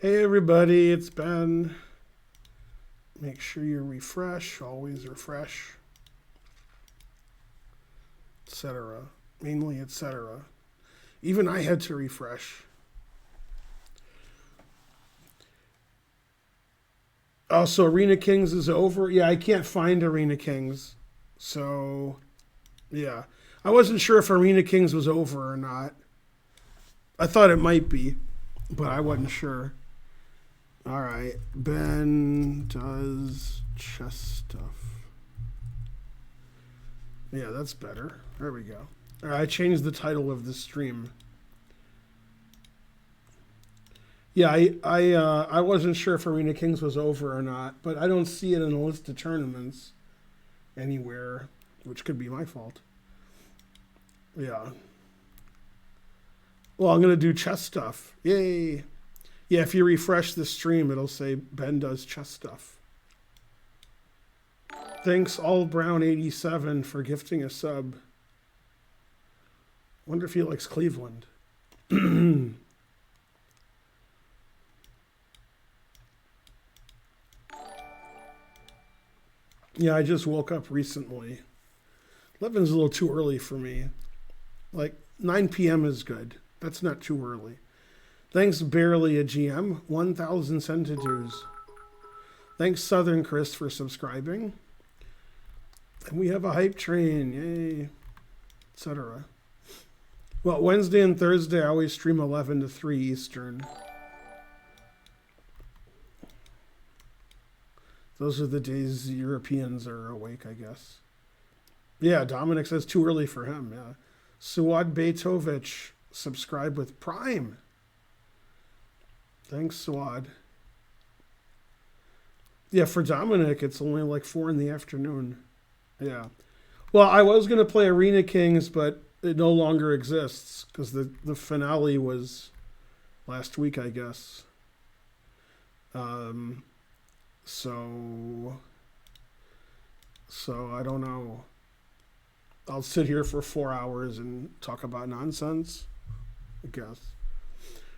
Hey everybody, it's Ben. Make sure you refresh, always refresh, etc. Mainly etc. Even I had to refresh. Oh, so Arena Kings is over? Yeah, I can't find Arena Kings. So, yeah. I wasn't sure if Arena Kings was over or not. I thought it might be, but I wasn't sure. All right. Ben does chess stuff. Yeah, that's better. There we go. All right, I changed the title of the stream. Yeah, I wasn't sure if Arena Kings was over or not, but I don't see it in the list of tournaments anywhere, which could be my fault. Yeah. Well, I'm gonna do chess stuff. Yay! Yeah, if you refresh the stream, it'll say Ben does chess stuff. Thanks, All Brown 87 for gifting a sub. Wonder if he likes Cleveland. Yeah, I just woke up recently. 11's a little too early for me. Like 9 p.m. is good. That's not too early. Thanks, Barely a GM. 1,000 centidues. Thanks, Southern Chris, for subscribing. And we have a hype train. Yay. Etc. Well, Wednesday and Thursday, I always stream 11 to 3 Eastern. Those are the days the Europeans are awake, I guess. Yeah, Dominic says too early for him. Yeah. Suad Beitovich, subscribe with Prime. Thanks, Suad. Yeah, for Dominic, it's only like 4 in the afternoon. Yeah. Well, I was going to play Arena Kings, but it no longer exists because the finale was last week, I guess. So I don't know. I'll sit here for 4 hours and talk about nonsense, I guess.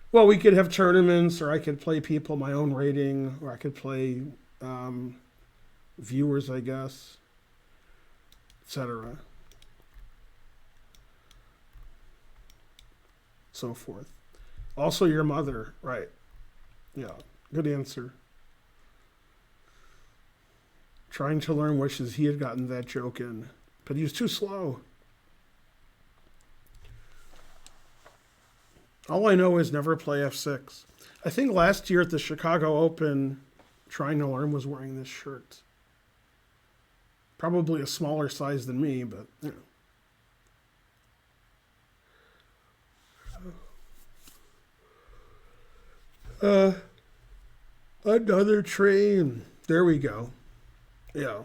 Well, we could have tournaments, or I could play people my own rating, or I could play viewers, I guess, etc. So forth. Also, your mother, right? Yeah, good answer. Trying to learn wishes. He had gotten that joke in, but he was too slow. All I know is never play F6. I think last year at the Chicago Open, Trying to Learn was wearing this shirt. Probably a smaller size than me, but you know. Another train. There we go. Yeah.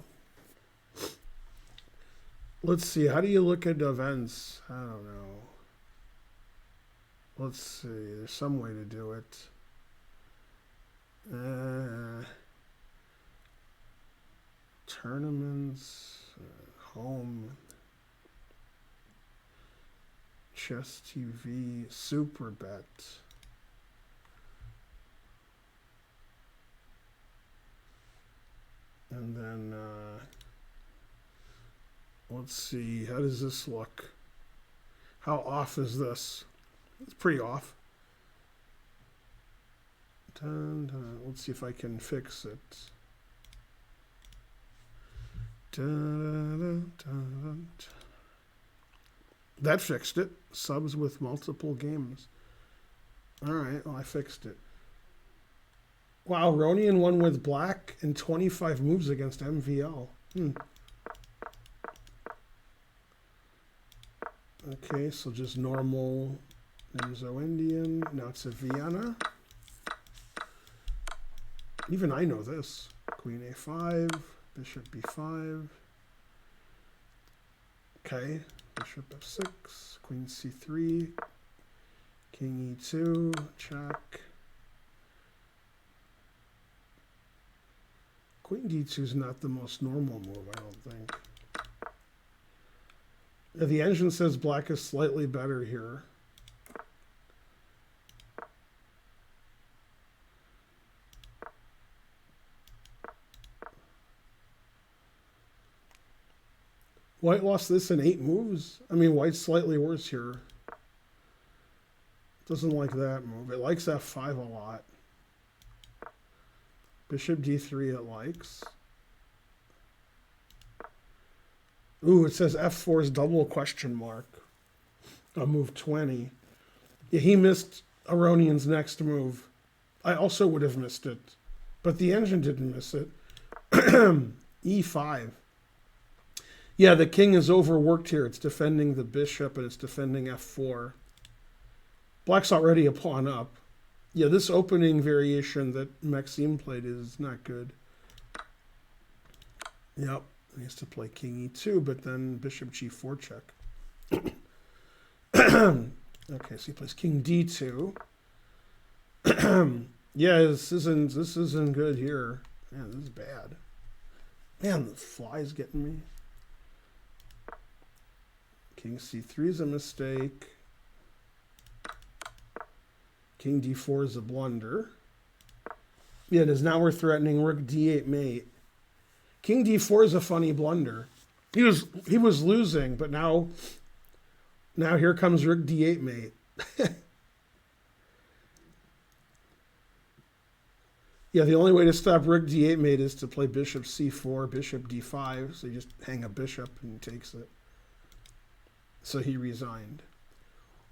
Let's see. How do you look at events? I don't know. Let's see. There's some way to do it. Tournaments. Home. Chess TV. Superbet. And then, let's see, how does this look? How off is this? It's pretty off. Dun, dun. Let's see if I can fix it. Dun, dun, dun. That fixed it. Subs with multiple games. All right, well, I fixed it. Wow, Ronian won with black in 25 moves against MVL. Okay, so just normal Nemzo Indian. Now it's a Vienna. Even I know this. Queen A5, Bishop B5. Okay, Bishop F6, Queen C3, King E2, check. Queen D2 is not the most normal move, I don't think. The engine says black is slightly better here. White lost this in 8 moves. I mean, White's slightly worse here. Doesn't like that move. It likes f5 a lot. Bishop d3 it likes. Ooh, it says f4 is double question mark. On move 20. Yeah, he missed Aronian's next move. I also would have missed it, but the engine didn't miss it. e5. Yeah, the king is overworked here. It's defending the bishop and it's defending f4. Black's already a pawn up. Yeah, this opening variation that Maxime played is not good. Yep, he has to play king e2, but then bishop g4 check. Okay, so he plays king d2. Yeah, this isn't good here. Man, this is bad. Man, the fly's getting me. King c3 is a mistake. King d4 is a blunder. Yeah, it is. Now we're threatening rook d8 mate. King d4 is a funny blunder. He was losing, but now here comes rook d8 mate. Yeah, the only way to stop rook d8 mate is to play bishop c4, bishop d5. So you just hang a bishop and he takes it. So he resigned.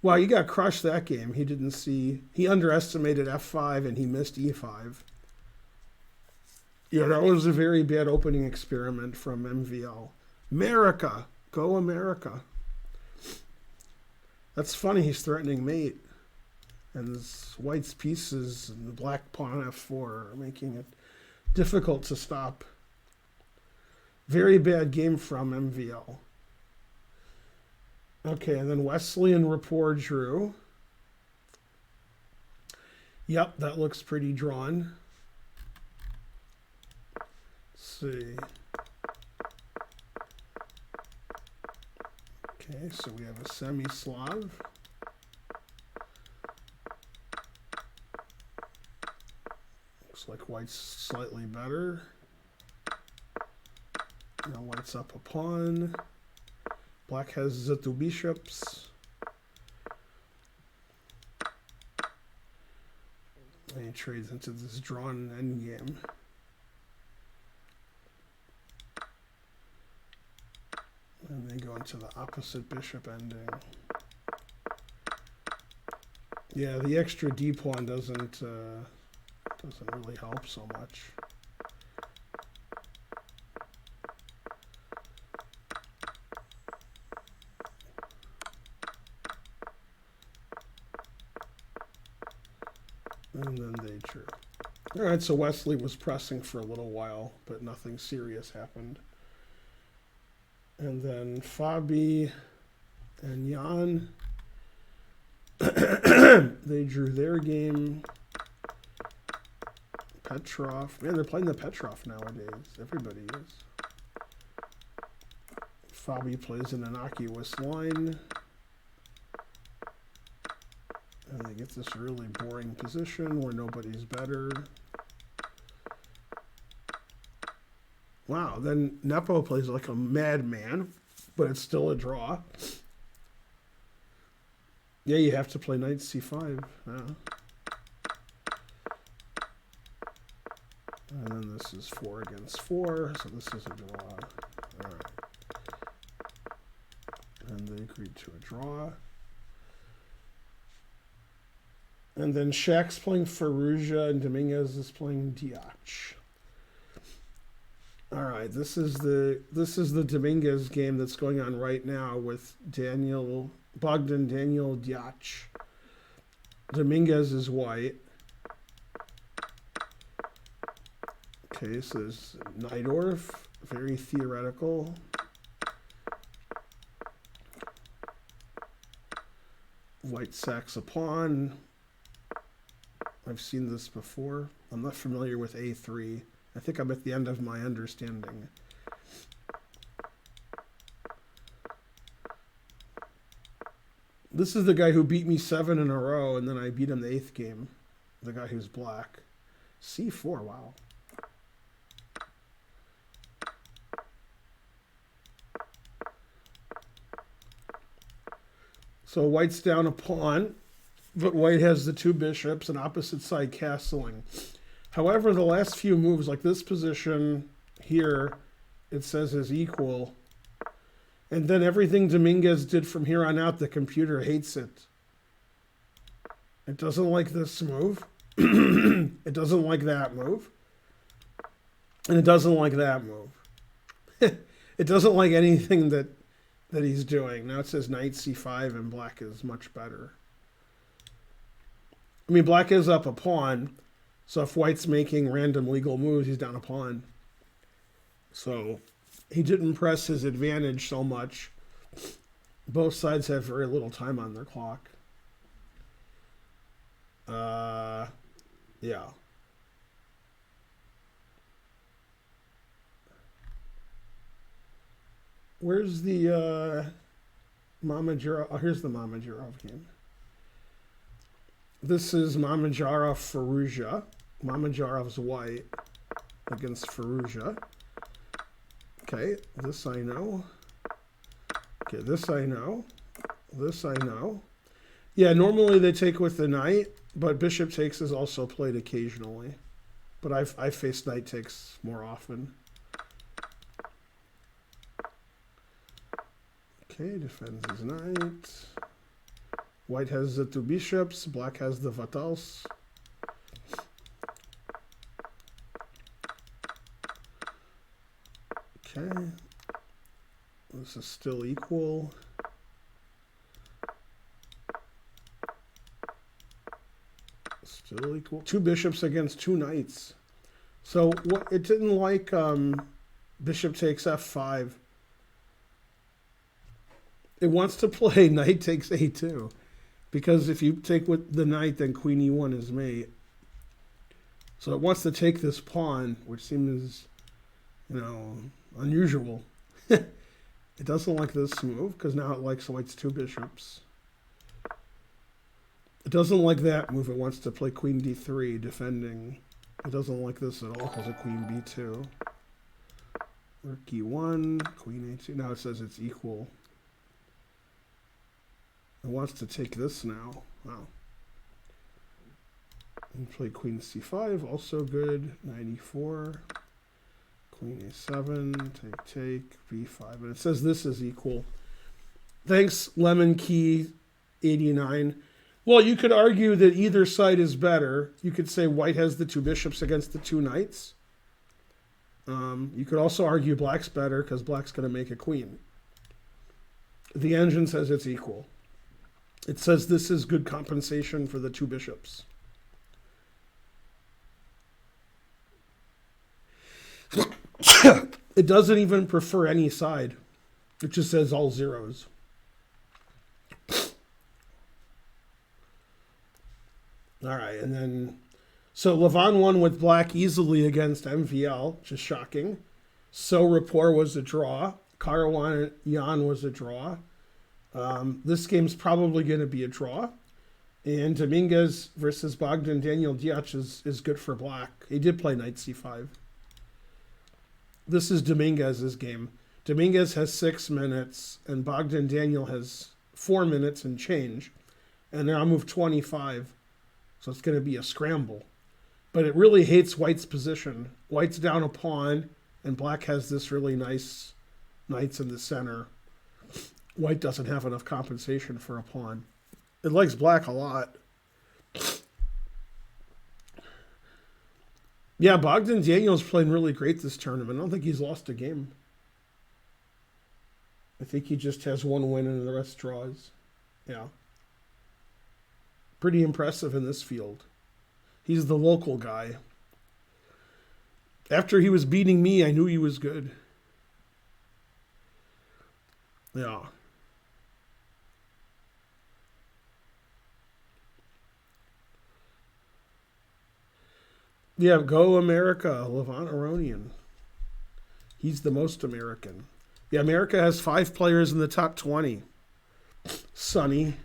Wow, you got crushed that game. He underestimated f5 and he missed e5. Yeah, that was a very bad opening experiment from MVL. America, go America. That's funny, he's threatening mate. And this white's pieces and the black pawn on f4 are making it difficult to stop. Very bad game from MVL. Okay, and then Wesley and Rapport drew. Yep, that looks pretty drawn. Let's see. Okay, so we have a semi-Slav. Looks like white's slightly better. Now white's up a pawn. Black has the 2 bishops. And he trades into this drawn endgame. And they go into the opposite bishop ending. Yeah, the extra d pawn doesn't really help so much. And then they drew. All right, so Wesley was pressing for a little while, but nothing serious happened. And then Fabi and Jan, they drew their game. Petrov. Man, they're playing the Petrov nowadays. Everybody is. Fabi plays an innocuous line. And they get this really boring position where nobody's better. Wow, then Nepo plays like a madman, but it's still a draw. Yeah, you have to play knight c5. Yeah. And then this is 4 against 4, so this is a draw. All right. And they agreed to a draw. And then Shaq's playing Ferrugia and Dominguez is playing Diach. All right, this is the Dominguez game that's going on right now with Bogdan Daniel Diach. Dominguez is white. Okay, so there's Najdorf, very theoretical. White sacks a pawn. I've seen this before. I'm not familiar with A3. I think I'm at the end of my understanding. This is the guy who beat me 7 in a row, and then I beat him the 8th game. The guy who's black. C4, wow. So white's down a pawn, but white has the two bishops and opposite side castling. However, the last few moves, like this position here, it says is equal. And then everything Dominguez did from here on out, the computer hates it. It doesn't like this move. It doesn't like that move. And it doesn't like that move. It doesn't like anything that he's doing. Now it says knight c5 and black is much better. I mean, black is up a pawn. So if white's making random legal moves, he's down a pawn. So he didn't press his advantage so much. Both sides have very little time on their clock. Yeah. Where's the Mamedyarov? Oh, here's the Mamedyarov game. This is Mamedyarov Firouzja. Mamedyarov's white against Firouzja. Okay, this I know. Okay, this I know. This I know. Yeah, normally they take with the knight, but bishop takes is also played occasionally. But I've faced knight takes more often. Okay, defends his knight. White has the two bishops, black has the vatals. Okay, this is still equal. Still equal. Two bishops against two knights. So what it didn't like bishop takes f5. It wants to play knight takes a2. Because if you take with the knight, then queen e1 is mate. So it wants to take this pawn, which seems, unusual. It doesn't like this move, because now it likes white's two bishops. It doesn't like that move. It wants to play queen d3, defending. It doesn't like this at all, because of queen b2. Rook e1, queen a2. Now it says it's equal. It wants to take this now. Wow. And play queen c5, also good. Knight e4. Queen a7, take, b5. And it says this is equal. Thanks, Lemon Key 89. Well, you could argue that either side is better. You could say white has the two bishops against the two knights. You could also argue black's better because black's going to make a queen. The engine says it's equal. It says this is good compensation for the two bishops. It doesn't even prefer any side. It just says all zeros. All right, and then, so Levon won with black easily against MVL, which is shocking. So Rapport was a draw. Karawan Yan was a draw. This game's probably going to be a draw. And Dominguez versus Bogdan Daniel Diach is good for black. He did play knight c5. This is Dominguez's game. Dominguez has 6 minutes, and Bogdan Daniel has 4 minutes and change. And now move 25. So it's going to be a scramble. But it really hates white's position. White's down a pawn, and black has this really nice knights in the center. White doesn't have enough compensation for a pawn. It likes black a lot. Yeah, Bogdan Daniel's playing really great this tournament. I don't think he's lost a game. I think he just has one win and the rest draws. Yeah. Pretty impressive in this field. He's the local guy. After he was beating me, I knew he was good. Yeah. Yeah, go America, Levon Aronian. He's the most American. Yeah, America has 5 players in the top 20. Sonny.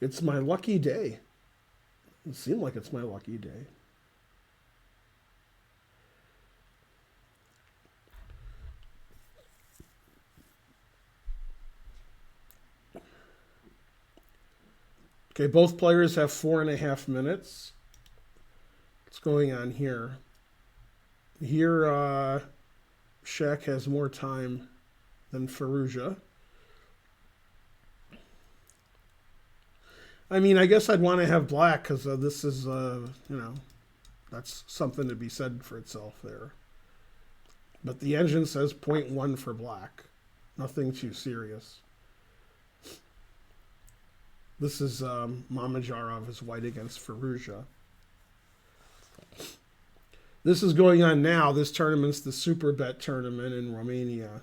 It's my lucky day. It seemed like it's my lucky day. Okay, both players have 4.5 minutes. What's going on here? Here, Shaq has more time than Fallujah. I mean, I guess I'd want to have black because this is, that's something to be said for itself there. But the engine says 0.1 for black. Nothing too serious. This is Mamajarov is white against Fallujah. This is going on now. This tournament's the Superbet tournament in Romania.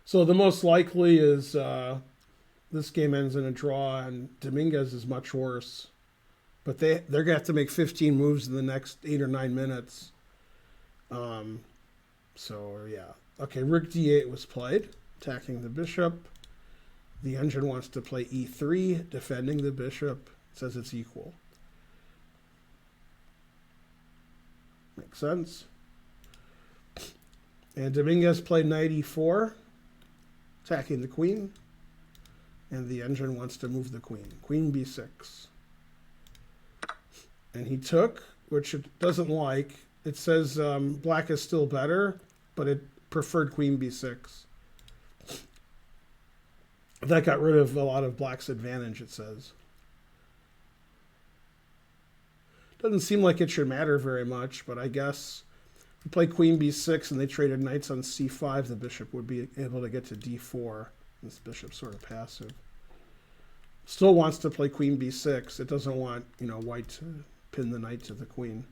So the most likely is this game ends in a draw, and Dominguez is much worse. But they're going to have to make 15 moves in the next 8 or 9 minutes. So, yeah. Okay, Rook D8 was played, attacking the bishop. The engine wants to play E3, defending the bishop. It says it's equal. Makes sense. And Dominguez played Knight E4, attacking the queen. And the engine wants to move the queen. Queen B6. And he took, which it doesn't like. It says black is still better, but it preferred queen b6. That got rid of a lot of black's advantage, it says. Doesn't seem like it should matter very much, but I guess if you play queen b6 and they traded knights on c5, the bishop would be able to get to d4. This bishop's sort of passive. Still wants to play queen b6. It doesn't want, white to pin the knight to the queen.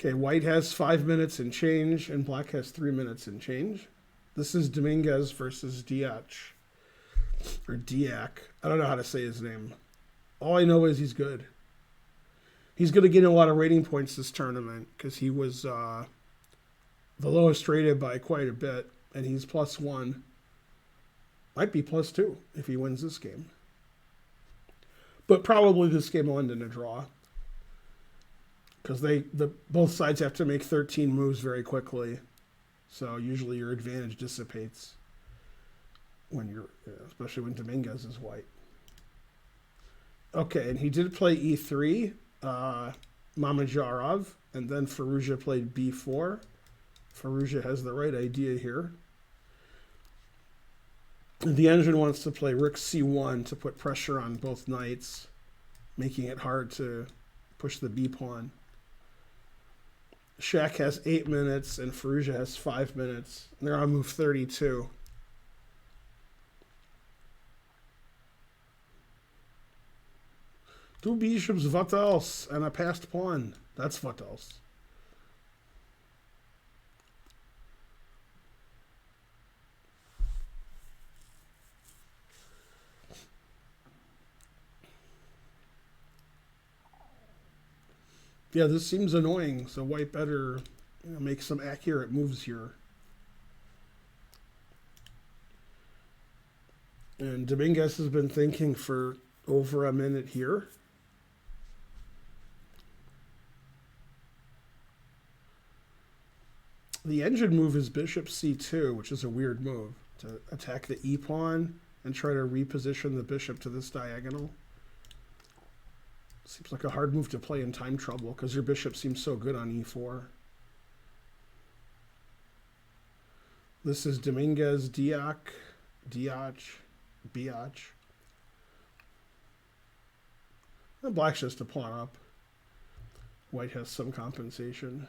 Okay, white has 5 minutes and change, and black has 3 minutes and change. This is Dominguez versus Diach. Or Diak. I don't know how to say his name. All I know is he's good. He's going to get a lot of rating points this tournament because he was the lowest rated by quite a bit, and he's +1. Might be +2 if he wins this game. But probably this game will end in a draw. Because both sides have to make 13 moves very quickly. So usually your advantage dissipates when especially when Dominguez is white. Okay, and he did play E3, Mamajarov, and then Fallujah played B4. Fallujah has the right idea here. The engine wants to play Rook C1 to put pressure on both knights, making it hard to push the B pawn. Shaq has 8 minutes and Fallujah has 5 minutes. And they're on move 32. Two bishops, what else? And a passed pawn. That's what else. Yeah, this seems annoying, so white better make some accurate moves here. And Dominguez has been thinking for over a minute here. The engine move is bishop c2, which is a weird move, to attack the e-pawn and try to reposition the bishop to this diagonal. Seems like a hard move to play in time trouble because your bishop seems so good on e4. This is Dominguez, Diach, Biach. And black's just a pawn up. White has some compensation.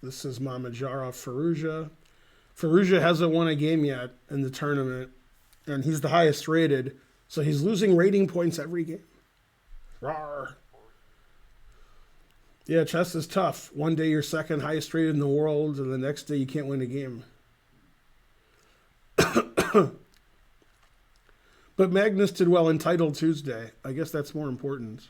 This is Mamajarov Fallujah. Fallujah hasn't won a game yet in the tournament, and he's the highest rated, so he's losing rating points every game. Rawr. Yeah, chess is tough. One day you're second highest rated in the world, and the next day you can't win a game. But Magnus did well in Title Tuesday. I guess that's more important.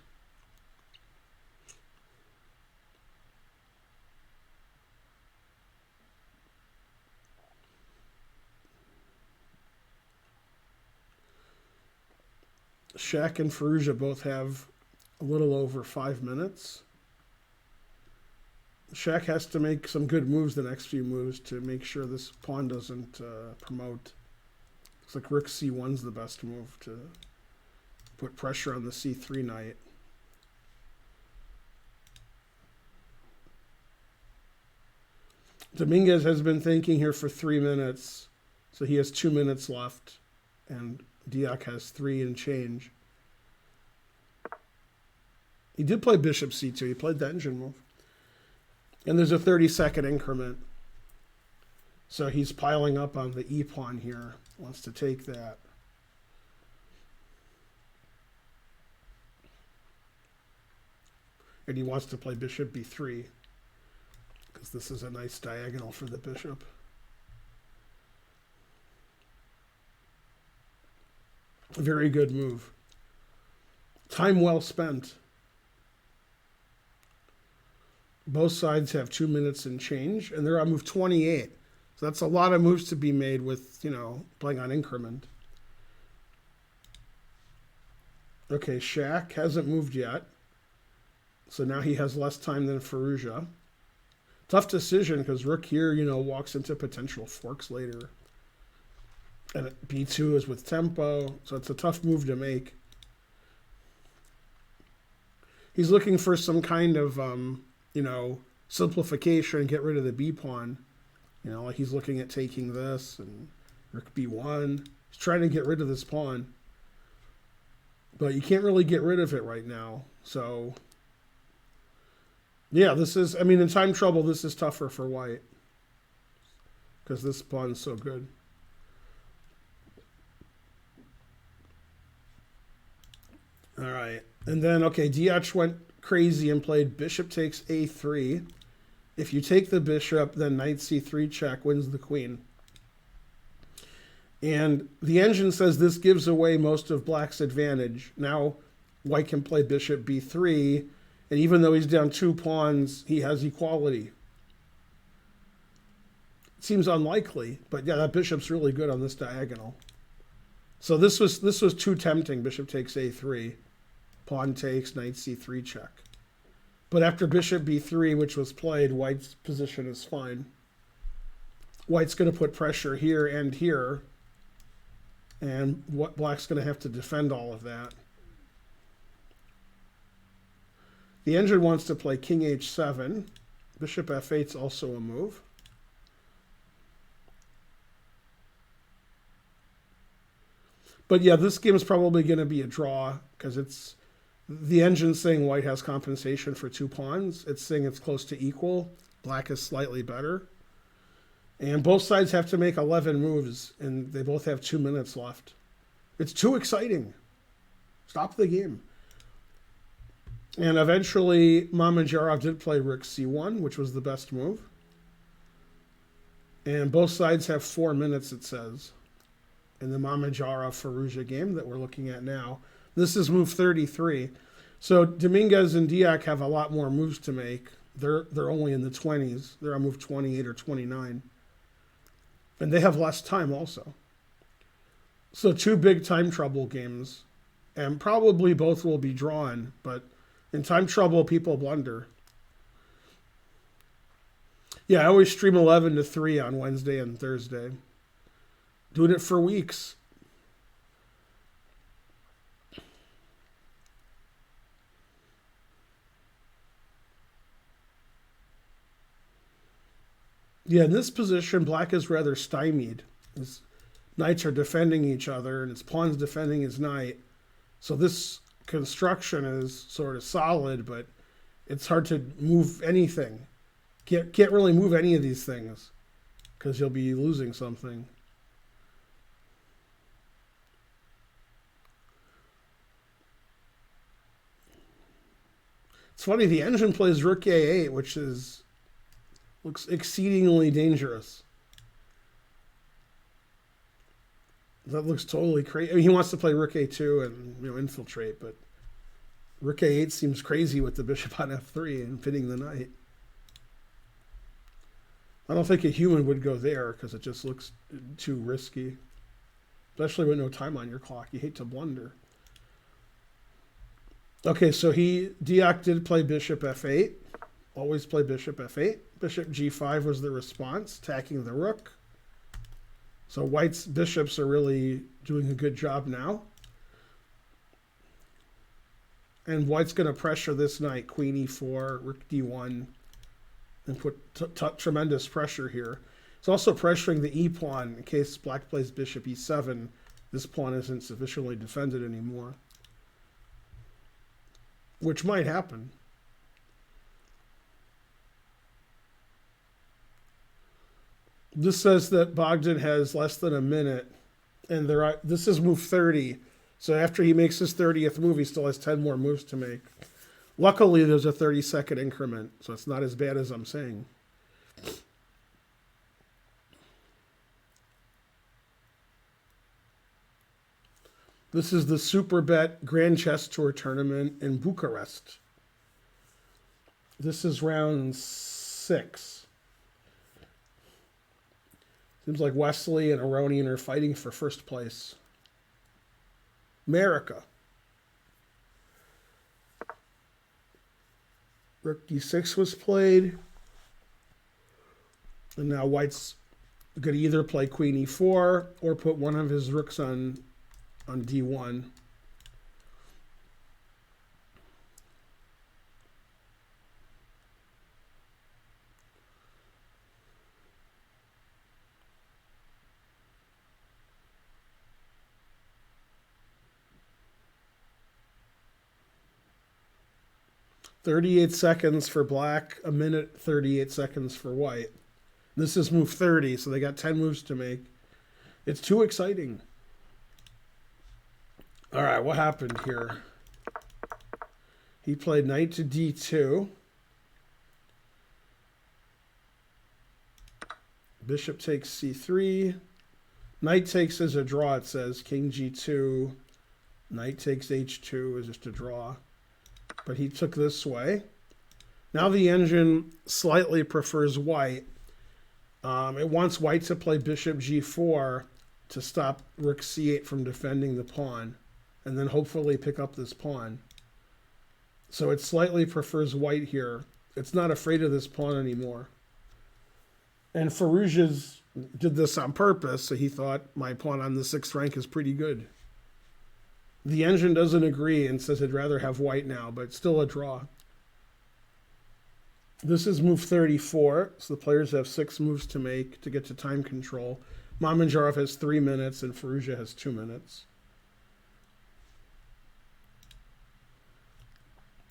Shaq and Fallujah both have a little over 5 minutes. Shaq has to make some good moves the next few moves to make sure this pawn doesn't promote. Looks like rook c1's the best move to put pressure on the c3 knight. Dominguez has been thinking here for 3 minutes, so he has 2 minutes left, and Diak has 3 and change. He did play bishop c2. He played the engine move. And there's a 30-second increment. So he's piling up on the e-pawn here. Wants to take that. And he wants to play bishop b3, because this is a nice diagonal for the bishop. Very good move. Time well spent. Both sides have 2 minutes and change, and they're on move 28. So that's a lot of moves to be made with, playing on increment. Okay, Shaq hasn't moved yet. So now he has less time than Fallujah. Tough decision, because rook here, walks into potential forks later. And b2 is with tempo, so it's a tough move to make. He's looking for some kind of, simplification, get rid of the b-pawn. Like he's looking at taking this and rook b1. He's trying to get rid of this pawn. But you can't really get rid of it right now. So, yeah, this is, in time trouble, this is tougher for white. Because this pawn's so good. All right. And then, okay, Diak went crazy and played bishop takes a3. If you take the bishop, then knight c3 check wins the queen. And the engine says this gives away most of black's advantage. Now white can play bishop b3, and even though he's down 2 pawns, he has equality. It seems unlikely, but yeah, that bishop's really good on this diagonal. So this was too tempting. Bishop takes a3. Pawn takes, knight c3 check. But after bishop b3, which was played, white's position is fine. White's going to put pressure here and here. And what black's going to have to defend all of that. The engine wants to play king h7. Bishop f8's also a move. But yeah, this game is probably going to be a draw, because it's the engine saying white has compensation for 2 pawns. It's saying it's close to equal. Black is slightly better. And both sides have to make 11 moves, and they both have 2 minutes left. It's too exciting. Stop the game. And eventually, Mamedyarov did play rook c1, which was the best move. And both sides have 4 minutes, it says, in the Mamedyarov-Fallujah game that we're looking at now. This is move 33. So Dominguez and Diak have a lot more moves to make. They're only in the 20s. They're on move 28 or 29. And they have less time also. So 2 big time trouble games. And probably both will be drawn. But in time trouble, people blunder. Yeah, I always stream 11 to 3 on Wednesday and Thursday. Doing it for weeks. Yeah, in this position, black is rather stymied. His knights are defending each other, and his pawn's defending his knight. So this construction is sort of solid, but it's hard to move anything. Can't really move any of these things, because you'll be losing something. It's funny, the engine plays rook a8, which looks exceedingly dangerous. That looks totally crazy. He wants to play rook a2 and infiltrate, but rook a8 seems crazy with the bishop on f3 and pinning the knight. I don't think a human would go there, because it just looks too risky, especially with no time on your clock. You hate to blunder. Okay, so Diak did play bishop f8. Always play bishop f8. Bishop g5 was the response, attacking the rook. So white's bishops are really doing a good job now. And white's going to pressure this knight, queen e4, rook d1, and put tremendous pressure here. It's also pressuring the e-pawn in case black plays bishop e7. This pawn isn't sufficiently defended anymore, which might happen. This says that Bogdan has less than a minute, and this is move 30. So after he makes his 30th move, he still has 10 more moves to make. Luckily, there's a 30-second increment, so it's not as bad as I'm saying. This is the Superbet Grand Chess Tour Tournament in Bucharest. This is round 6. Seems like Wesley and Aronian are fighting for first place. America. Rook d6 was played. And now white's going to either play queen e4 or put one of his rooks on d1. "38 seconds for black, a minute 38 seconds for white." This is move 30, so they got 10 moves to make. It's too exciting. All right, what happened here? He played knight to d2. Bishop takes c3. Knight takes as a draw, it says. King g2. Knight takes h2 is just a draw. But he took this way. Now the engine slightly prefers white. It wants white to play bishop g4 to stop rook c8 from defending the pawn, and then hopefully pick up this pawn. So it slightly prefers white here. It's not afraid of this pawn anymore. And Firouzja did this on purpose, so he thought my pawn on the 6th rank is pretty good. The engine doesn't agree and says it'd rather have white now, but it's still a draw. This is move 34, so the players have 6 moves to make to get to time control. Mamedyarov has 3 minutes and Firouzja has 2 minutes.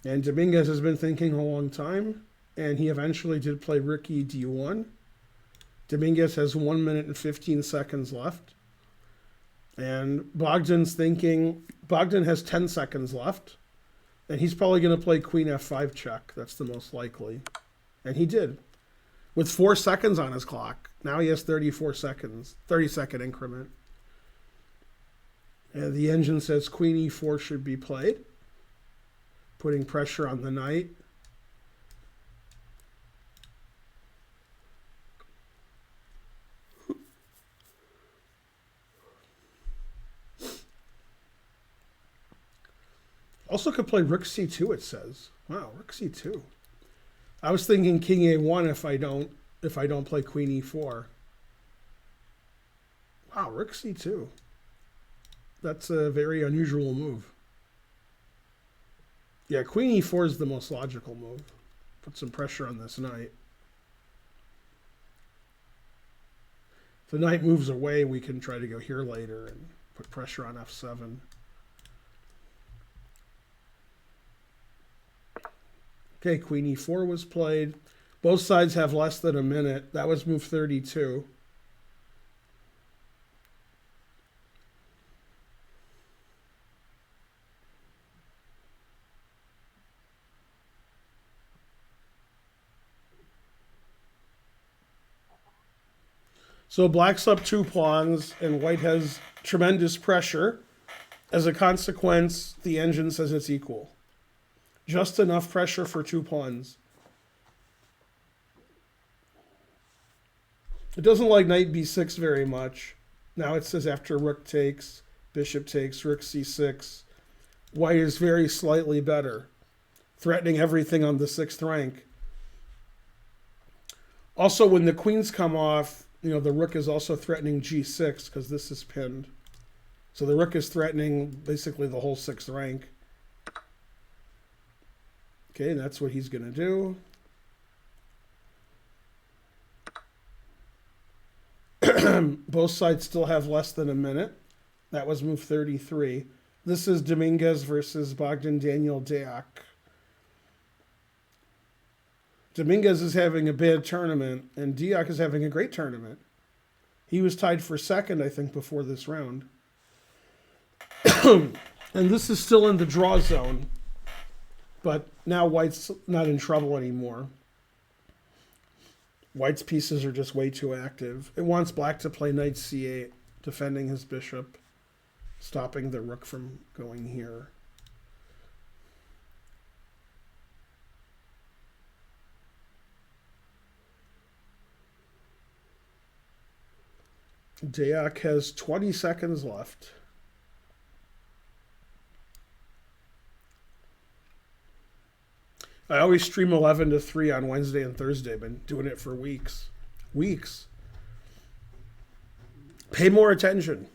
And Dominguez has been thinking a long time, and he eventually did play rook e d1. Dominguez has 1 minute and 15 seconds left. And Bogdan's thinking, Bogdan has 10 seconds left, and he's probably going to play queen f5 check. That's the most likely. And he did. With 4 seconds on his clock. Now he has 34 seconds, 30-second increment. And the engine says queen e4 should be played, putting pressure on the knight. Also could play rook c2, it says. Wow, rook c2. I was thinking king a1 if I don't play queen e4. Wow, rook c2. That's a very unusual move. Yeah, queen e4 is the most logical move. Put some pressure on this knight. If the knight moves away, we can try to go here later and put pressure on f7. Okay, queen e4 was played. Both sides have less than a minute. That was move 32. So black's up 2 pawns, and white has tremendous pressure. As a consequence, the engine says it's equal. Just enough pressure for 2 pawns. It doesn't like knight b6 very much. Now it says after rook takes, bishop takes, rook c6, White is very slightly better, threatening everything on the 6th rank. Also, when the queens come off, the rook is also threatening g6 because this is pinned. So the rook is threatening basically the whole 6th rank. Okay, and that's what he's going to do. Both sides still have less than a minute. That was move 33. This is Dominguez versus Bogdan Daniel Deac. Dominguez is having a bad tournament, and Deac is having a great tournament. He was tied for 2nd, I think, before this round. And this is still in the draw zone, but now White's not in trouble anymore. White's pieces are just way too active. It wants Black to play knight c8, defending his bishop, stopping the rook from going here. Deac has 20 seconds left. I always stream 11 to 3 on Wednesday and Thursday. I've been doing it for weeks. Weeks. Pay more attention.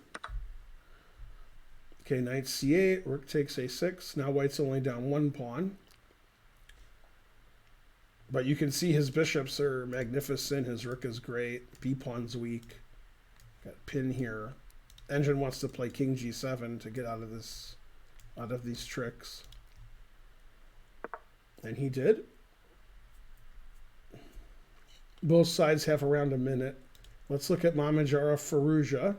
Okay, knight c8, rook takes a6. Now White's only down 1 pawn. But you can see his bishops are magnificent. His rook is great. b-pawn's weak. Got pin here. Engine wants to play king g7 to get out of these tricks. And he did. Both sides have around a minute. Let's look at Mamajara Firouzja.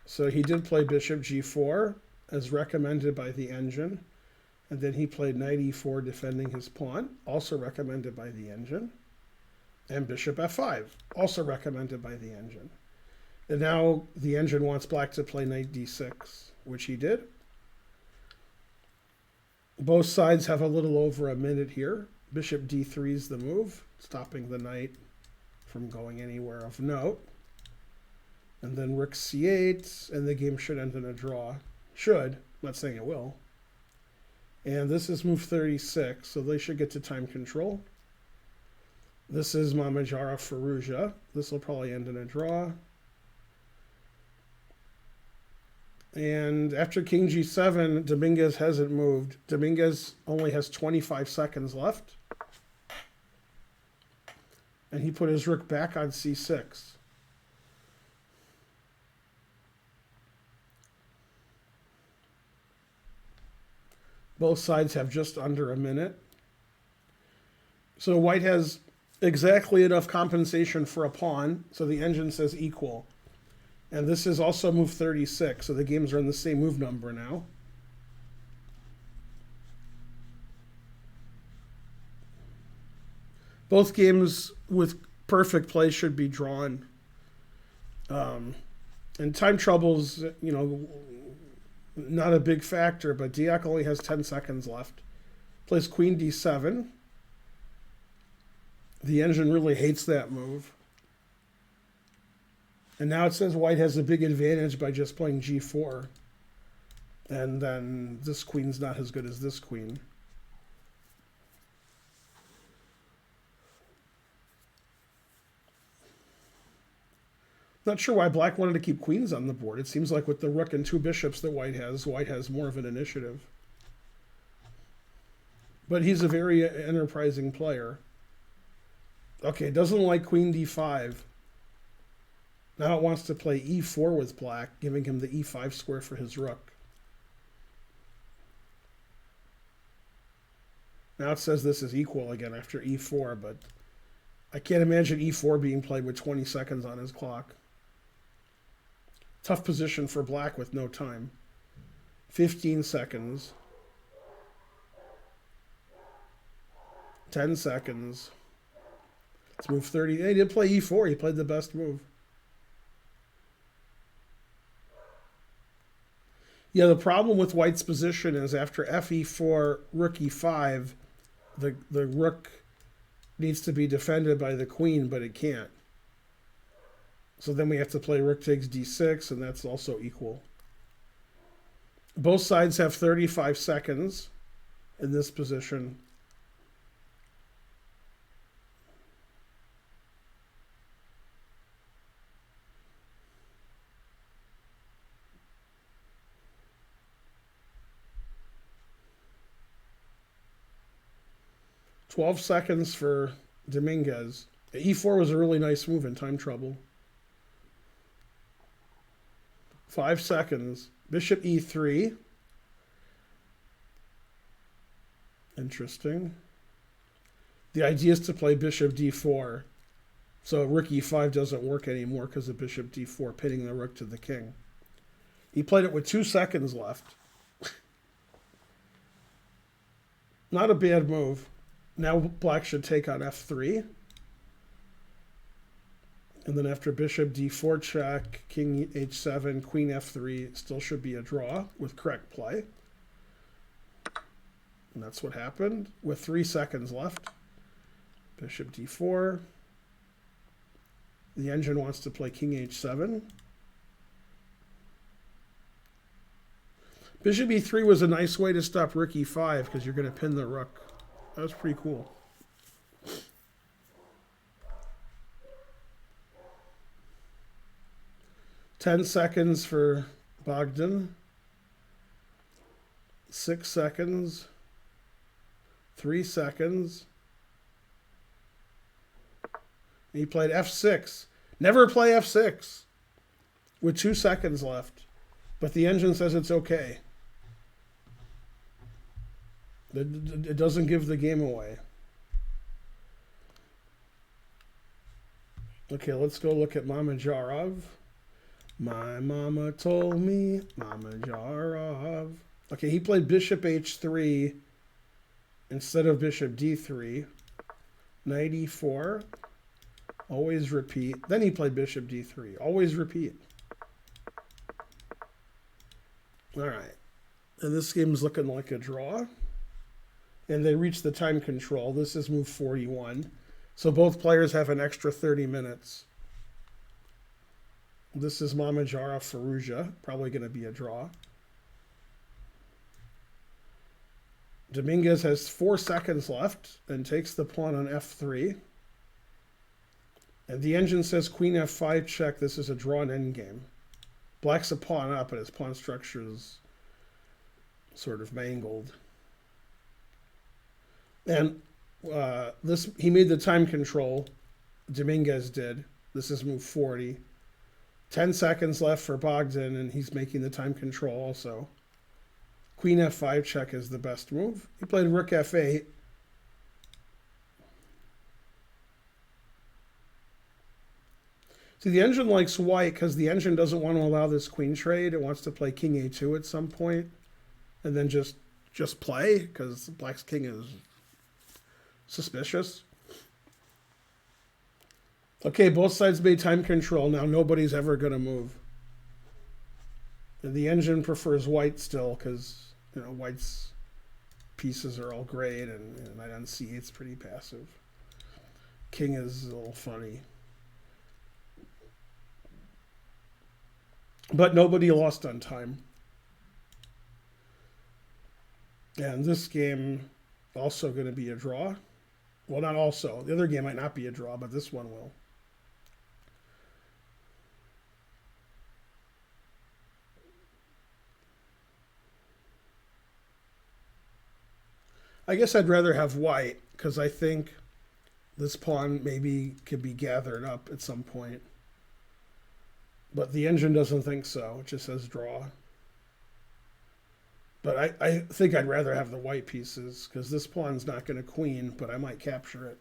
So he did play bishop g4 as recommended by the engine. And then he played knight e4 defending his pawn, also recommended by the engine. And bishop f5, also recommended by the engine. And now the engine wants Black to play knight d6, which he did. Both sides have a little over a minute here. Bishop d3 is the move, stopping the knight from going anywhere of note. And then rook c8, and the game should end in a draw. Should, I'm not saying it will. And this is move 36, so they should get to time control. This is Mamajara Firouzja. This will probably end in a draw. And after king g7, Dominguez hasn't moved. Dominguez only has 25 seconds left. And he put his rook back on c6. Both sides have just under a minute. So White has exactly enough compensation for a pawn. So the engine says equal. And this is also move 36, so the games are in the same move number now. Both games with perfect play should be drawn. And time troubles, not a big factor, but Deac only has 10 seconds left. Plays queen d7. The engine really hates that move. And now it says White has a big advantage by just playing g4. And then this queen's not as good as this queen. Not sure why Black wanted to keep queens on the board. It seems like with the rook and 2 bishops that White has more of an initiative. But he's a very enterprising player. Okay, doesn't like queen d5. Now it wants to play e4 with Black, giving him the e5 square for his rook. Now it says this is equal again after e4, but I can't imagine e4 being played with 20 seconds on his clock. Tough position for Black with no time. 15 seconds. 10 seconds. Let's move 30. He did play e4. He played the best move. Yeah, the problem with White's position is after fe4, rook e5, the rook needs to be defended by the queen, but it can't. So then we have to play rook takes d6, and that's also equal. Both sides have 35 seconds in this position. "12 seconds for Dominguez. E4 was a really nice move in time trouble. 5 seconds. Bishop E3. Interesting. The idea is to play Bishop D4. So Rook E5 doesn't work anymore because of Bishop D4 pinning the rook to the king. He played it with 2 seconds left. Not a bad move. Now black should take on F3. And then after Bishop D4 check, King H7, Queen F3 still should be a draw with correct play. And that's what happened with 3 seconds left. Bishop D4. The engine wants to play King H7. Bishop E3 was a nice way to stop Rook E5 because you're going to pin the rook. That was pretty cool. "10 seconds for Bogdan. 6 seconds. 3 seconds. He played F6. Never play F6 with 2 seconds left. But the engine says it's okay. It doesn't give the game away. Okay, let's go look at Mamajarov. My mama told me, Mamajarov. Okay, he played Bishop H3 instead of Bishop D3. Knight E4. Always repeat. Then he played Bishop D3. Always repeat. All right. And this game's looking like a draw. And they reach the time control. This is move 41. So both players have an extra 30 minutes. This is Mamajarov Firouzja. Probably going to be a draw. Dominguez has 4 seconds left and takes the pawn on F3. And the engine says Queen F5 check. This is a drawn endgame. Black's a pawn up, but his pawn structure is sort of mangled. And he made the time control. Dominguez did. This is move 40. 10 seconds left for Bogdan, and he's making the time control also. Queen F5 check is the best move. He played Rook F8. See, the engine likes white because the engine doesn't want to allow this queen trade. It wants to play King A2 at some point, and then just play because Black's king is suspicious. Okay, both sides made time control. Now nobody's ever going to move. And the engine prefers white still because, you know, white's pieces are all great, and I don't see it's pretty passive. King is a little funny. But nobody lost on time. And this game also going to be a draw. Well, not also. The other game might not be a draw, but this one will. I guess I'd rather have white because I think this pawn maybe could be gathered up at some point. But the engine doesn't think so. It just says draw. But I think I'd rather have the white pieces because this pawn's not going to queen, but I might capture it.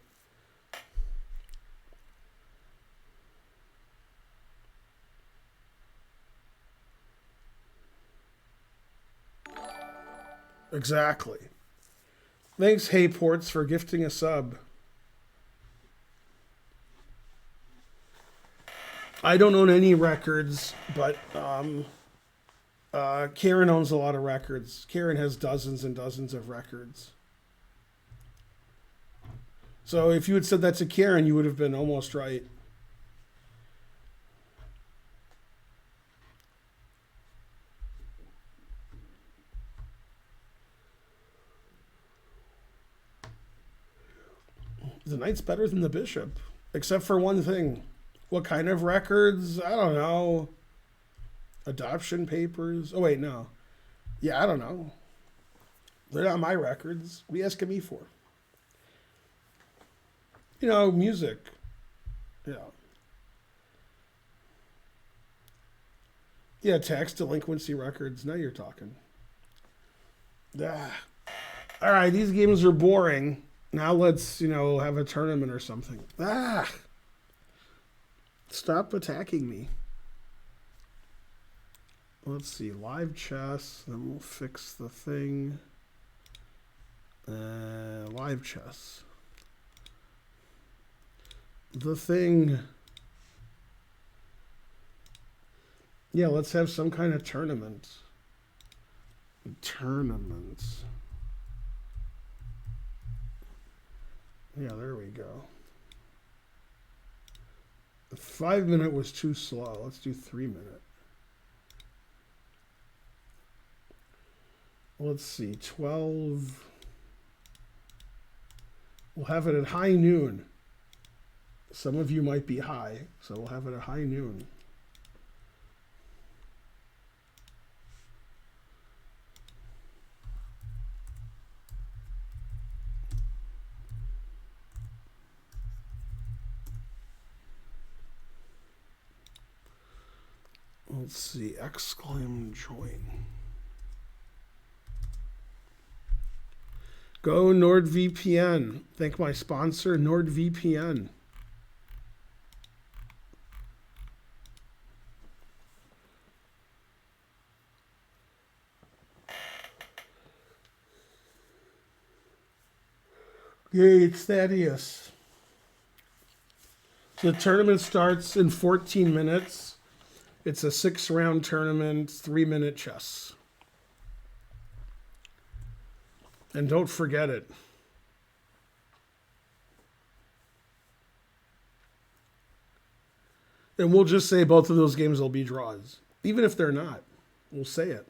Exactly. Thanks, Hey Ports, for gifting a sub. I don't own any records, but Karen owns a lot of records. Karen has dozens and dozens of records. So if you had said that to Karen, you would have been almost right. The knight's better than the bishop, except for one thing. What kind of records? I don't know. Adoption papers? Oh, wait, no. Yeah, I don't know. They're not my records. What are you asking me for? You know, music. Yeah. Yeah, tax delinquency records. Now you're talking. Ah. All right, these games are boring. Now let's, have a tournament or something. Ah. Stop attacking me. Let's see. Live chess. Then we'll fix the thing. Live chess. The thing. Yeah, let's have some kind of tournament. Tournaments. Yeah, there we go. The 5-minute was too slow. Let's do 3-minute. Let's see, 12. We'll have it at high noon. Some of you might be high, so we'll have it at high noon. Let's see, exclaim join. Go NordVPN. Thank my sponsor, NordVPN. Yay, it's Thaddeus. So the tournament starts in 14 minutes. It's a 6-round tournament, 3-minute chess. And don't forget it. And we'll just say both of those games will be draws. Even if they're not, we'll say it.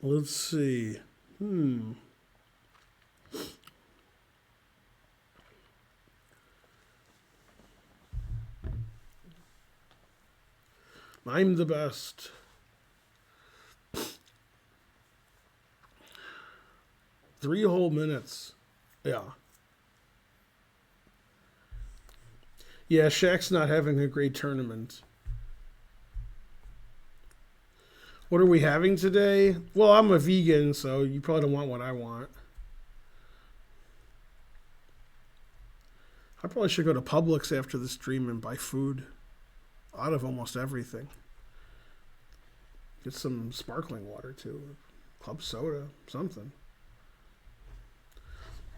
Let's see. I'm the best. Three whole minutes. Yeah. Yeah, Shaq's not having a great tournament. What are we having today? Well, I'm a vegan, so you probably don't want what I want. I probably should go to Publix after the stream and buy food. Out of almost everything. Get some sparkling water too. Club soda, something.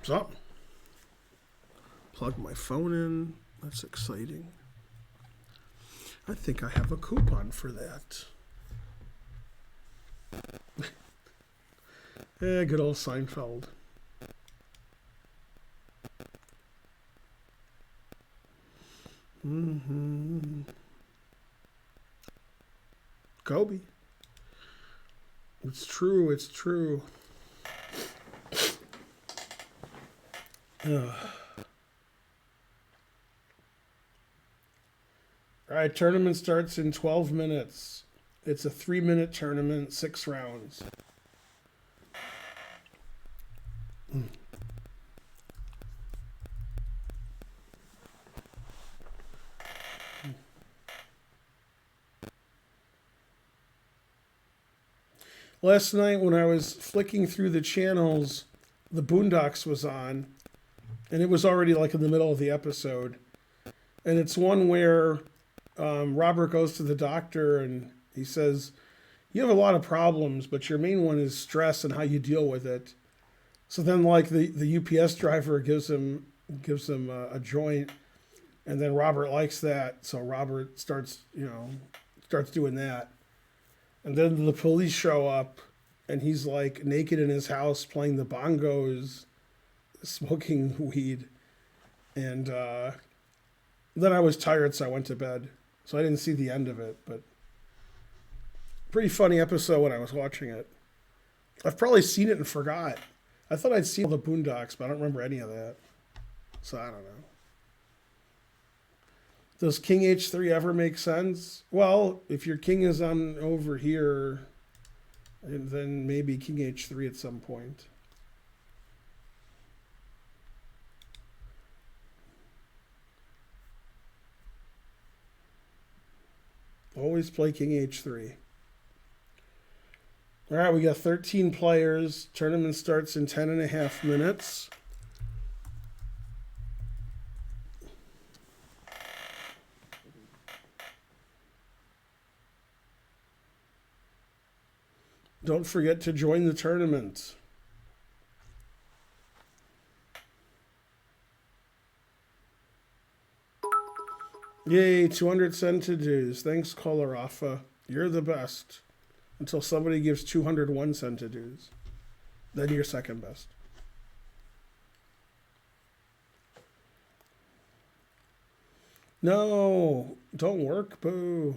So, plug my phone in. That's exciting. I think I have a coupon for that. Yeah, good old Seinfeld. Kobe. It's true, it's true. All right, tournament starts in 12 minutes. It's a 3-minute tournament, 6 rounds. Last night when I was flicking through the channels, the Boondocks was on, and it was already like in the middle of the episode. And it's one where Robert goes to the doctor and he says, you have a lot of problems, but your main one is stress and how you deal with it. So then like the UPS driver gives him a joint, and then Robert likes that. So Robert starts doing that. And then the police show up, and he's like naked in his house playing the bongos, smoking weed. And then I was tired, so I went to bed. So I didn't see the end of it, but pretty funny episode when I was watching it. I've probably seen it and forgot. I thought I'd seen all the Boondocks, but I don't remember any of that. So I don't know. Does King H3 ever make sense? Well, if your king is on over here, then maybe King H3 at some point. Always play King H3. All right, we got 13 players. Tournament starts in 10.5 minutes. Don't forget to join the tournament. Yay, 200 centidues. Thanks, Colarafa. You're the best. Until somebody gives 201 centidues. Then you're second best. No, don't work, boo.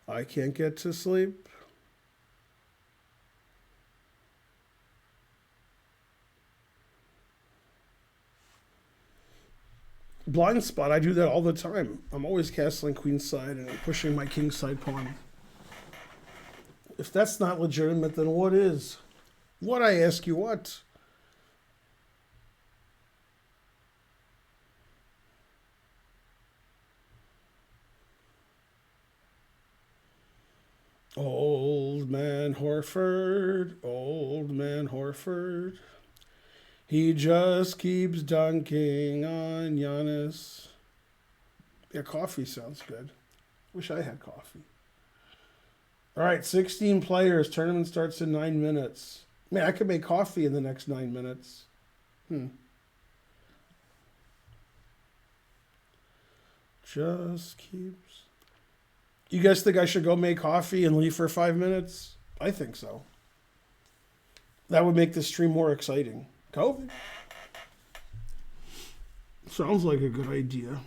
I can't get to sleep. Blind spot, I do that all the time. I'm always castling queenside and pushing my kingside pawn. If that's not legitimate, then what is? What, I ask you, what? Old man Horford, old man Horford. He just keeps dunking on Giannis. Yeah, coffee sounds good. Wish I had coffee. All right, 16 players. Tournament starts in 9 minutes. Man, I could make coffee in the next 9 minutes. Just keeps. You guys think I should go make coffee and leave for 5 minutes? I think so. That would make the stream more exciting. COVID? Sounds like a good idea.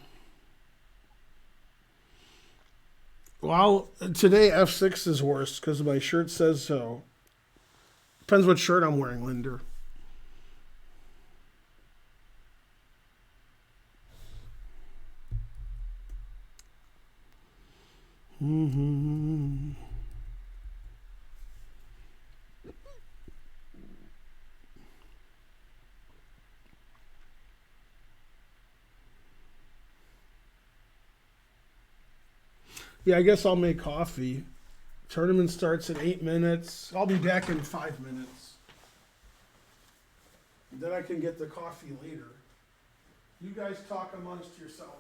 Well, today F6 is worse because my shirt says so. Depends what shirt I'm wearing, Linder. Yeah, I guess I'll make coffee. Tournament starts in 8 minutes. I'll be back in 5 minutes. Then I can get the coffee later. You guys talk amongst yourselves.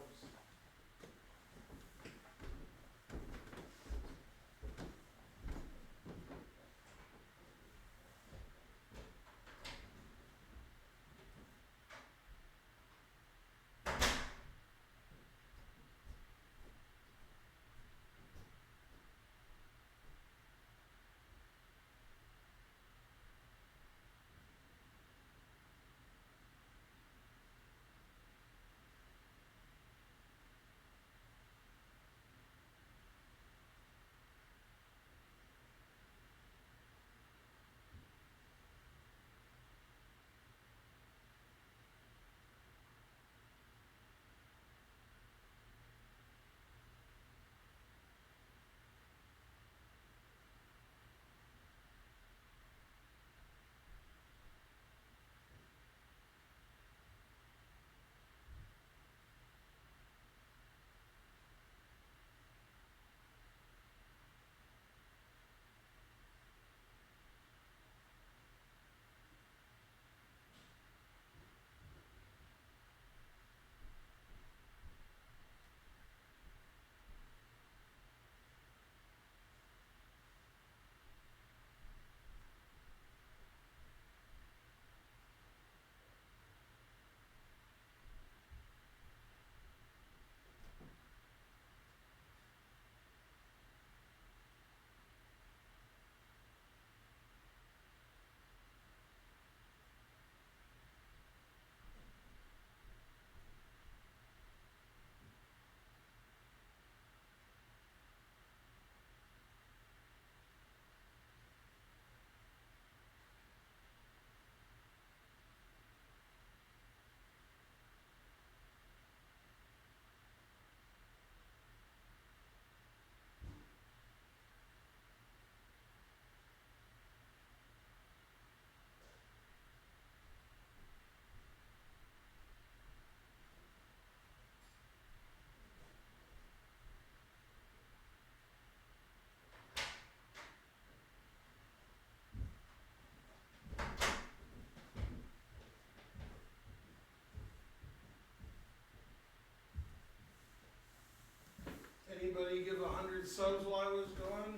subs while I was going.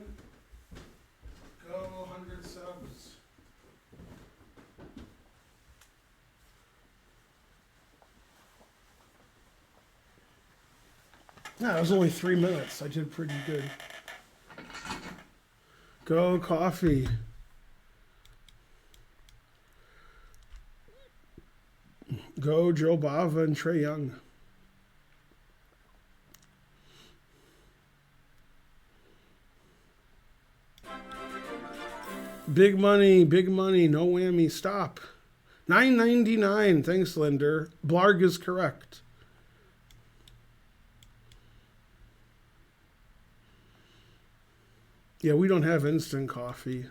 Go 100 subs. No, it was only 3 minutes. I did pretty good. Go coffee. Go Joe Bava and Trey Young. Big money, no whammy, stop. $9.99, thanks, Linder. Blarg is correct. Yeah, we don't have instant coffee.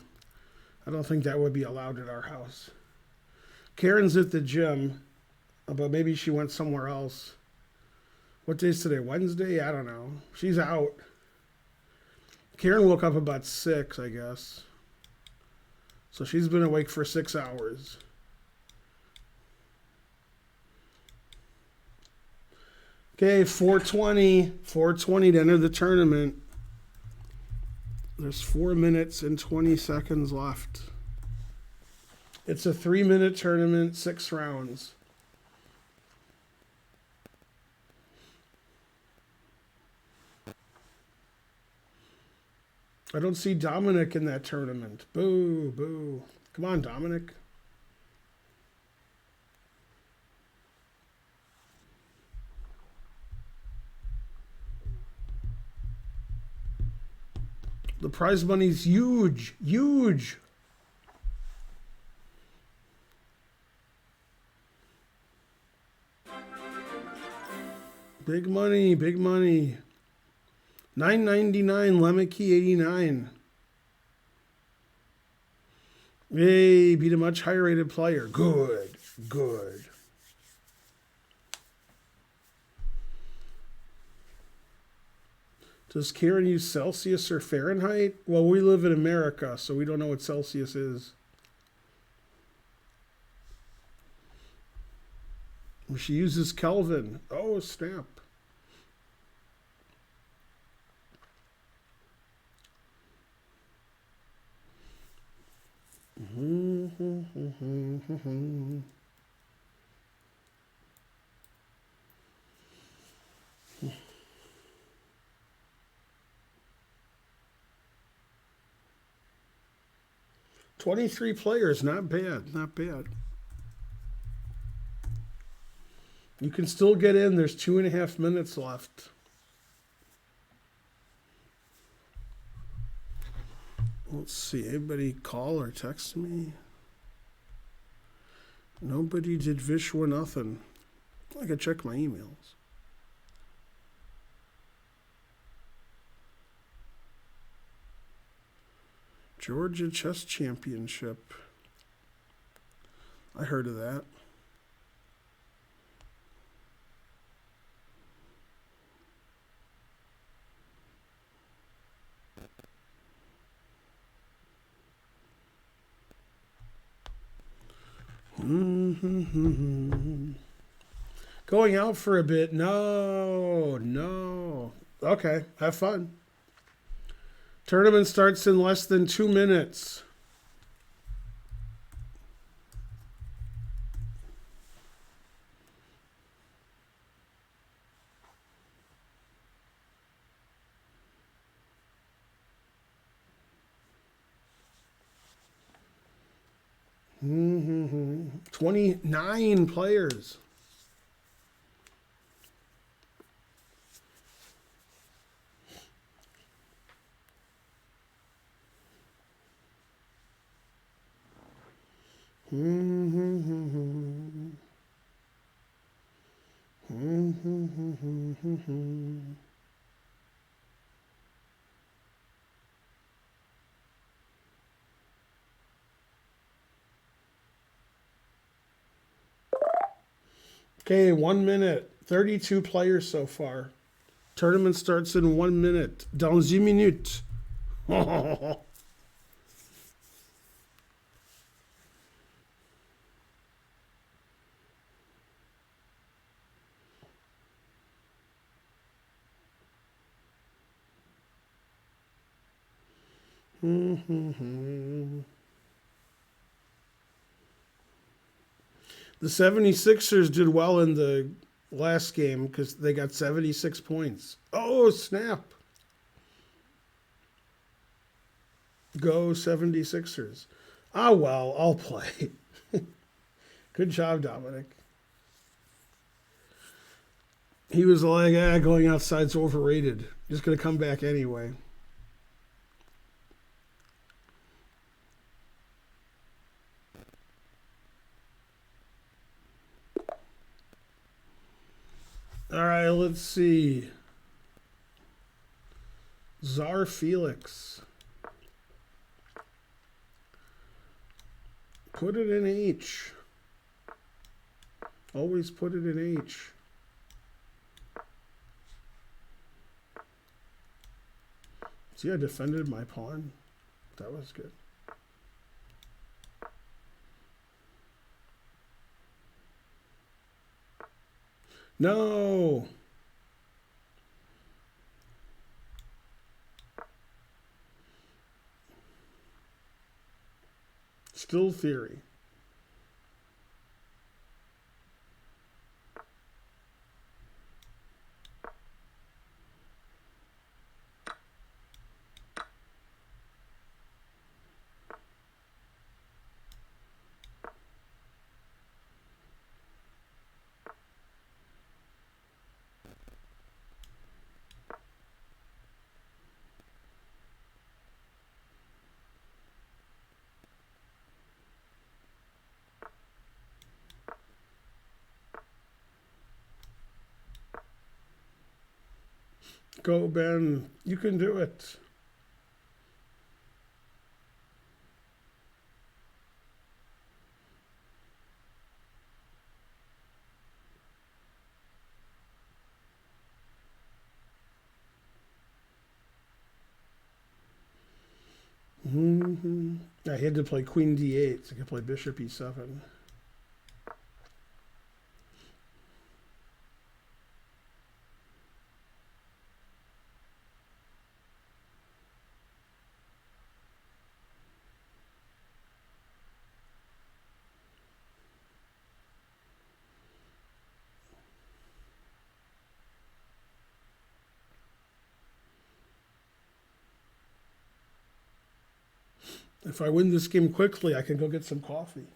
I don't think that would be allowed at our house. Karen's at the gym, but maybe she went somewhere else. What day is today? Wednesday? I don't know. She's out. Karen woke up about 6, I guess. So she's been awake for 6 hours. Okay, 4:20. 4:20 to enter the tournament. There's 4 minutes and 20 seconds left. It's a 3-minute tournament, 6 rounds. I don't see Dominic in that tournament. Boo, boo. Come on, Dominic. The prize money's huge, huge. Big money, big money. $9.99, Lemmicky 89. Hey, beat a much higher rated player. Good, good. Does Karen use Celsius or Fahrenheit? Well, we live in America, so we don't know what Celsius is. She uses Kelvin. Oh, snap. Mm-hmm. 23 players, not bad, not bad. You can still get in. There's 2.5 minutes left. Let's see. Anybody call or text me? Nobody did Vishwa nothing. I can check my emails. Georgia Chess Championship. I heard of that. Going out for a bit. No. Okay, have fun. Tournament starts in less than 2 minutes. Mm-hmm. 29 players. Okay, 1 minute. 32 players so far. Tournament starts in 1 minute. Dans une minute. The 76ers did well in the last game because they got 76 points. Oh, snap. Go 76ers. Ah, well, I'll play. Good job, Dominic. He was like, going outside's overrated. Just going to come back anyway. All right, let's see. Czar Felix. Put it in H. Always put it in H. See, I defended my pawn. That was good. No. Still theory. Go, Ben. You can do it. I had to play Queen D8 so I could play Bishop E7. If I win this game quickly, I can go get some coffee.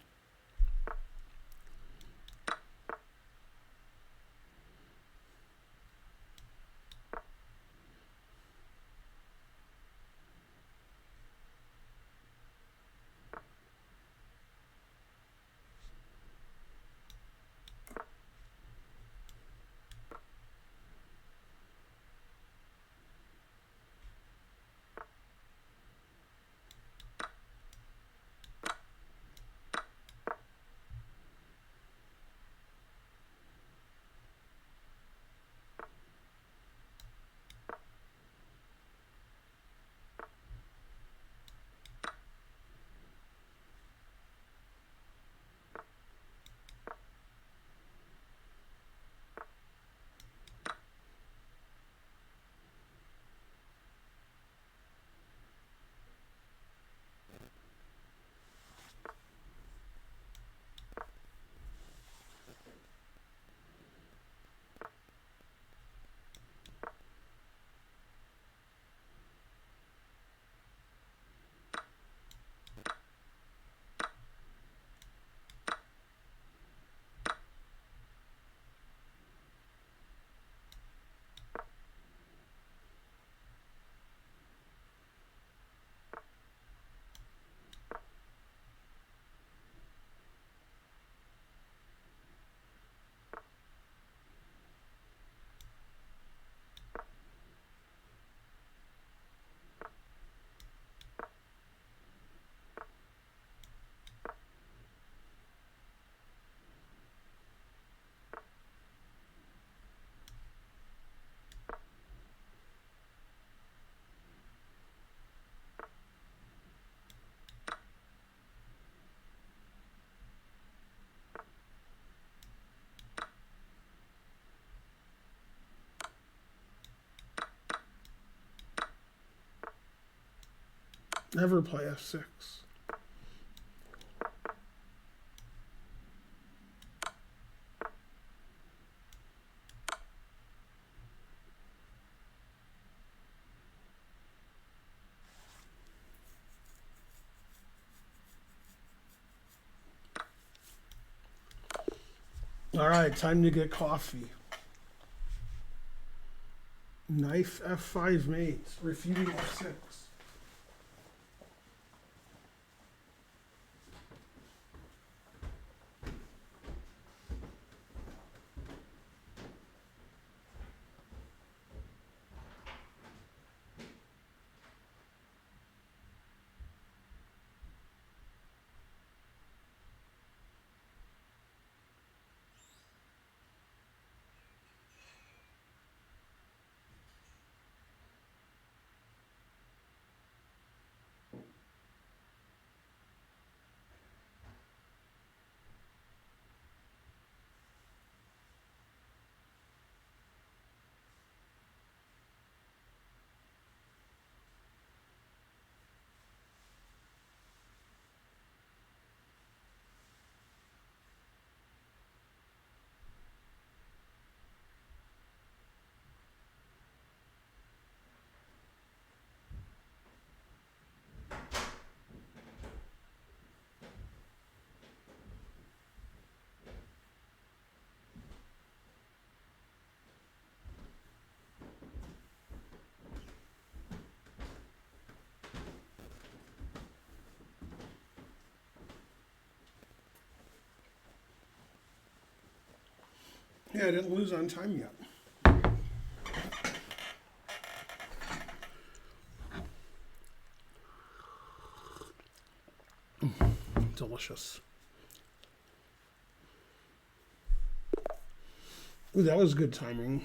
Never play f6. All right, time to get coffee. Knife f5 mate, refuting f6. Yeah, I didn't lose on time yet. Delicious. Ooh, that was good timing.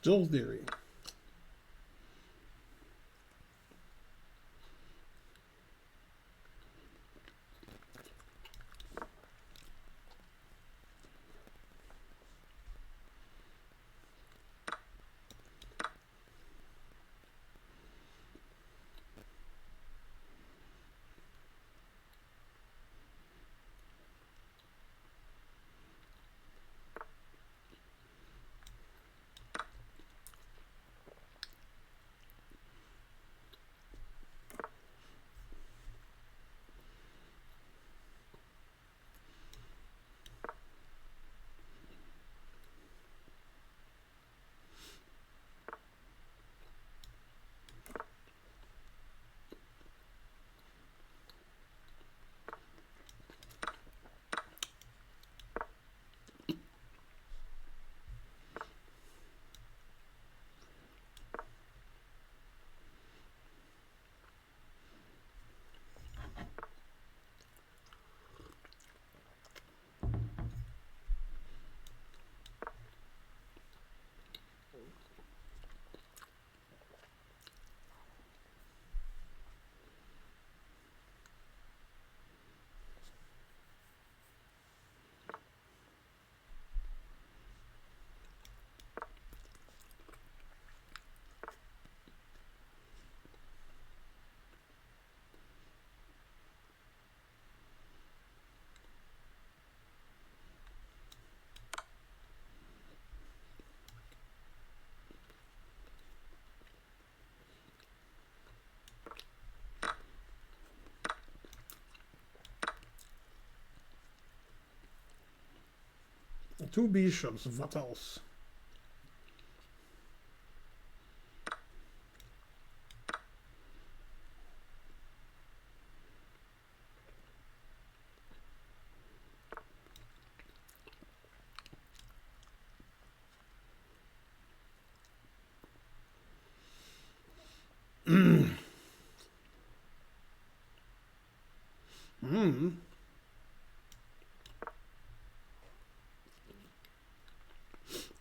Still theory. Two bishops, what else?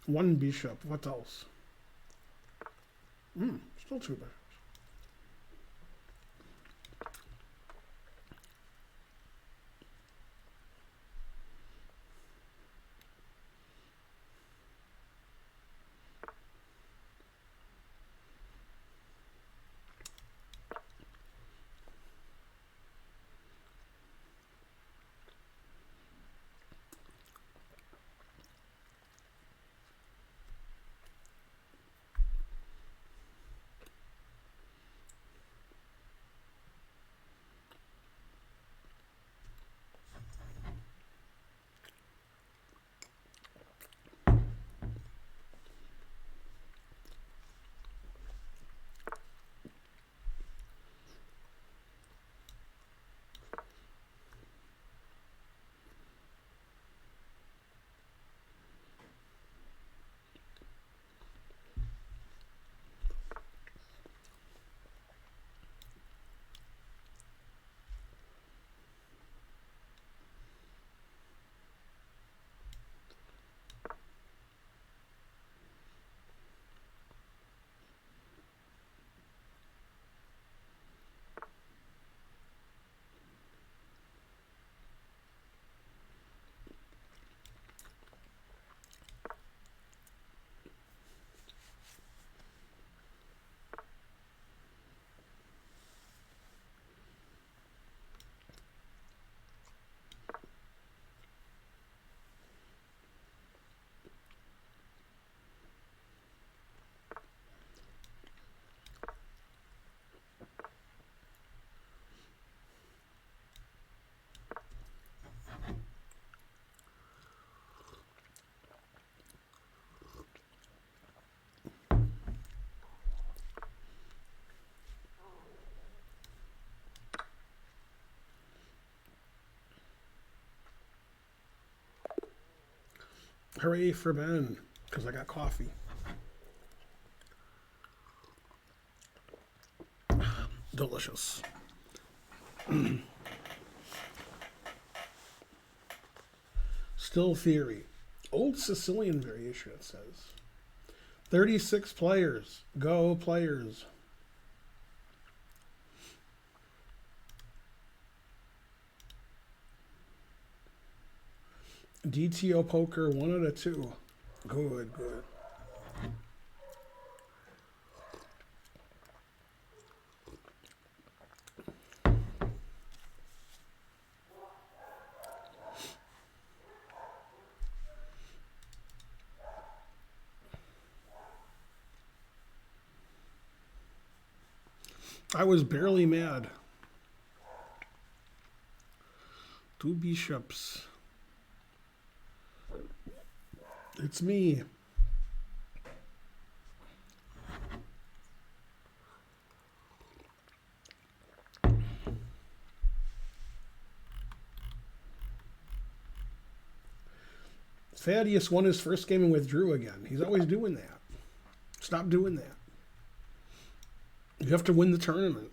One bishop. What else? Still too bad. Hooray for Ben, because I got coffee. Delicious. Still theory. Old Sicilian variation, it says. 36 players. Go players. DTO poker, 1 out of 2. Good, good. I was barely mad. 2 bishops. It's me. Thaddeus won his first game and withdrew again. He's always doing that. Stop doing that. You have to win the tournament.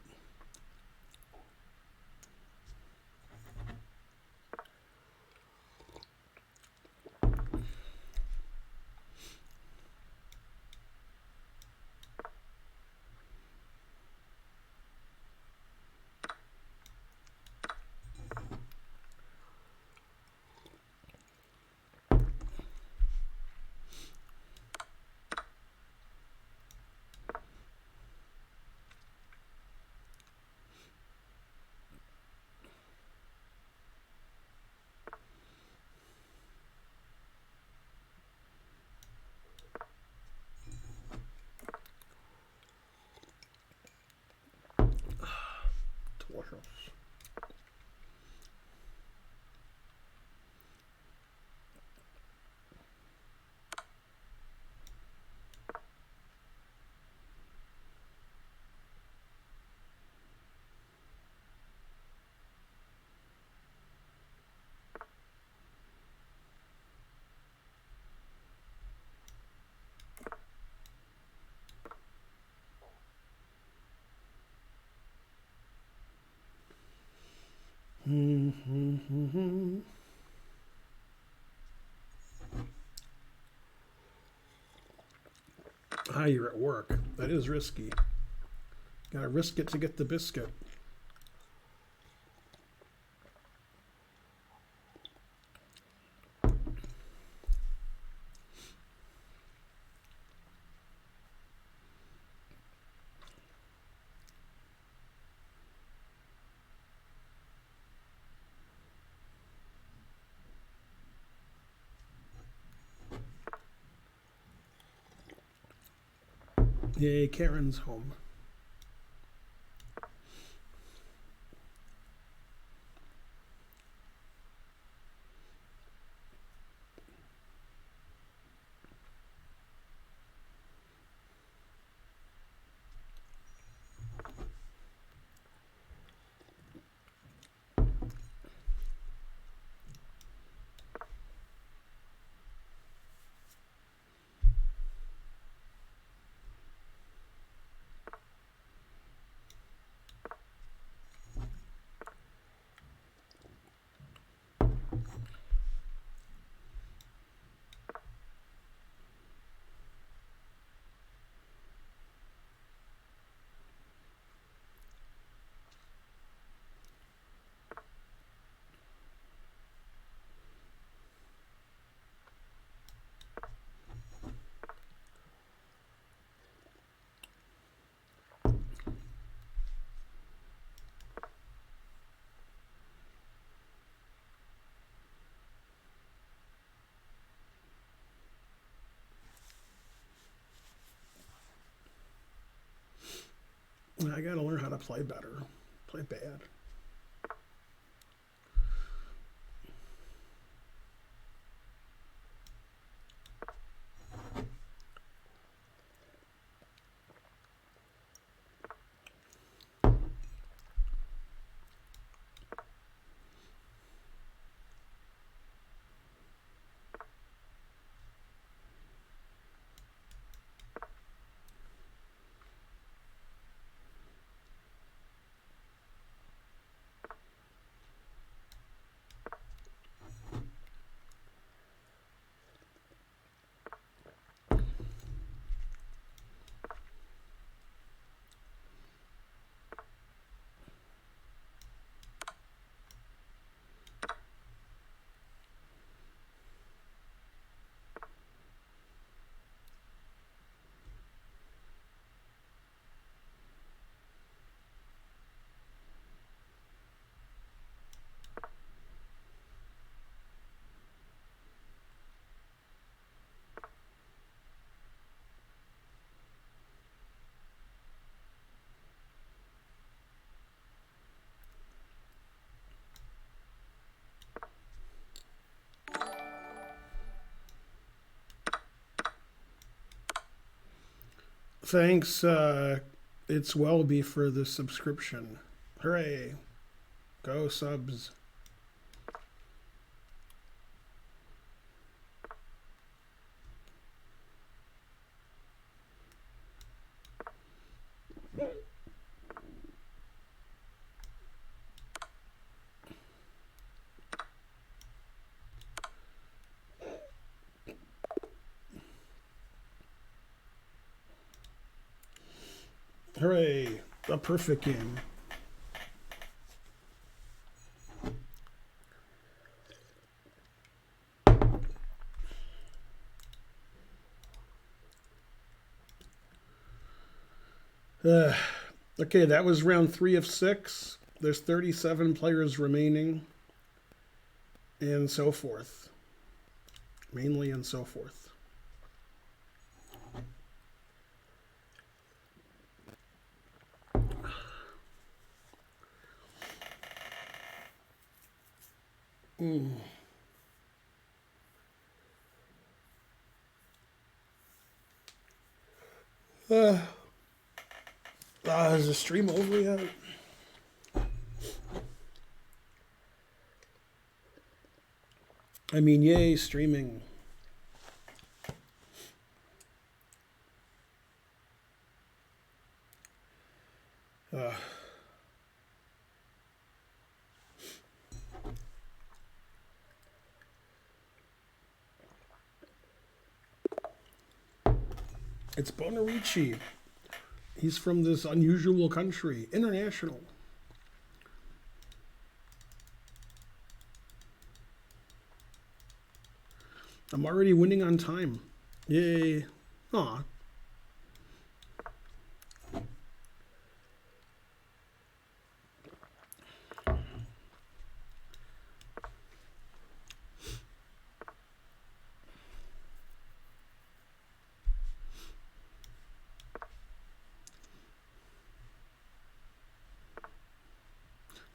high you're at work. That is risky. Gotta risk it to get the biscuit. Yay, Karen's home. I gotta learn how to play better. Play bad. Thanks, it's Welby for the subscription. Hooray. Go subs. Hooray, a perfect game. Okay, that was round 3 of 6. There's 37 players remaining, and so forth. Mainly and so forth. Is the stream over yet? I mean, yay, streaming. It's Bonarici. He's from this unusual country. International. I'm already winning on time. Yay. Aw.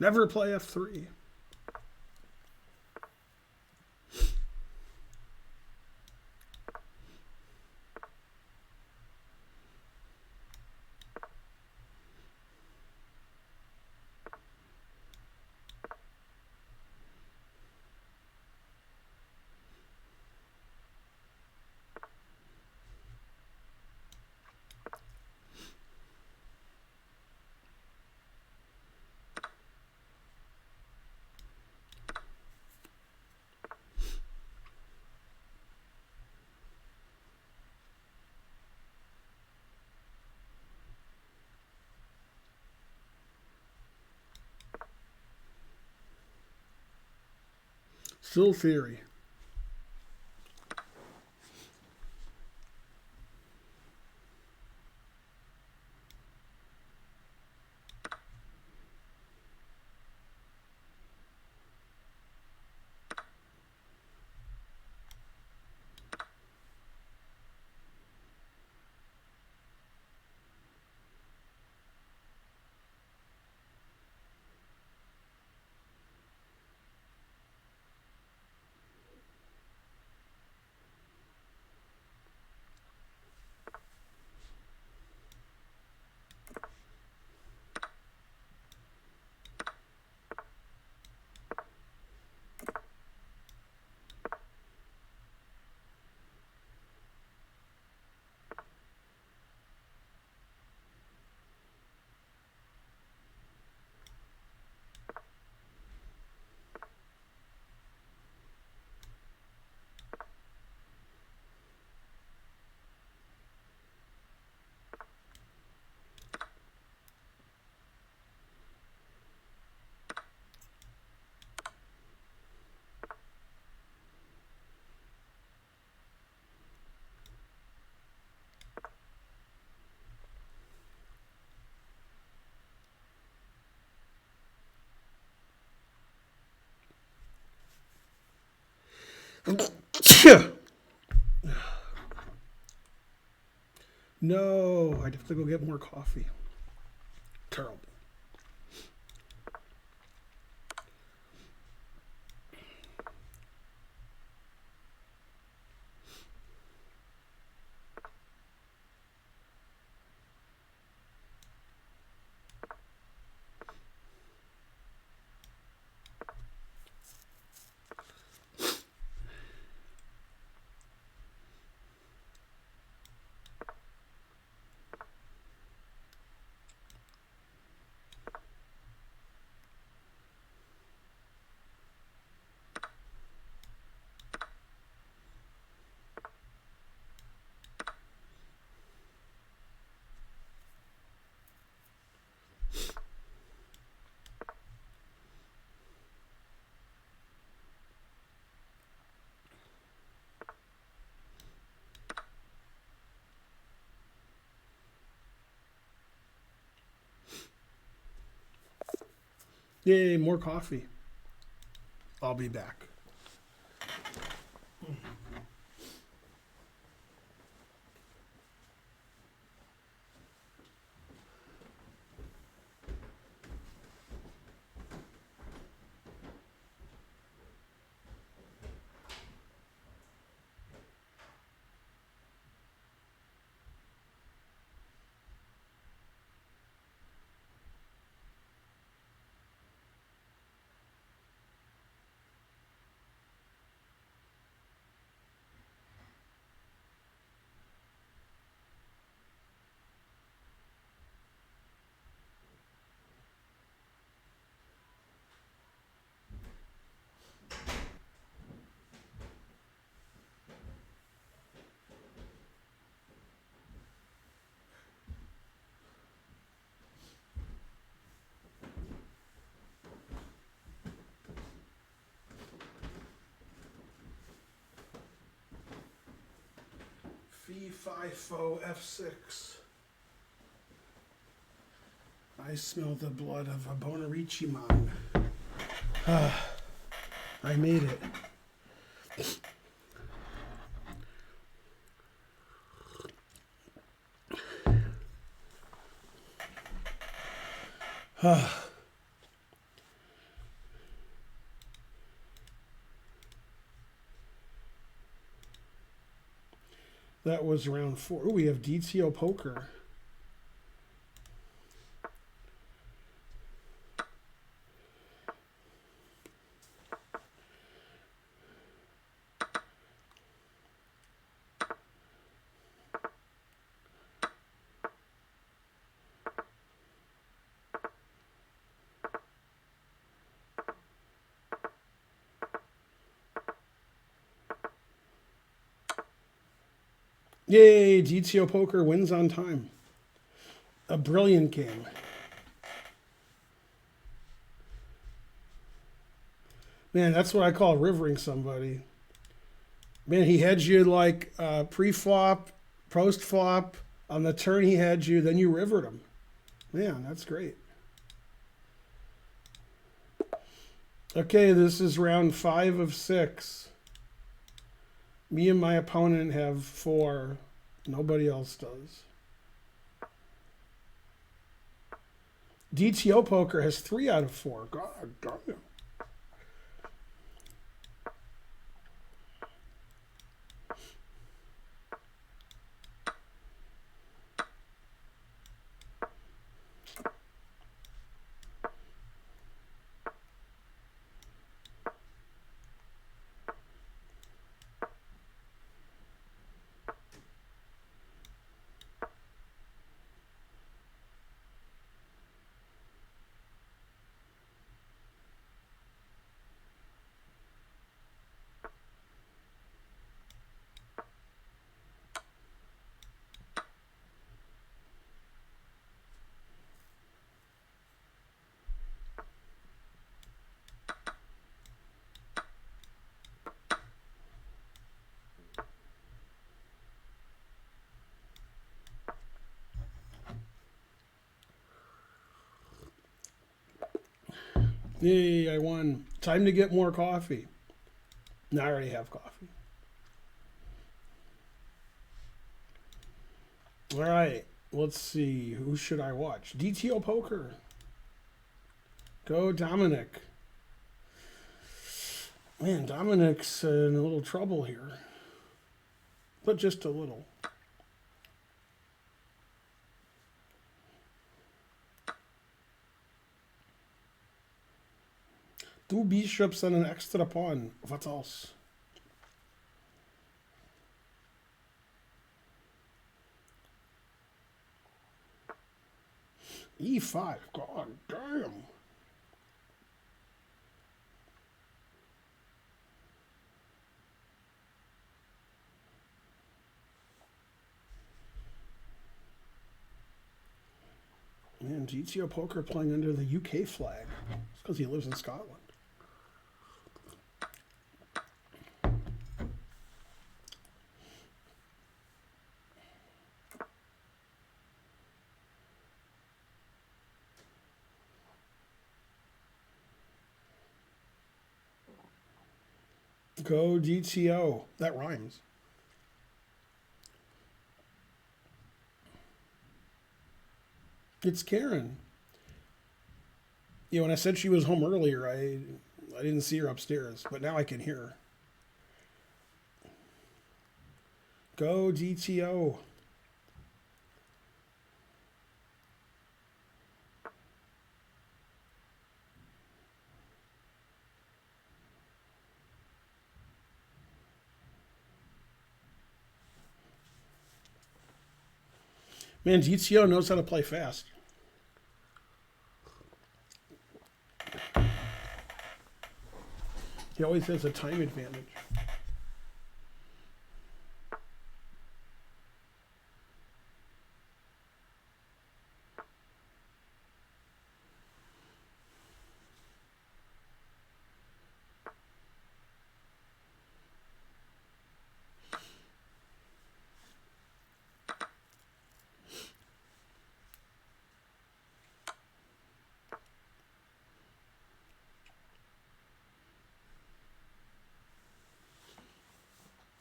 Never play F3. Still theory. No, I'd have to go get more coffee. Terrible. Yay, more coffee. I'll be back. B5 F6. I smell the blood of a Bonarici man. I made it. That was round 4. Ooh, we have DTO poker. Yay, DTO poker wins on time. A brilliant game. Man, that's what I call rivering somebody. Man, he had you like pre-flop, post-flop. On the turn he had you, then you rivered him. Man, that's great. Okay, this is round 5 of 6. Me and my opponent have 4. Nobody else does. DTO poker has 3 out of 4. God damn. Yay, I won. Time to get more coffee. No, I already have coffee. All right, let's see. Who should I watch? DTO poker. Go Dominic. Man, Dominic's in a little trouble here. But just a little. Two bishops and an extra pawn. What else? E5. God damn. Man, GTO poker playing under the UK flag. It's because he lives in Scotland. Go DTO. That rhymes. It's Karen. Yeah, when I said she was home earlier, I didn't see her upstairs, but now I can hear her. Go DTO. Man, DTO knows how to play fast. He always has a time advantage.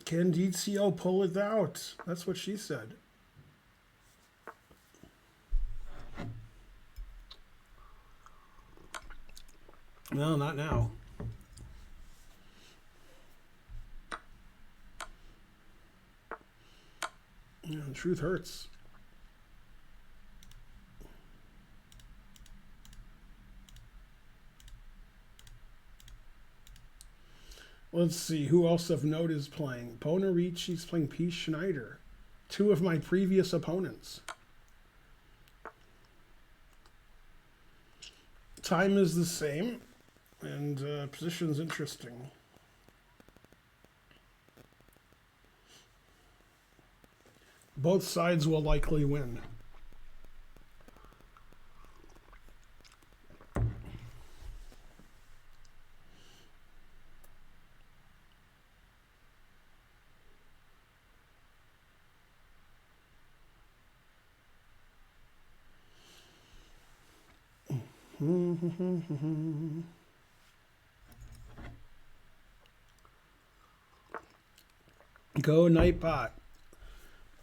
Can DTO pull it out? That's what she said. No, not now. Yeah, the truth hurts. Let's see, who else of note is playing? Bonarici's playing P. Schneider. Two of my previous opponents. Time is the same, and position's interesting. Both sides will likely win. Go Nightbot.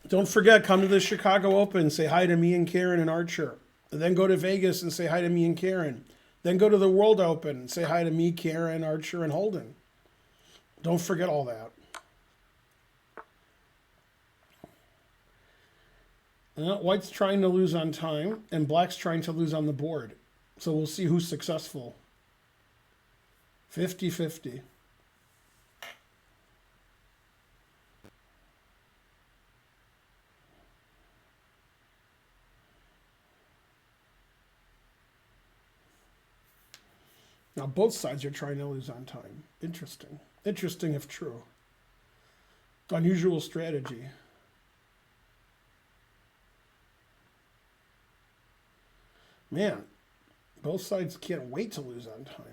Don't forget, come to the Chicago Open, say hi to me and Karen and Archer. And then go to Vegas and say hi to me and Karen. Then go to the World Open and say hi to me, Karen, Archer, and Holden. Don't forget all that. White's trying to lose on time, and Black's trying to lose on the board. So we'll see who's successful. 50-50. Now both sides are trying to lose on time. Interesting. Interesting if true. Unusual strategy. Man, both sides can't wait to lose on time.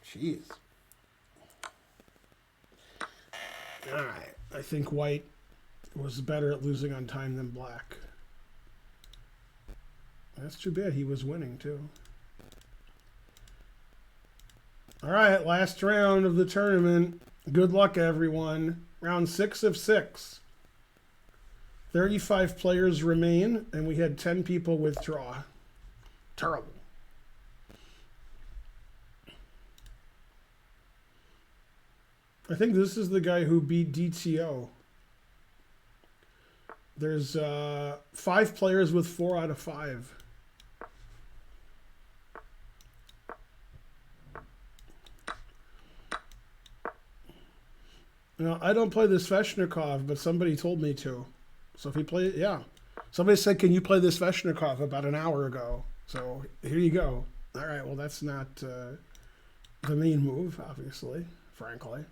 Jeez. All right. I think White was better at losing on time than Black. That's too bad. He was winning, too. All right. Last round of the tournament. Good luck, everyone. Round 6 of 6. 35 players remain, and we had 10 people withdraw. Terrible. I think this is the guy who beat DTO. There's 5 players with 4 out of 5. Now, I don't play the Sveshnikov, but somebody told me to. So if he played, yeah. Somebody said, can you play the Sveshnikov about an hour ago? So here you go. All right, well, that's not the main move, obviously, frankly.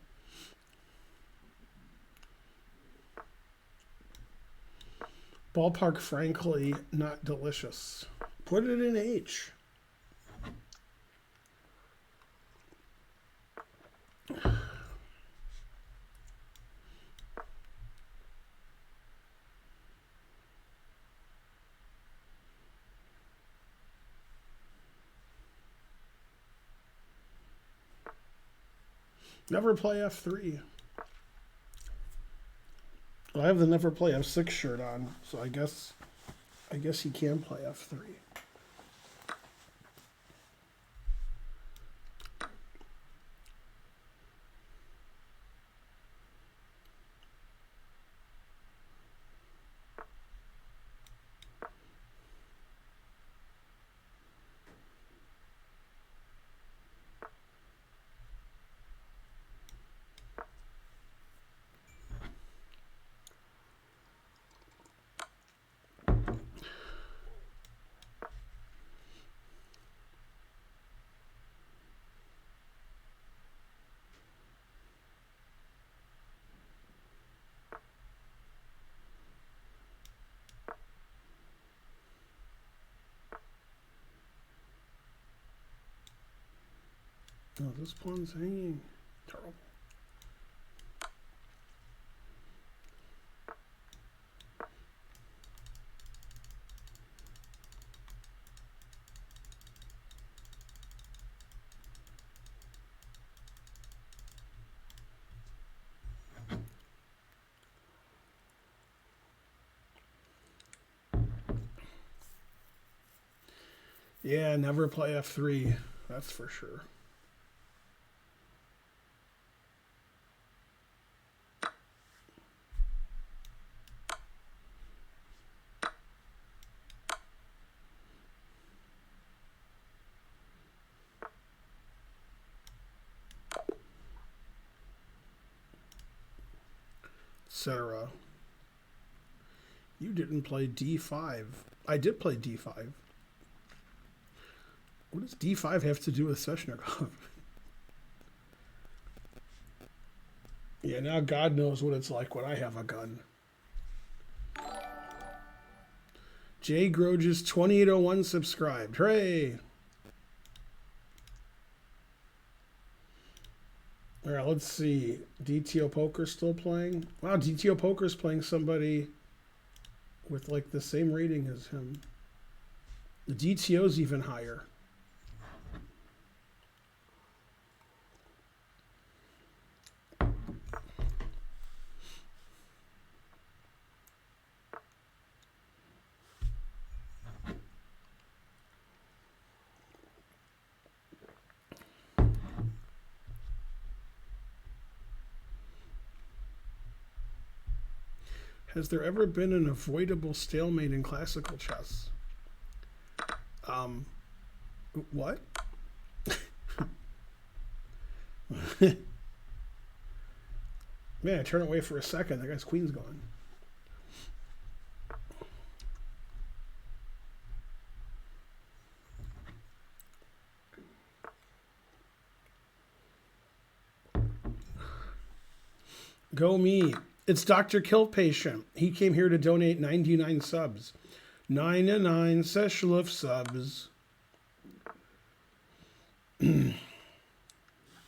Ballpark, frankly, not delicious. Put it in H. Never play F3. Well, I have the never play F6 shirt on, so I guess he can play F3. Oh, this pawn's hanging. Terrible. Yeah, never play F3. That's for sure. Sarah. You didn't play D5. I did play D5. What does D5 have to do with Sveshnikov? Yeah, now God knows what it's like when I have a gun. Jay Groges 2801 subscribed. Hooray! All right, let's see. DTO Poker still playing? Wow, DTO Poker's playing somebody with like the same rating as him. The DTO's even higher. Has there ever been an avoidable stalemate in classical chess? What? Man, I turn away for a second. That guy's queen's gone. Go me. It's Dr. Kill Patient. He came here to donate 99 subs. 99 Seshluf subs.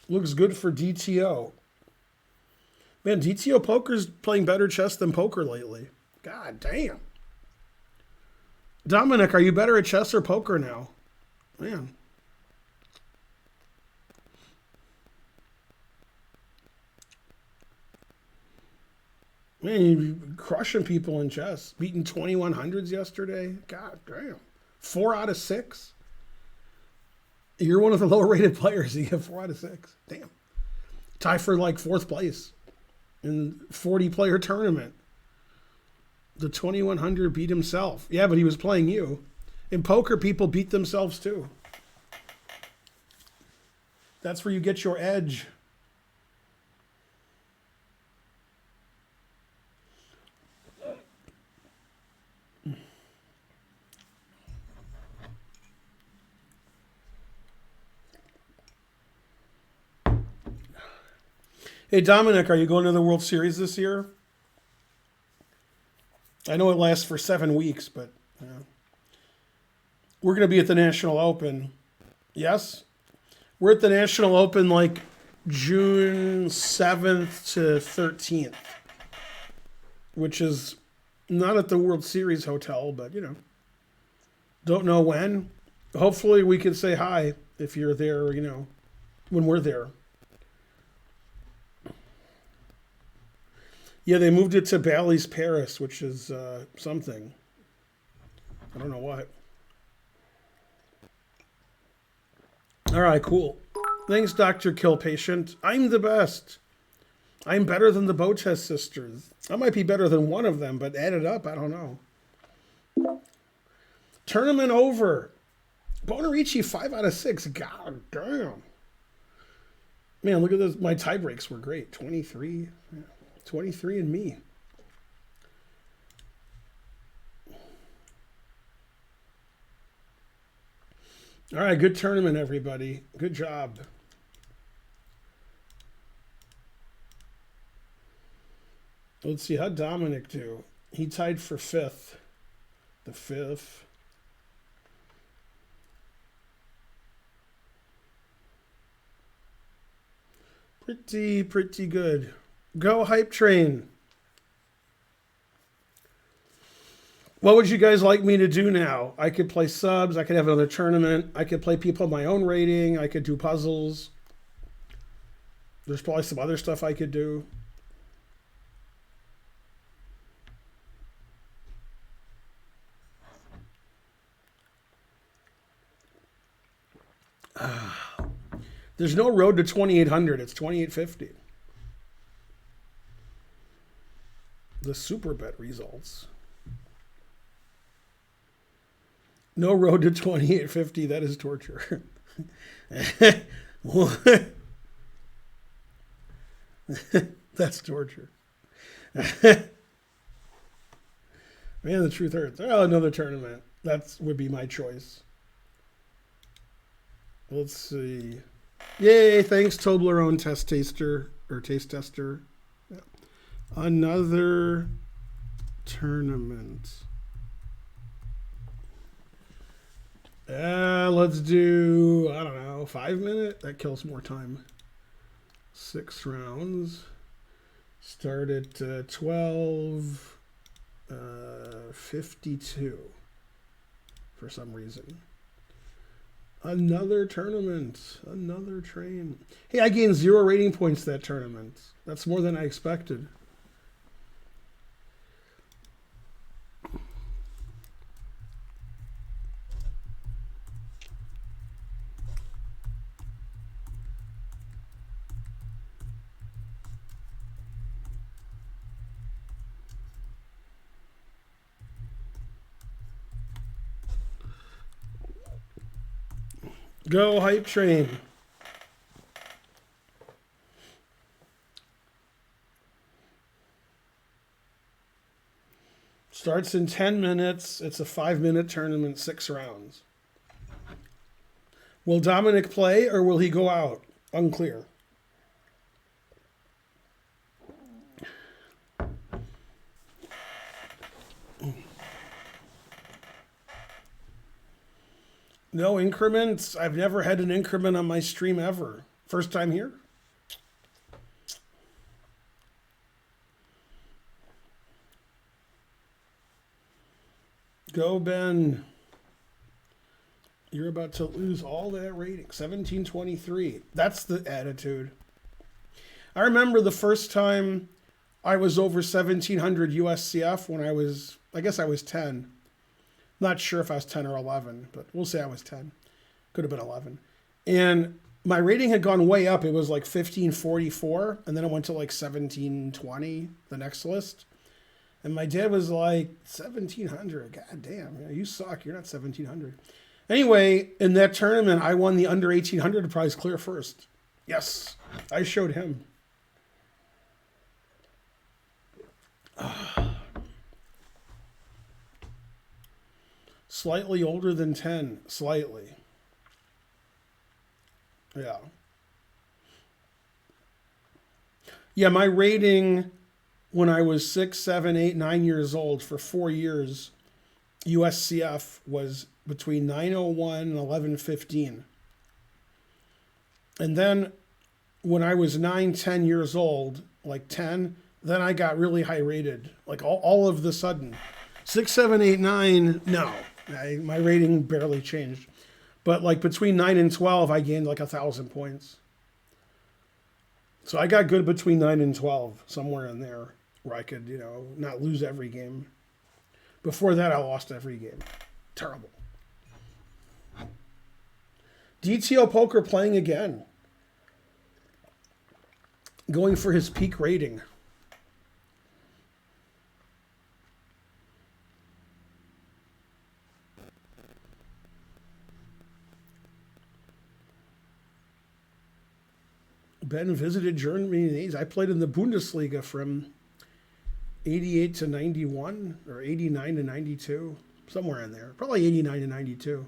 Looks good for DTO. Man, DTO Poker's playing better chess than poker lately. God damn. Dominic, are you better at chess or poker now? Man. Man, you're crushing people in chess. Beating 2100s yesterday. God damn. 4 out of 6. You're one of the lower rated players. You get 4 out of 6. Damn. Tie for like 4th place in 40 player tournament. The 2100 beat himself. Yeah, but he was playing you. In poker, people beat themselves too. That's where you get your edge. Hey, Dominic, are you going to the World Series this year? I know it lasts for 7 weeks, but we're going to be at the National Open. Yes? We're at the National Open like June 7th to 13th, which is not at the World Series hotel, but, don't know when. Hopefully we can say hi if you're there, when we're there. Yeah, they moved it to Bally's Paris, which is something. I don't know what. All right, cool. Thanks, Dr. Kill Patient. I'm the best. I'm better than the Botes sisters. I might be better than one of them, but added up, I don't know. Tournament over. Bonarici, 5 out of 6. God damn. Man, look at this. My tie breaks were great. 23. Yeah. 23 and me. All right, good tournament, everybody. Good job. Let's see, how'd Dominic do? He tied for 5th. The 5th. Pretty good. Go Hype Train. What would you guys like me to do now? I could play subs. I could have another tournament. I could play people my own rating. I could do puzzles. There's probably some other stuff I could do. There's no road to 2,800. It's 2,850. The Superbet results. No road to 2,850. That is torture. That's torture. Man, the truth hurts. Oh, another tournament. That would be my choice. Let's see. Yay, thanks, Toblerone Test Taster, or Taste Tester. Yeah. Another tournament. Let's do, I don't know, 5 minute? That kills more time. 6 rounds. Start at 12:52 for some reason. Another tournament. Another train. Hey, I gained 0 rating points that tournament. That's more than I expected. Go hype train. Starts in 10 minutes. It's a 5-minute tournament, 6 rounds. Will Dominic play or will he go out? Unclear. No increments. I've never had an increment on my stream ever. First time here. Go, Ben. You're about to lose all that rating. 1723. That's the attitude. I remember the first time I was over 1700 USCF when I guess I was 10. Not sure if I was 10 or 11, but we'll say I was 10. Could have been 11. And my rating had gone way up. It was like 1544, and then it went to like 1720, the next list. And my dad was like, 1700, god damn, you suck, you're not 1700. Anyway, in that tournament, I won the under 1800 prize clear first. Yes, I showed him. Slightly older than 10, slightly. Yeah. Yeah, my rating when I was 6, 7, 8, 9 years old for 4 years, USCF was between 901 and 1115. And then when I was 9, 10 years old, like 10, then I got really high rated. Like all of the sudden. 6, 7, 8, 9, no. My rating barely changed. But like between 9 and 12, I gained like 1,000 points. So I got good between 9 and 12, somewhere in there, where I could, not lose every game. Before that, I lost every game. Terrible. DTO Poker playing again. Going for his peak rating. Ben visited Germany. I played in the Bundesliga from 88 to 91 or 89 to 92, somewhere in there. Probably 89 to 92.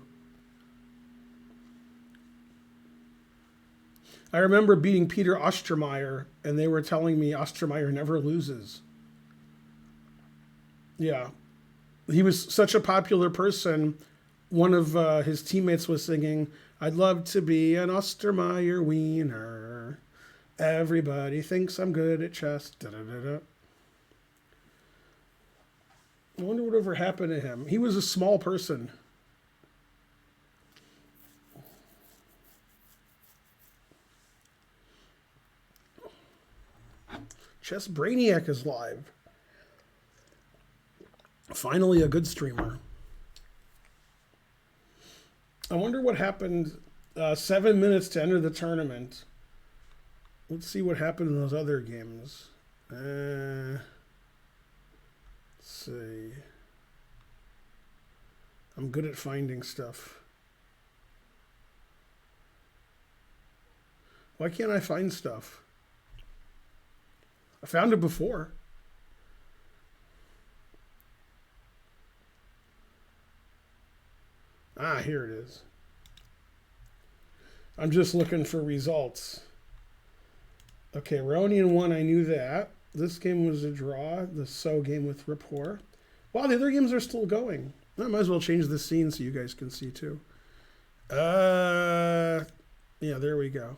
I remember beating Peter Ostermeyer, and they were telling me Ostermeyer never loses. Yeah. He was such a popular person. One of his teammates was singing, "I'd love to be an Ostermeyer wiener. Everybody thinks I'm good at chess." Da, da, da, da. I wonder whatever happened to him. He was a small person. Chess Brainiac is live. Finally a good streamer. I wonder what happened 7 minutes to enter the tournament. Let's see what happened in those other games. Let's see. I'm good at finding stuff. Why can't I find stuff? I found it before. Ah, here it is. I'm just looking for results. Okay, Ronian won, I knew that. This game was a draw. The So game with Rapport. Wow, the other games are still going. I might as well change the scene so you guys can see too. Yeah, there we go.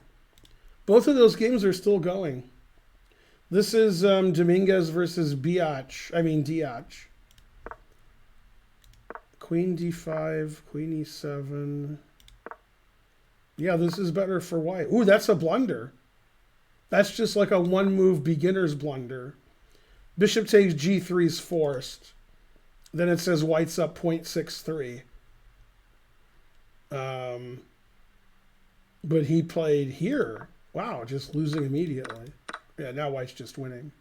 Both of those games are still going. This is Dominguez versus Diach. Queen d5, queen e7. Yeah, this is better for white. Ooh, that's a blunder. That's just like a one-move beginner's blunder. Bishop takes g3 is forced. Then it says white's up 0.63. But he played here. Wow, just losing immediately. Yeah, now white's just winning.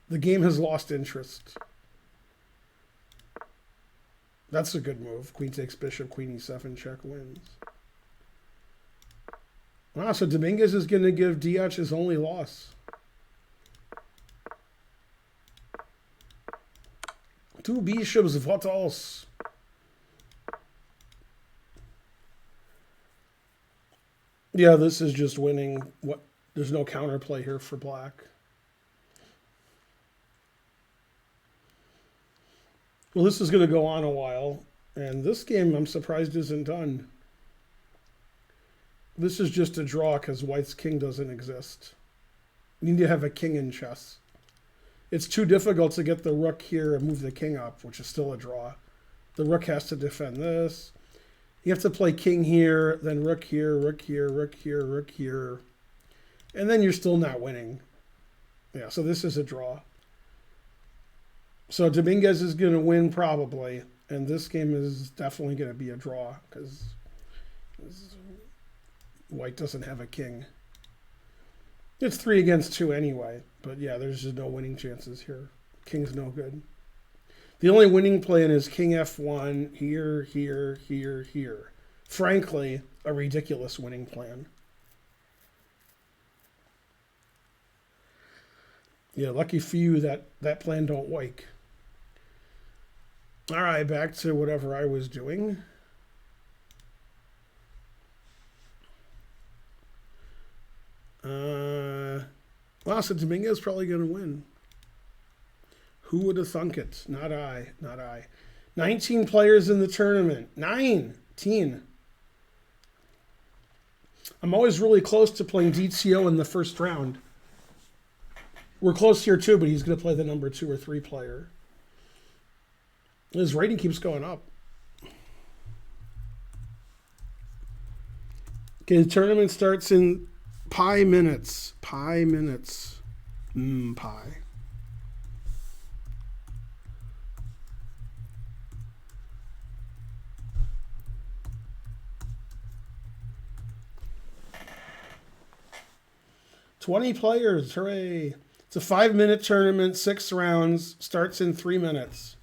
The game has lost interest. That's a good move. Queen takes bishop, queen e7, check wins. Wow, so Dominguez is going to give Diach his only loss. Two bishops, what else? Yeah, this is just winning. What? There's no counterplay here for black. Well, this is going to go on a while. And this game, I'm surprised, isn't done. This is just a draw because white's king doesn't exist. You need to have a king in chess. It's too difficult to get the rook here and move the king up, which is still a draw. The rook has to defend this. You have to play king here, then rook here, rook here, rook here, rook here. And then you're still not winning. Yeah, so this is a draw. So Dominguez is going to win probably. And this game is definitely going to be a draw because white doesn't have a king. It's 3 against 2 anyway. But yeah, there's just no winning chances here. King's no good. The only winning plan is king f1, here, here, here, here. Frankly, a ridiculous winning plan. Yeah, lucky for you that plan don't work. All right, back to whatever I was doing. Wow, so Dominguez is probably going to win. Who would have thunk it? Not I, not I. 19 players in the tournament. 19. I'm always really close to playing DTO in the first round. We're close here too, but he's going to play the number 2 or 3 player. His rating keeps going up. Okay, the tournament starts in pi minutes. Pi minutes. Pi. $20 players, hooray. It's a 5-minute tournament, 6 rounds, starts in 3 minutes.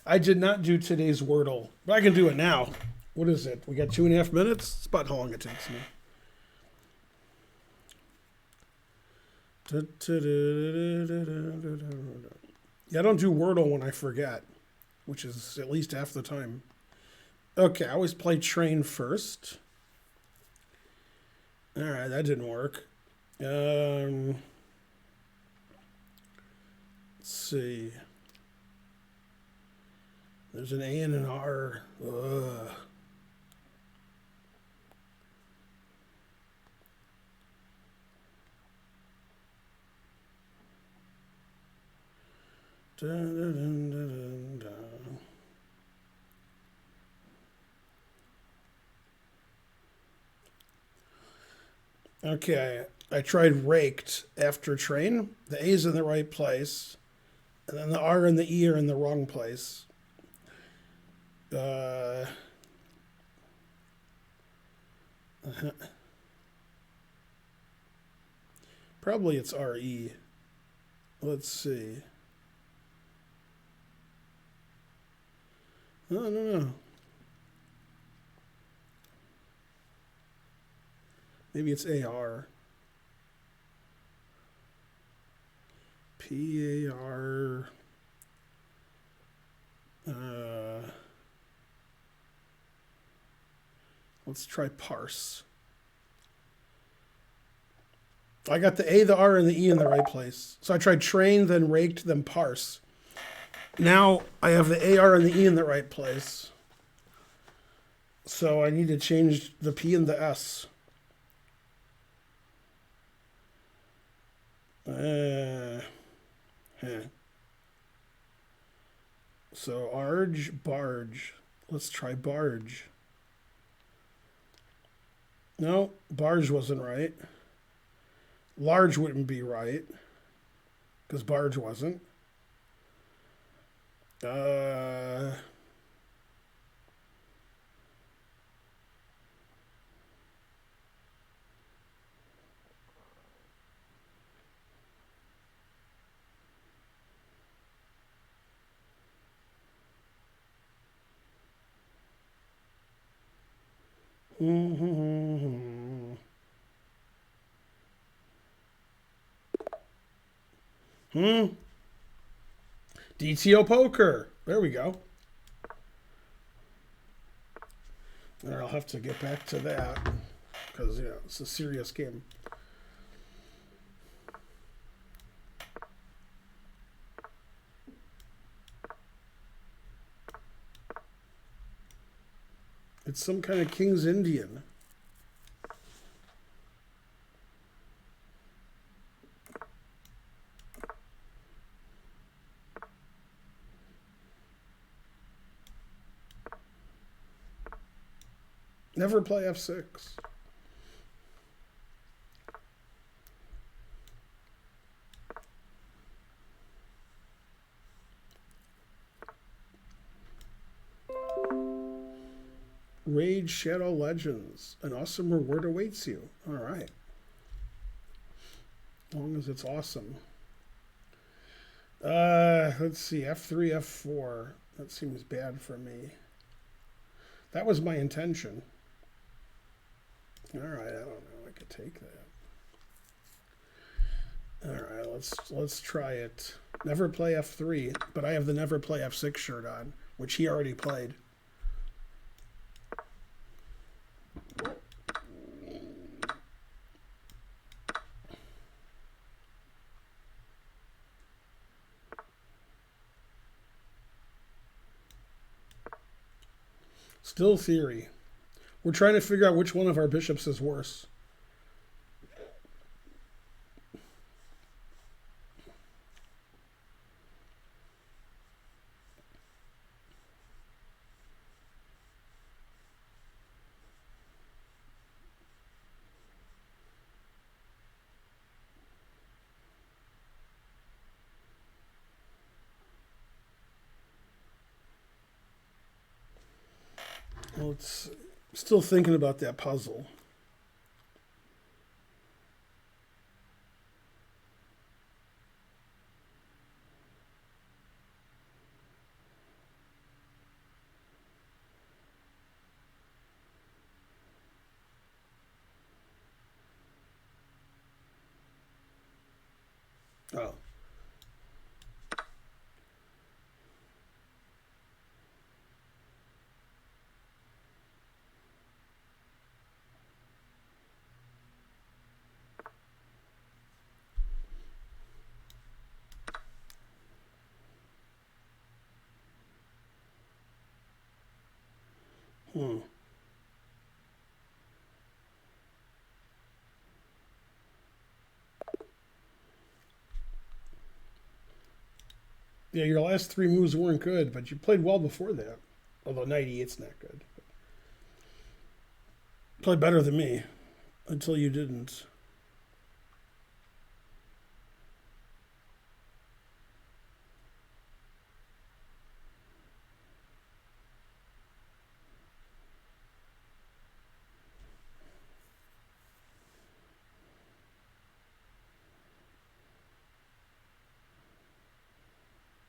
I did not do today's Wordle, but I can do it now. What is it? We got 2.5 minutes? It's about how long it takes me. Yeah, I don't do Wordle when I forget, which is at least half the time. Okay, I always play train first. All right, that didn't work. Let's see. There's an A and an R. Ugh. Dun, dun, dun, dun, dun. Okay, I tried raked after train. The A's in the right place, and then the R and the E are in the wrong place. Probably it's RE. Let's see. I don't know. Maybe it's AR. PAR. Let's try parse. I got the A, the R, and the E in the right place. So I tried train, then raked, then parse. Now I have the A, R, and the E in the right place. So I need to change the P and the S. So arge, barge. Let's try barge. No, barge wasn't right. Large wouldn't be right because barge wasn't. DTO poker. There we go. And I'll have to get back to that because it's a serious game. It's some kind of King's Indian. Never play F6. Raid Shadow Legends. An awesome reward awaits you. All right. As long as it's awesome. Let's see. F3, F4. That seems bad for me. That was my intention. All right. I don't know. I could take that. All right. Let's try it. Never play F3, but I have the never play F6 shirt on, which he already played. Still theory. We're trying to figure out which one of our bishops is worse. Well, it's still thinking about that puzzle. Oh. Yeah, your last 3 moves weren't good, but you played well before that. Although 98's not good. Played better than me until you didn't.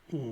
Hmm.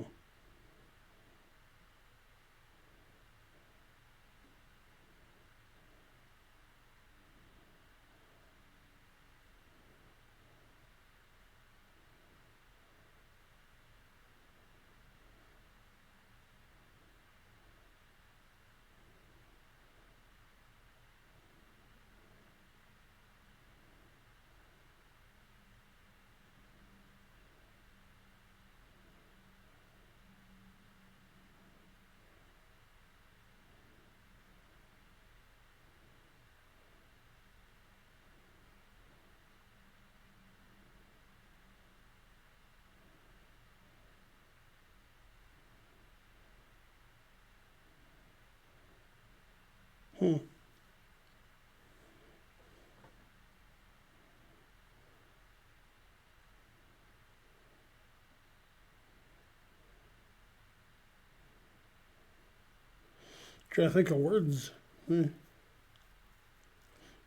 Hmm. Trying to think of words. Hmm.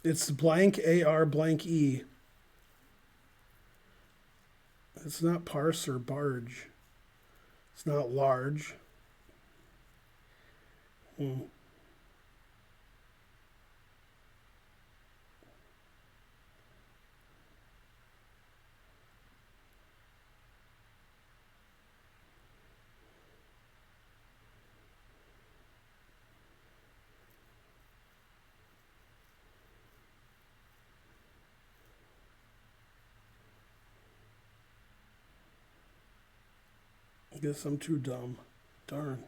It's blank AR blank E. It's not parse or barge. It's not large. Hmm. I guess I'm too dumb. Darn.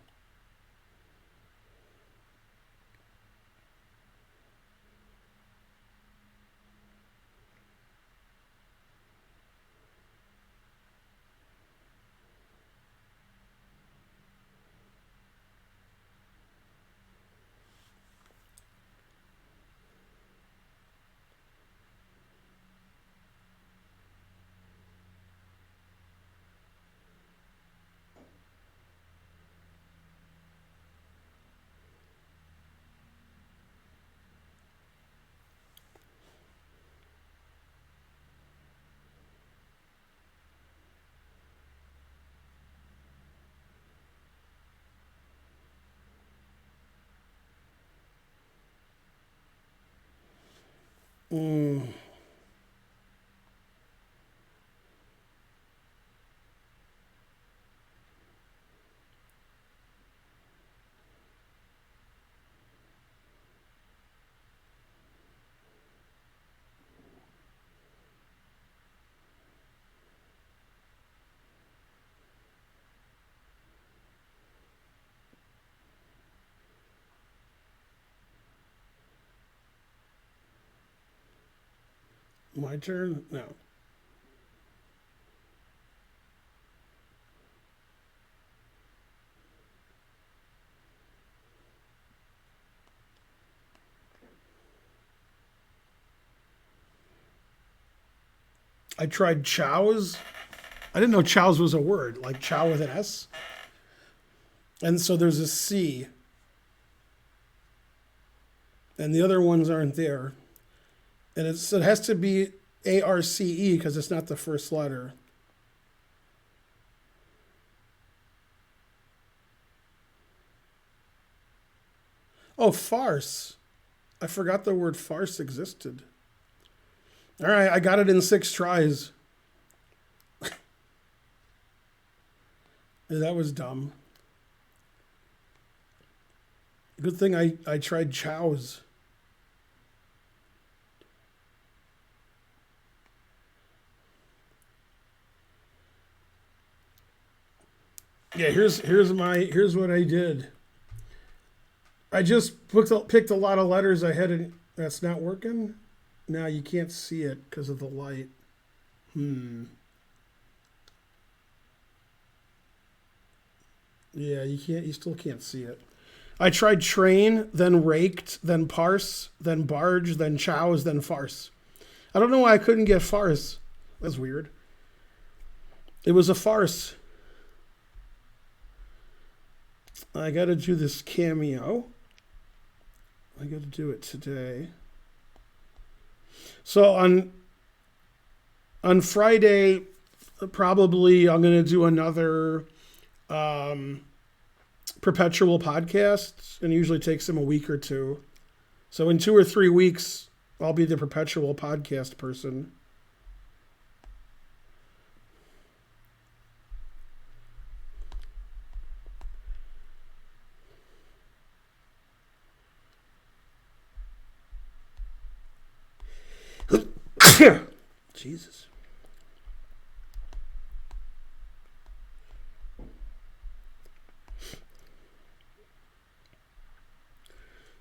Mm. My turn? No. I tried chows. I didn't know chows was a word, like chow with an S. And so there's a C, and the other ones aren't there. And it has to be ARCE because it's not the first letter. Oh, farce. I forgot the word farce existed. All right, I got it in 6 tries. That was dumb. Good thing I tried chows. Yeah, here's what I did. I just picked a lot of letters I had. That's not working. Now you can't see it because of the light. Hmm. Yeah, you can't. You still can't see it. I tried train, then raked, then parse, then barge, then chows, then farce. I don't know why I couldn't get farce. That's weird. It was a farce. I got to do this cameo. I got to do it today. So on Friday, probably I'm going to do another perpetual podcast, and it usually takes them a week or two. So in 2 or 3 weeks, I'll be the perpetual podcast person. Jesus.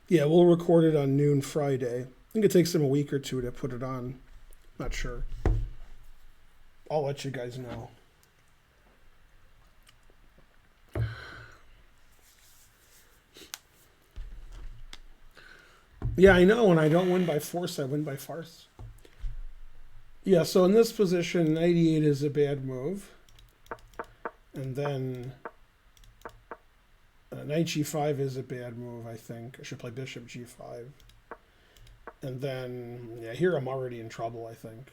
Yeah, we'll record it on noon Friday. I think it takes them a week or two to put it on. Not sure. I'll let you guys know. Yeah, I know. When I don't win by force, I win by farce. Yeah, so in this position, 98 is a bad move. And then knight g5 is a bad move, I think. I should play bishop g5. And then, yeah, here I'm already in trouble, I think.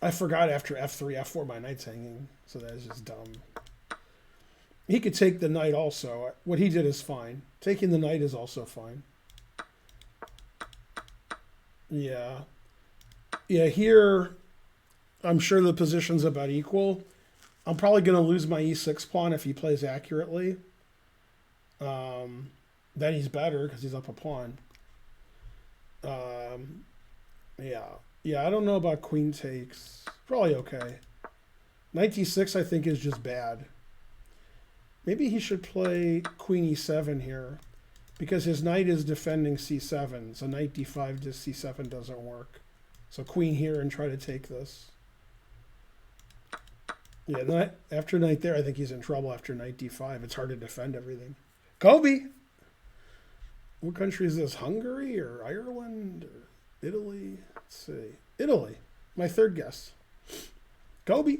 I forgot after f3, f4, my knight's hanging. So that is just dumb. He could take the knight also. What he did is fine. Taking the knight is also fine. Yeah. Yeah, here, I'm sure the position's about equal. I'm probably going to lose my e6 pawn if he plays accurately. Then he's better because he's up a pawn. Yeah. Yeah, I don't know about queen takes. Probably okay. Knight d6, I think, is just bad. Maybe he should play queen e7 here because his knight is defending c7. So knight d5 to c7 doesn't work. So queen here and try to take this. Yeah, after knight there, I think he's in trouble after knight d5. It's hard to defend everything. Kobe! What country is this? Hungary or Ireland or Italy? Let's see. Italy. My third guess. Kobe!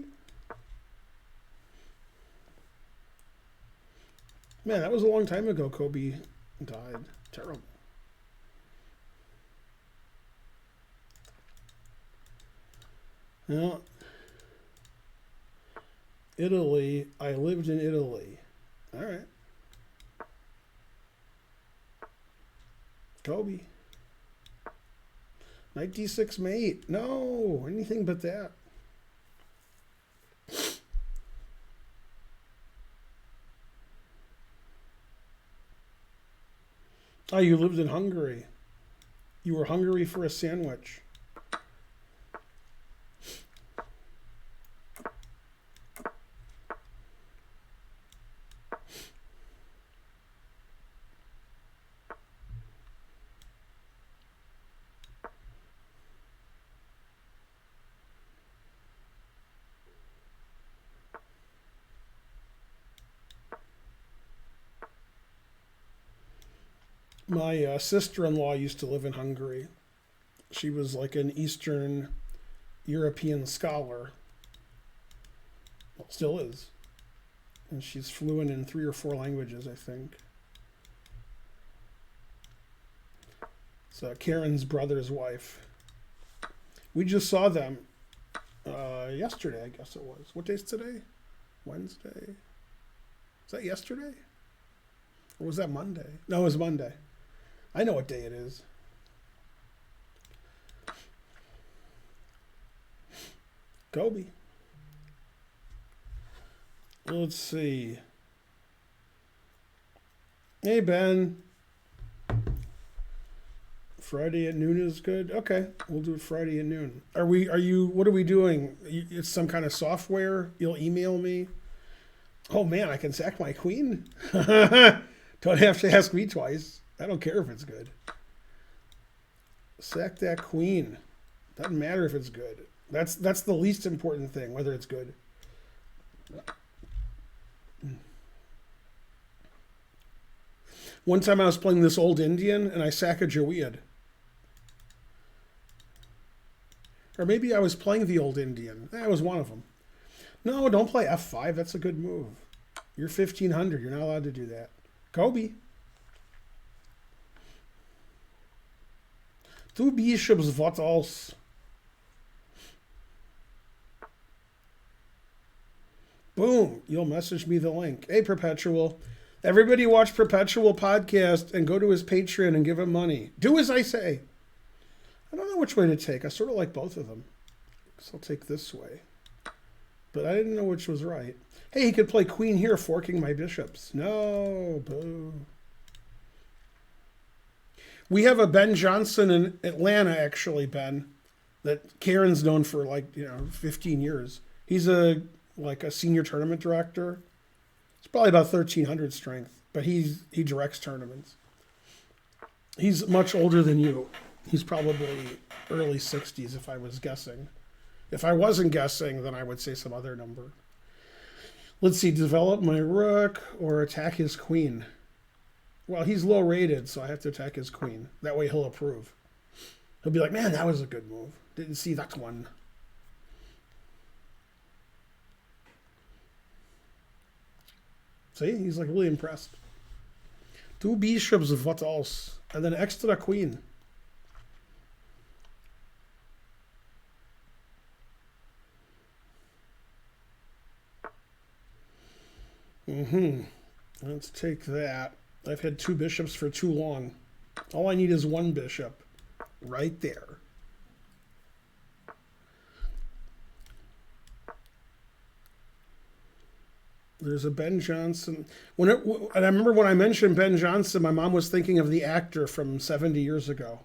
Man, that was a long time ago Kobe died. Terrible. Now, Italy. I lived in Italy. All right. Kobe. Knight d6 mate. No, anything but that. Oh, you lived in Hungary. You were hungry for a sandwich. My sister-in-law used to live in Hungary. She was like an Eastern European scholar. Well, still is. And she's fluent in 3 or 4 languages, I think. It's Karen's brother's wife. We just saw them yesterday, I guess it was. What day's today? Wednesday? Is that yesterday? Or was that Monday? No, it was Monday. I know what day it is. Kobe. Let's see. Hey, Ben. Friday at noon is good. Okay, we'll do it Friday at noon. What are we doing? It's some kind of software. You'll email me. Oh man, I can sack my queen. Don't have to ask me twice. I don't care if it's good. Sack that queen. Doesn't matter if it's good. That's the least important thing, whether it's good. One time I was playing this old Indian and I Sacagawea'd. Or maybe I was playing the old Indian. That was one of them. No, don't play f5. That's a good move. You're 1500. You're not allowed to do that. Kobe. Two bishops, what else? Boom. You'll message me the link. Hey, Perpetual. Everybody watch Perpetual podcast and go to his Patreon and give him money. Do as I say. I don't know which way to take. I sort of like both of them. So I'll take this way. But I didn't know which was right. Hey, he could play queen here, forking my bishops. No, boo. We have a Ben Johnson in Atlanta, actually, Ben, that Karen's known for 15 years. He's a senior tournament director. It's probably about 1,300 strength, but he directs tournaments. He's much older than you. He's probably early 60s if I was guessing. If I wasn't guessing, then I would say some other number. Let's see, develop my rook or attack his queen. Well, he's low rated, so I have to attack his queen. That way he'll approve. He'll be like, man, that was a good move. Didn't see that one. See, he's like really impressed. Two bishops, what else? And then extra queen. Let's take that. I've had two bishops for too long. All I need is one bishop. Right there. There's a Ben Johnson. And I remember when I mentioned Ben Johnson, my mom was thinking of the actor from 70 years ago.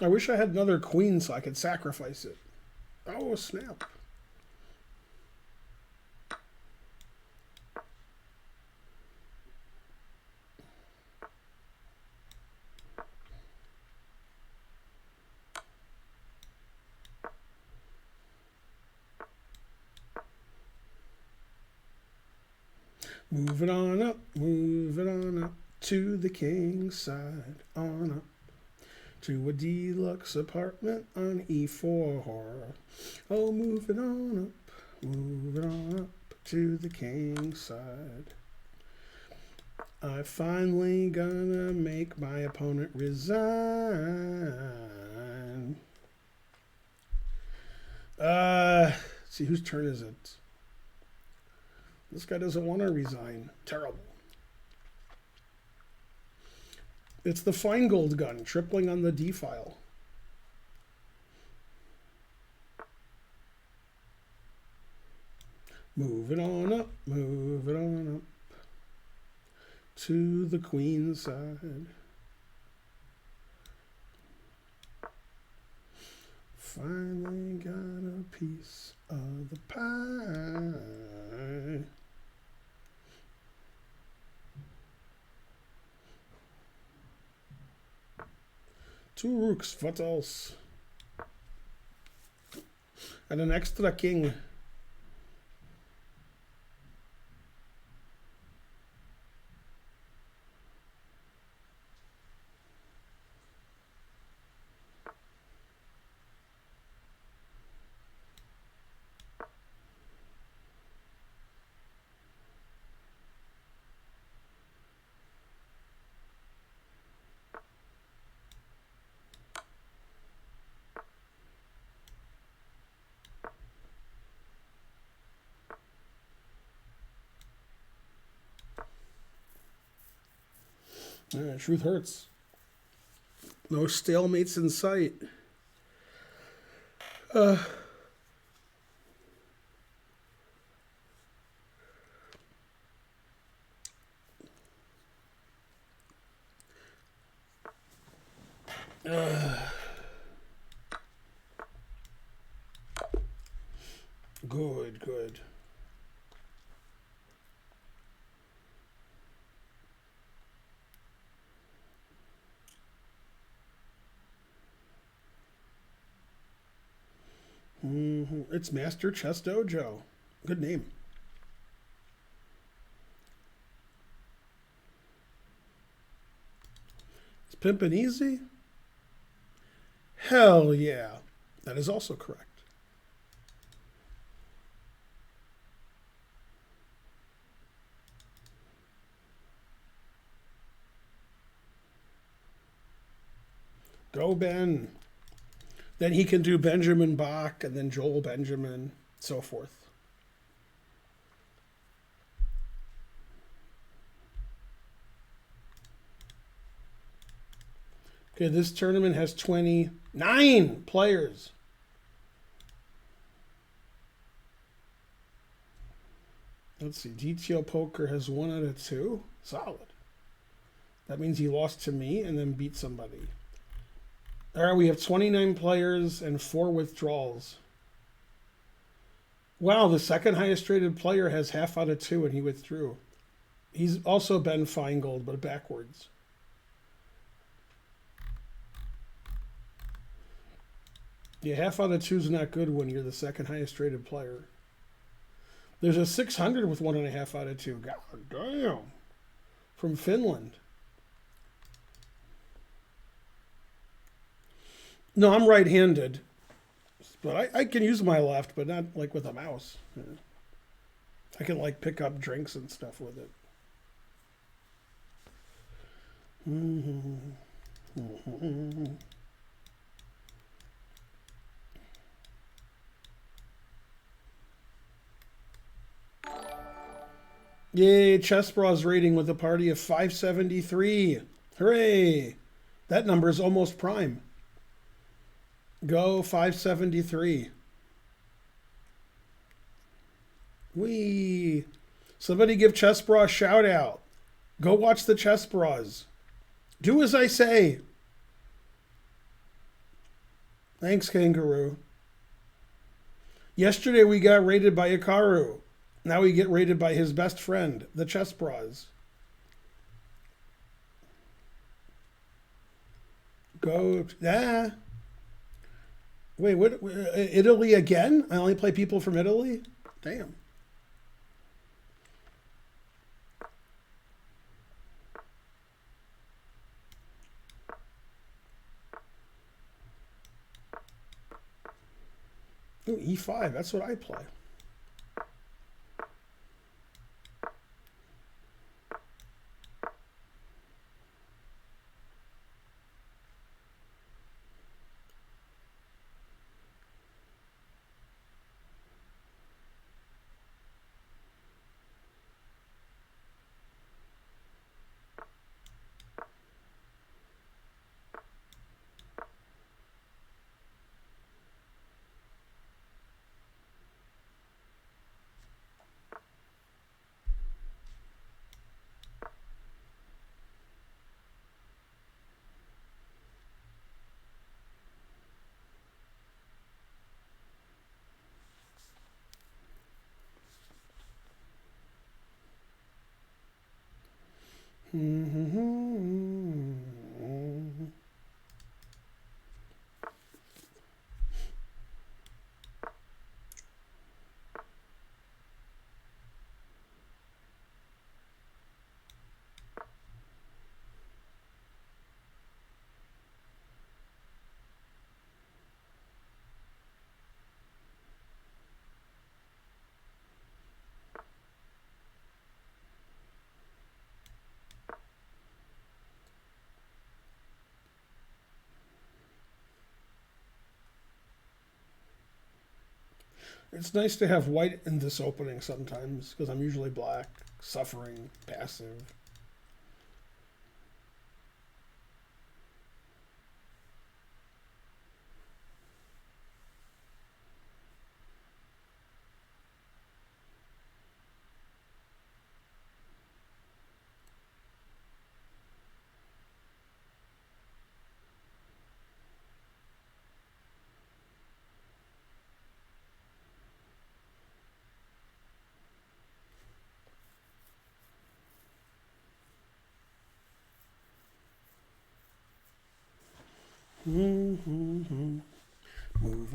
I wish I had another queen so I could sacrifice it. Oh, snap. Moving on up to the king's side, on up to a deluxe apartment on E4. Oh, moving on up to the king's side. I finally gonna make my opponent resign. See, whose turn is it? This guy doesn't want to resign. Terrible. It's the Feingold gun, tripling on the D file. Moving on up to the queen's side. Finally got a piece of the pie. Two rooks, what else? And an extra king. Truth hurts. No stalemates in sight. Good, good. It's Master Chess Dojo. Good name. Is pimpin' easy? Hell yeah. That is also correct. Go Ben. Then he can do Benjamin Bach and then Joel Benjamin, so forth. Okay, this tournament has 29 players. Let's see, DTO Poker has 1 out of 2. Solid. That means he lost to me and then beat somebody. All right, we have 29 players and 4 withdrawals. Wow, the second highest rated player has half out of 2 and he withdrew. He's also Ben Feingold, but backwards. Yeah, half out of 2 is not good when you're the second highest rated player. There's a 600 with 1.5 out of 2. God damn. From Finland. No, I'm right-handed. But I can use my left, but not like with a mouse. I can like pick up drinks and stuff with it. Yay, Chess Bros rating with a party of 573. Hooray! That number is almost prime. Go 573. Wee. Somebody give Chess Bros a shout out. Go watch the Chess Bros. Do as I say. Thanks, Kangaroo. Yesterday we got rated by Hikaru. Now we get rated by his best friend, the Chess Bros. Go. Ah. Wait, what? Italy again? I only play people from Italy? Damn. Ooh, E5, that's what I play. It's nice to have white in this opening sometimes, because I'm usually black, suffering, passive. Moving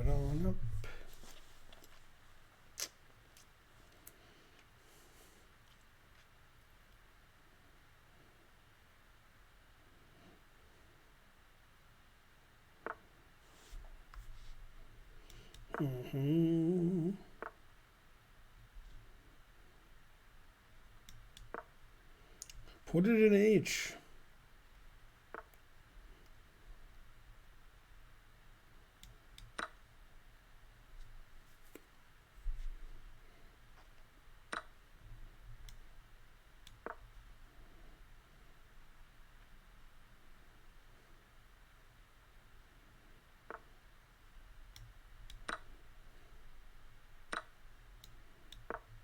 on up. Put it in H.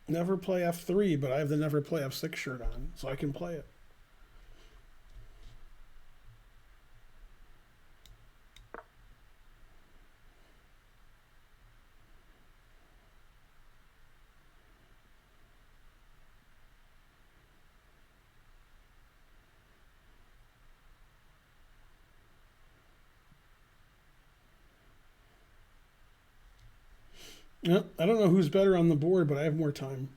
Never play F3, but I have the never play F6 shirt on, so I can play it. Yeah, I don't know who's better on the board, but I have more time.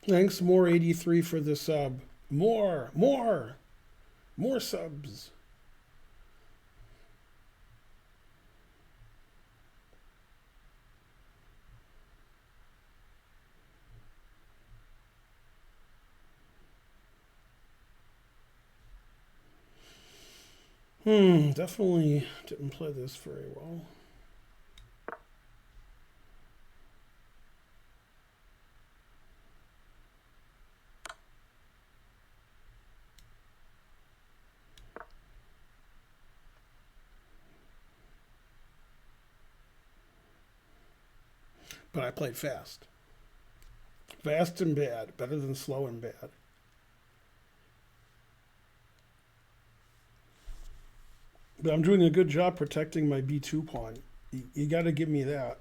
Thanks, more 83 for the sub. More subs. Definitely didn't play this very well. But I played fast. Fast and bad. Better than slow and bad. But I'm doing a good job protecting my B2 pawn. You got to give me that.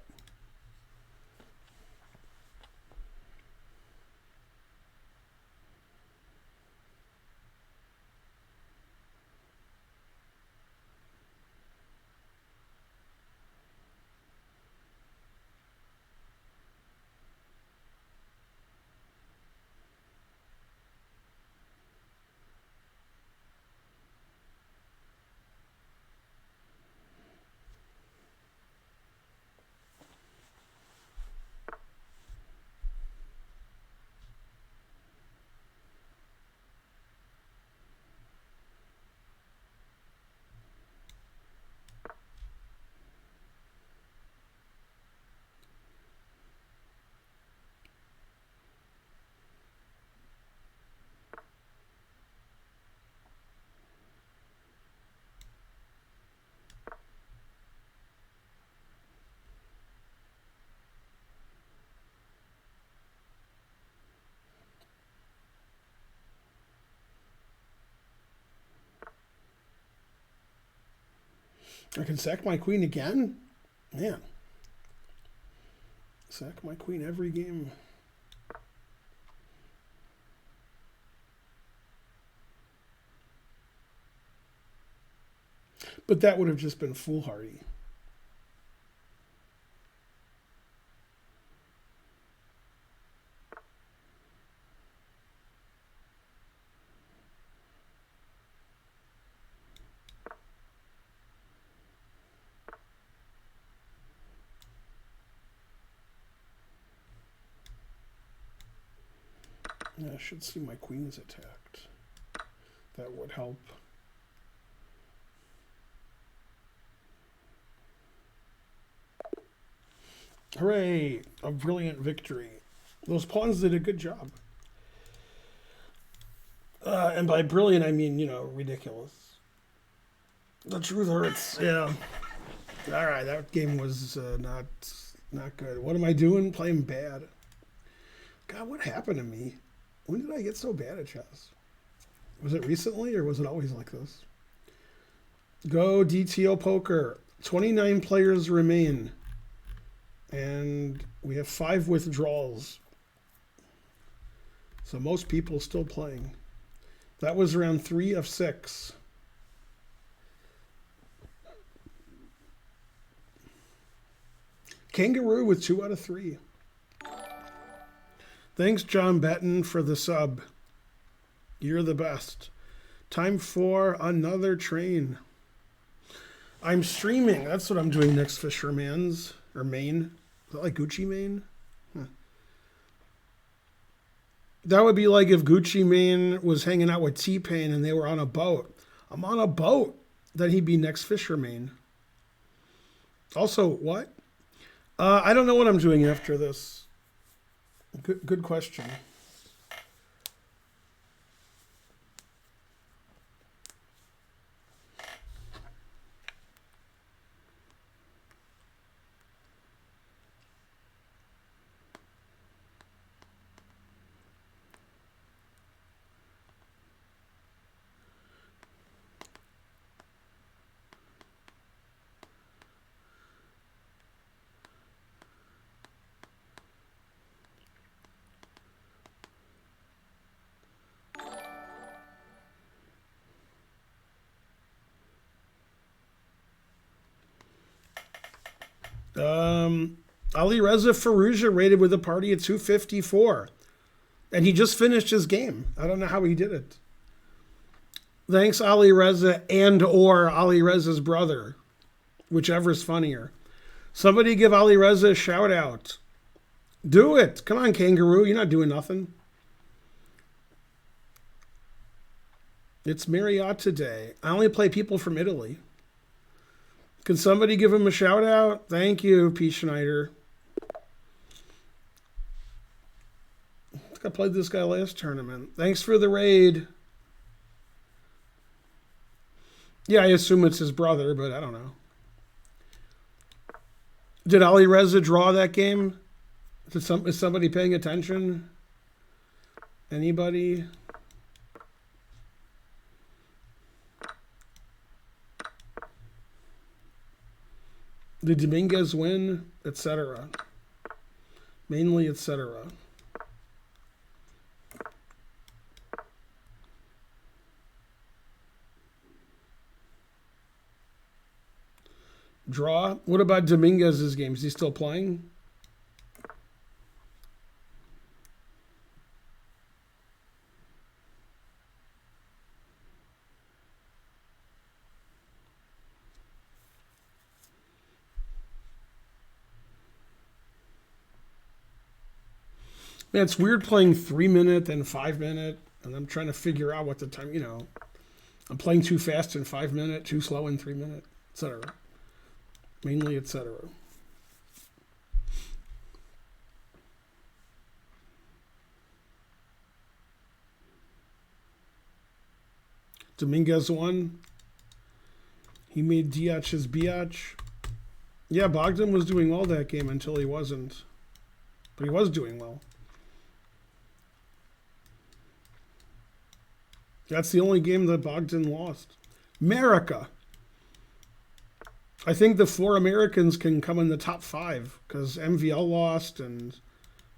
I can sack my queen again? Man. Sack my queen every game. But that would have just been foolhardy. Yeah, I should see my queen is attacked. That would help. Hooray! A brilliant victory. Those pawns did a good job. And by brilliant, I mean, ridiculous. The truth hurts. Yeah. All right, that game was not good. What am I doing? Playing bad. God, what happened to me? When did I get so bad at chess? Was it recently or was it always like this? Go DTO Poker. 29 players remain. And we have 5 withdrawals. So most people still playing. That was round 3 of 6. Kangaroo with 2 out of 3. Thanks, John Benton, for the sub. You're the best. Time for another train. I'm streaming. That's what I'm doing next, Fisherman's. Or Maine. Is that like Gucci Mane? Huh. That would be like if Gucci Mane was hanging out with T-Pain and they were on a boat. I'm on a boat. Then he'd be next Fisherman. Also, what? I don't know what I'm doing after this. Good question. Ali Reza Farouja rated with a party at 254. And he just finished his game. I don't know how he did it. Thanks, Ali Reza and or Ali Reza's brother. Whichever's funnier. Somebody give Ali Reza a shout out. Do it. Come on, Kangaroo. You're not doing nothing. It's Marriott Day. I only play people from Italy. Can somebody give him a shout out? Thank you, P. Schneider. I think I played this guy last tournament. Thanks for the raid. Yeah, I assume it's his brother, but I don't know. Did Ali Reza draw that game? Is somebody paying attention? Anybody? Did Dominguez win? Etc. Mainly, etc. Draw. What about Dominguez's game? Is he still playing? Man, it's weird playing 3-minute and 5-minute, and I'm trying to figure out what the time, I'm playing too fast in 5-minute, too slow in 3-minute, etc. Mainly, etc. Dominguez won. He made Diach his biatch. Yeah, Bogdan was doing well that game until he wasn't. But he was doing well. That's the only game that Bogdan lost. America. I think the 4 Americans can come in the top 5 because MVL lost and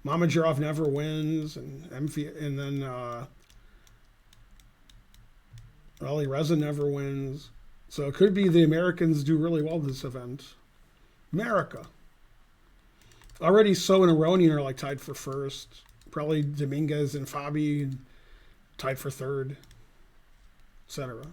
Mamadjarov never wins and then Ali Reza never wins. So it could be the Americans do really well this event. America. Already So and Aronian are like tied for first. Probably Dominguez and Fabi tied for third. Etc.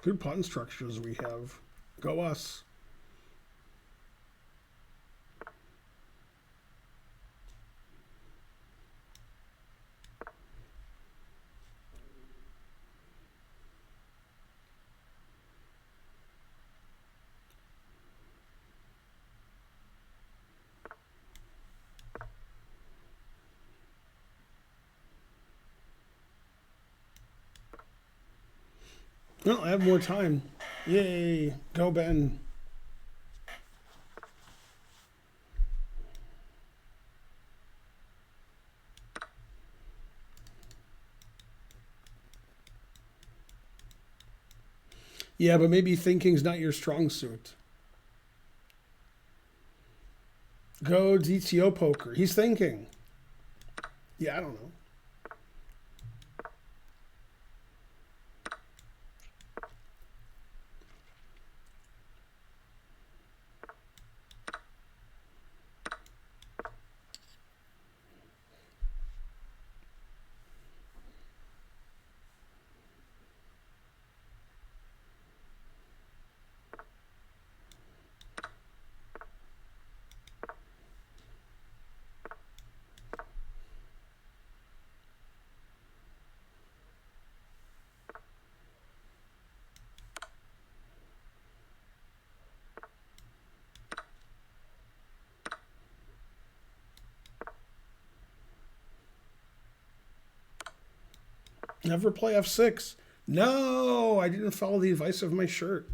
Good pawn structures we have. Go us. No, I have more time. Yay. Go, Ben. Yeah, but maybe thinking's not your strong suit. Go DTO poker. He's thinking. Yeah, I don't know. Never play F6. No, I didn't follow the advice of my shirt.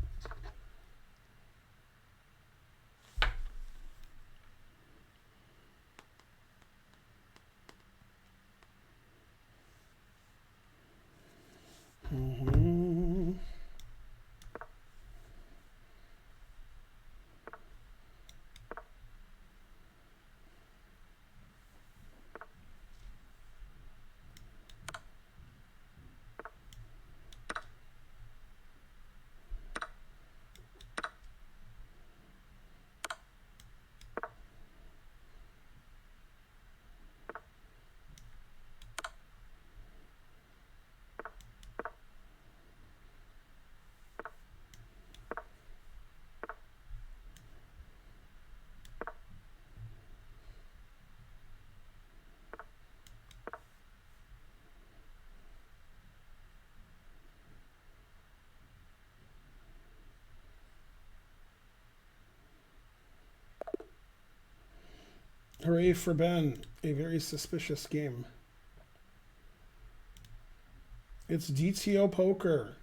Hooray for Ben. A very suspicious game. It's DTO poker.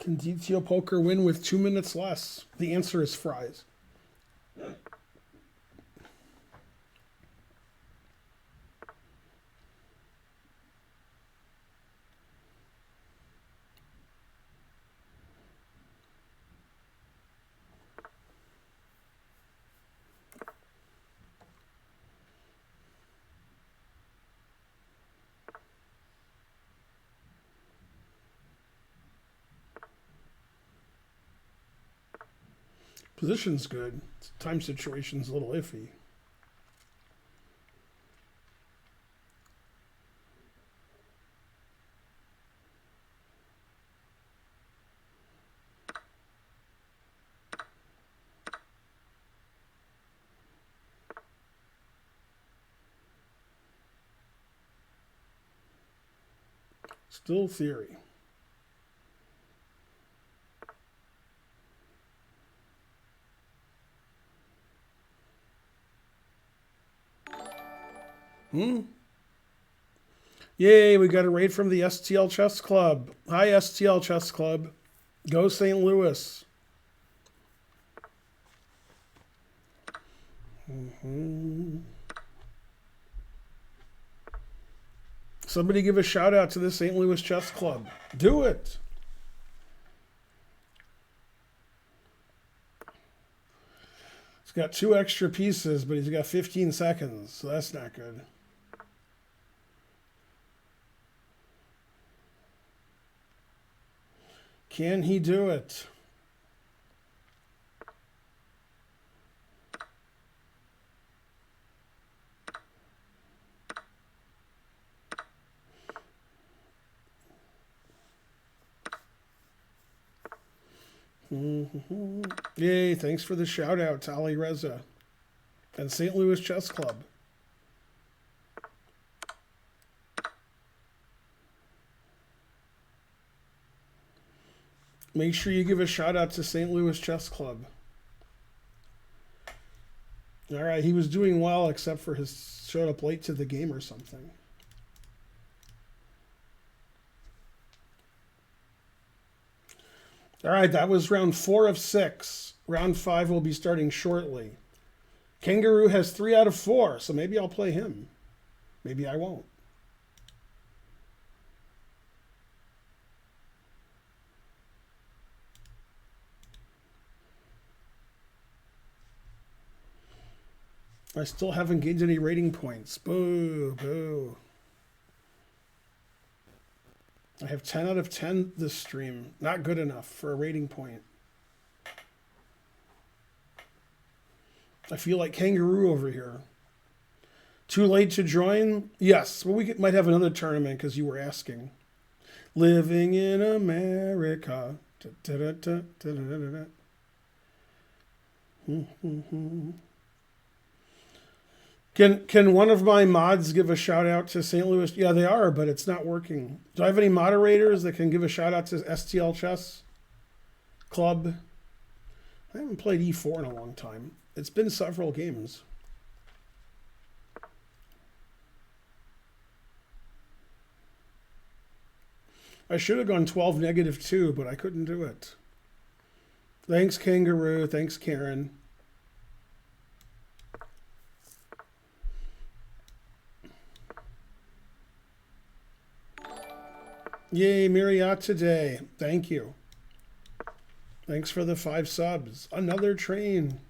Can DTO poker win with 2 minutes less? The answer is fries. Position's good. Time situation's a little iffy. Still theory. Yay, we got a raid from the STL Chess Club. Hi, STL Chess Club. Go St. Louis. Somebody give a shout out to the St. Louis Chess Club. Do it. He's got 2 extra pieces, but he's got 15 seconds, so that's not good. Can he do it? Yay, thanks for the shout out to Ali Reza and St. Louis Chess Club. Make sure you give a shout out to St. Louis Chess Club. All right, he was doing well except for his showed up late to the game or something. All right, that was round 4 of 6. Round 5 will be starting shortly. Kangaroo has 3 out of 4, so maybe I'll play him. Maybe I won't. I still haven't gained any rating points. Boo, boo. I have 10 out of 10 this stream. Not good enough for a rating point. I feel like Kangaroo over here. Too late to join? Yes. Well, we might have another tournament because you were asking. Living in America. Can one of my mods give a shout out to St. Louis? Yeah, they are, but it's not working. Do I have any moderators that can give a shout out to STL Chess Club? I haven't played E4 in a long time. It's been several games. I should have gone 12-2, but I couldn't do it. Thanks, Kangaroo. Thanks, Karen. Yay, Marriott today. Thank you. Thanks for the 5 subs. Another train.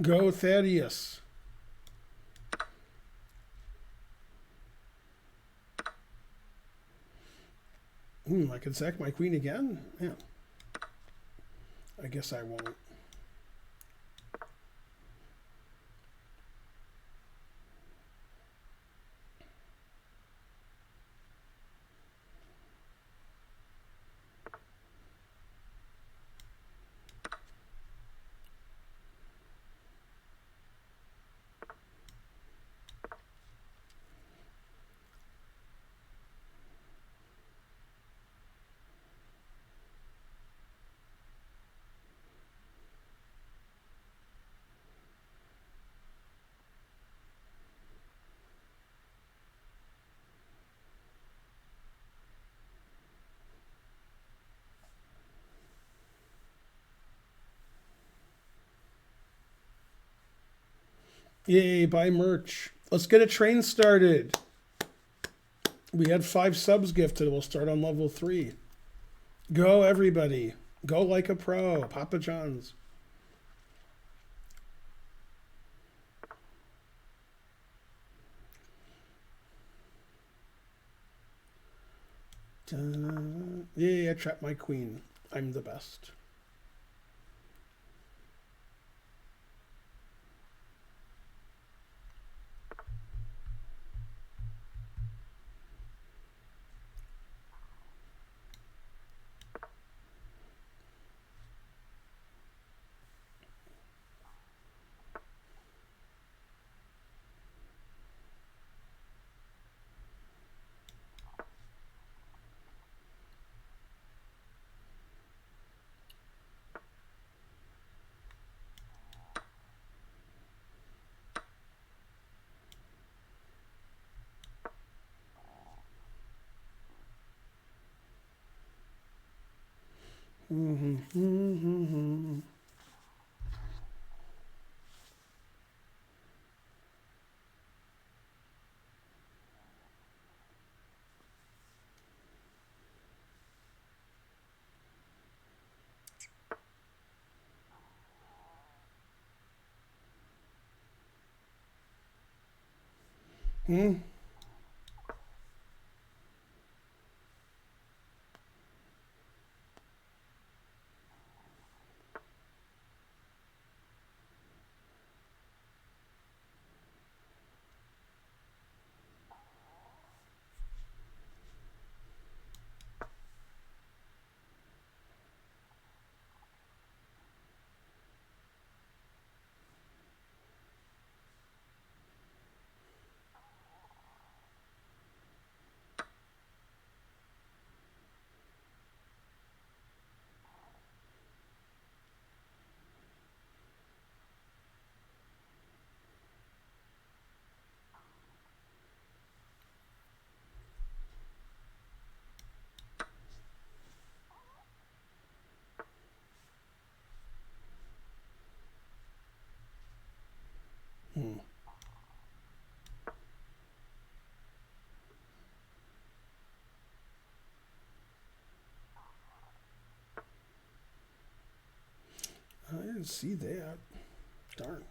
Go Thaddeus. I can sack my queen again? Yeah. I guess I won't. Yay, buy merch. Let's get a train started. We had 5 subs gifted. We'll start on level 3. Go, everybody. Go like a pro. Papa John's. Yay, I trapped my queen. I'm the best. I didn't see that. Darn.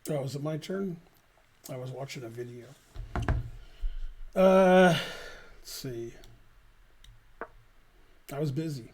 Oh, is it my turn? I was watching a video. Let's see. I was busy.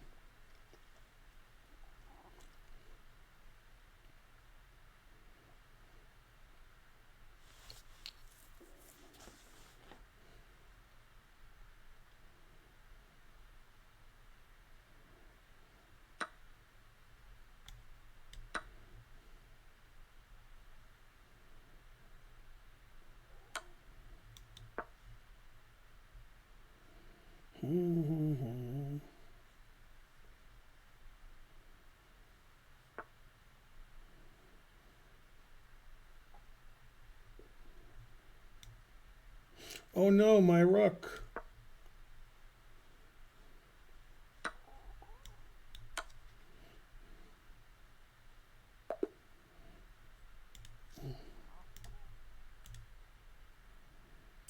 Oh no, my rook.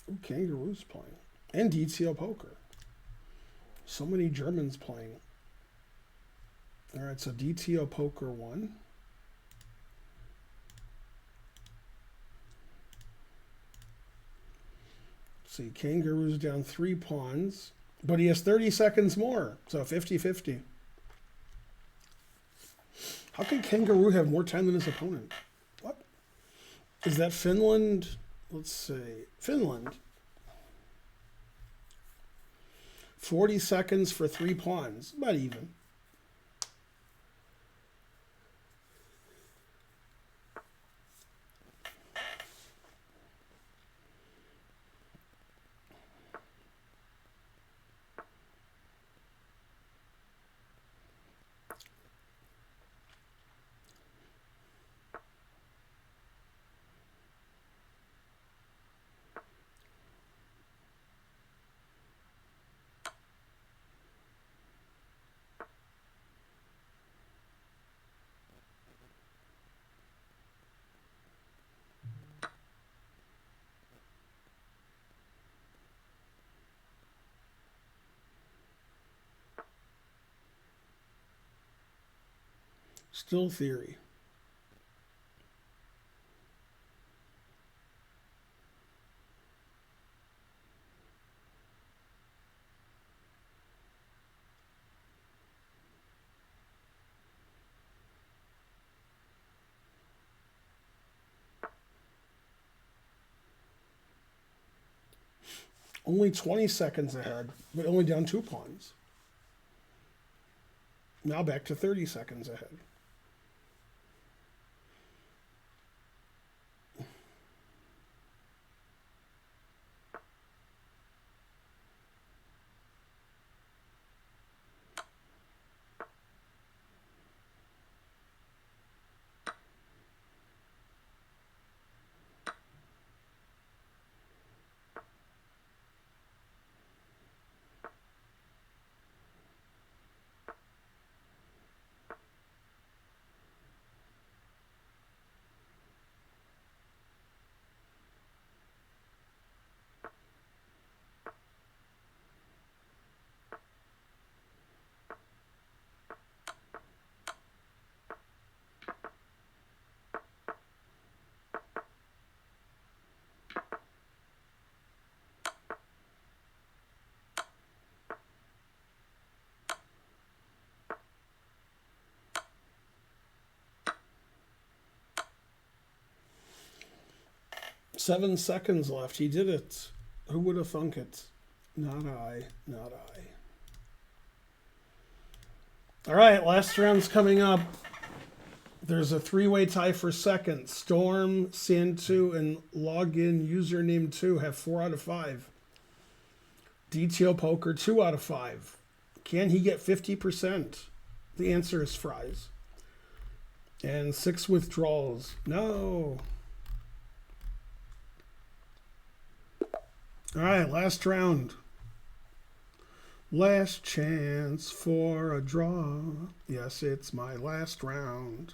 Ooh, Kangaroo's playing. And DTO Poker. So many Germans playing. All right, so DTO Poker won. See, Kangaroo's down 3 pawns, but he has 30 seconds more, so 50-50. How can Kangaroo have more time than his opponent? What? Is that Finland? Let's see. Finland. 40 seconds for 3 pawns. About even. Still theory. Only 20 seconds ahead, but only down 2 pawns. Now back to 30 seconds ahead. Seven seconds left. He did it. Who would have thunk it? Not I. Not I. All right, last round's coming up. There's a 3-way tie for second. Storm, Santu, and Login Username 2 have 4 out of 5. DTO Poker 2 out of 5. Can he get 50%? The answer is fries. And 6 withdrawals. No. All right, last round. Last chance for a draw. Yes, it's my last round.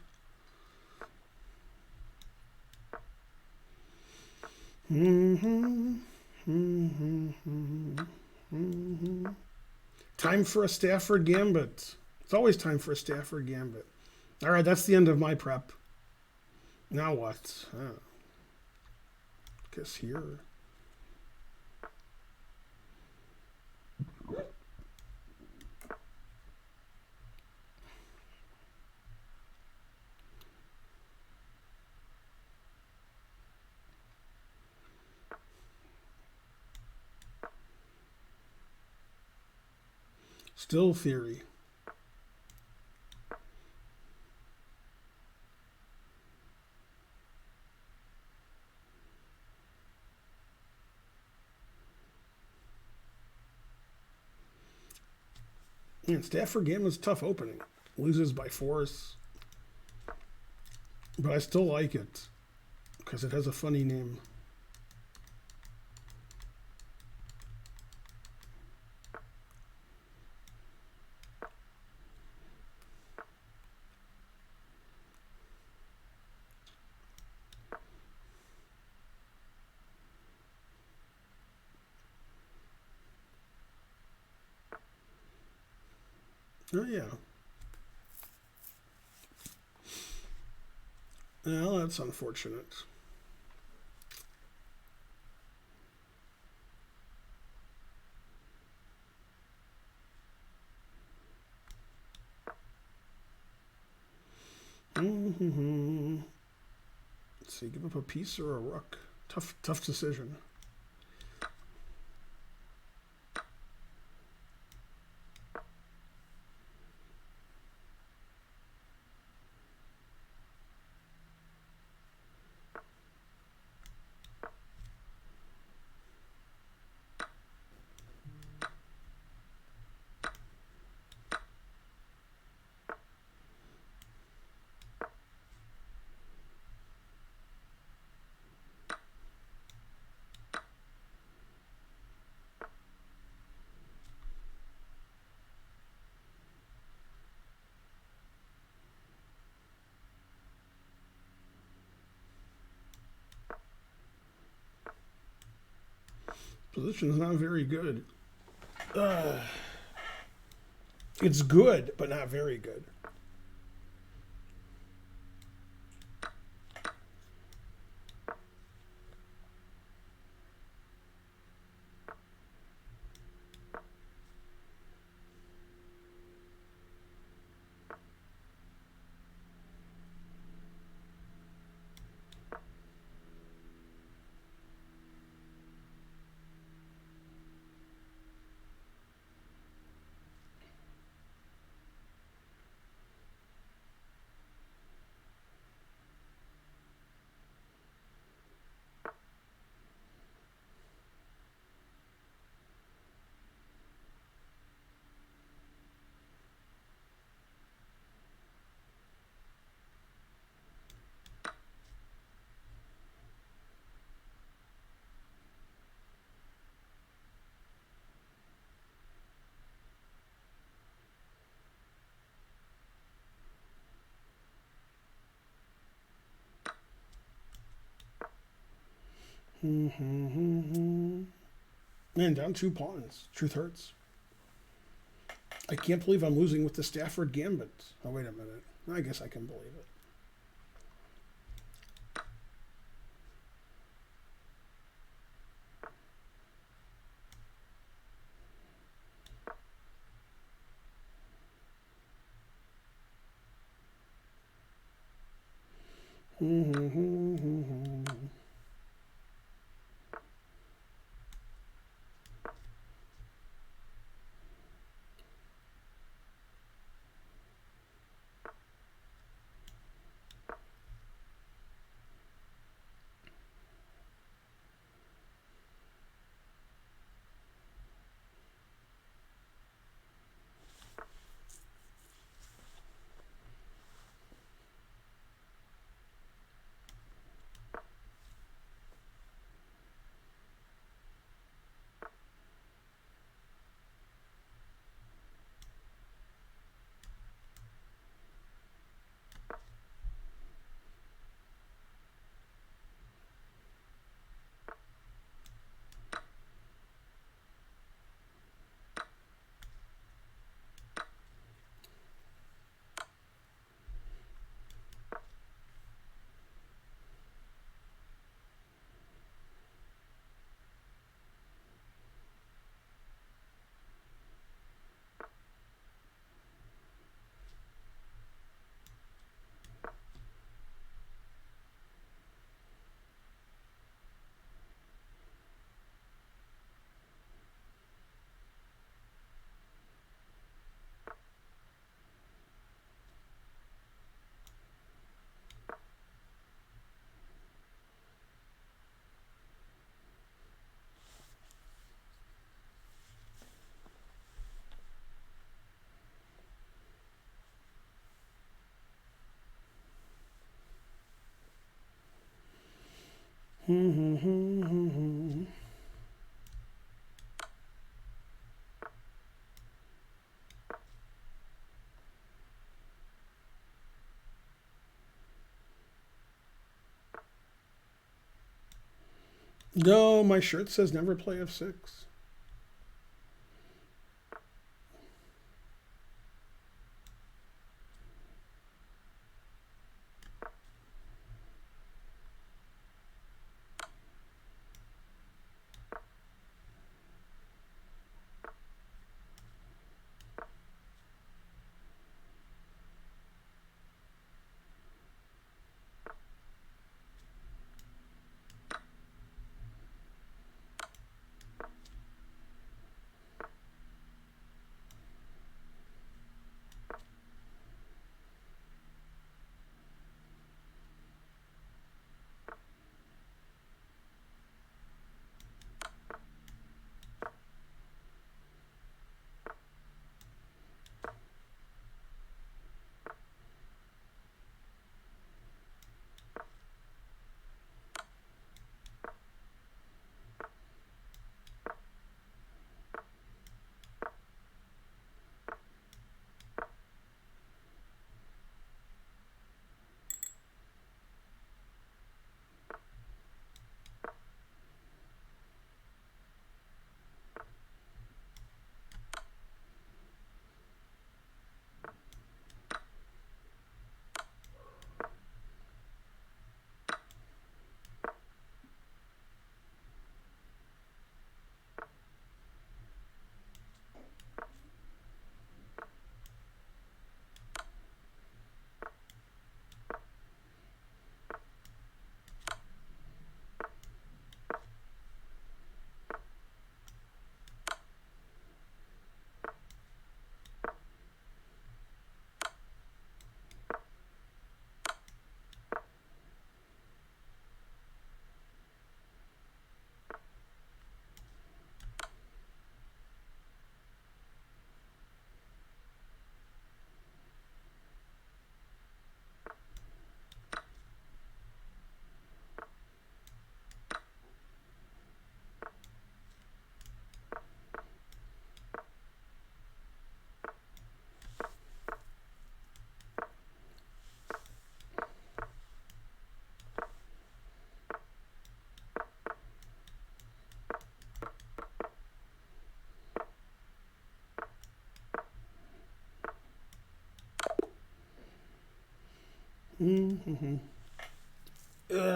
Time for a Stafford Gambit. It's always time for a Stafford Gambit. All right, that's the end of my prep. Now what? Guess here. Still theory. And Stafford Gambit's tough opening. Loses by force. But I still like it because it has a funny name. Oh, yeah. Well, that's unfortunate. Let's see, give up a piece or a rook. Tough decision. Position's not very good. It's good, but not very good. Man, down 2 pawns. Truth hurts. I can't believe I'm losing with the Stafford Gambit. Oh, wait a minute. I guess I can believe it. No, my shirt says never play F6.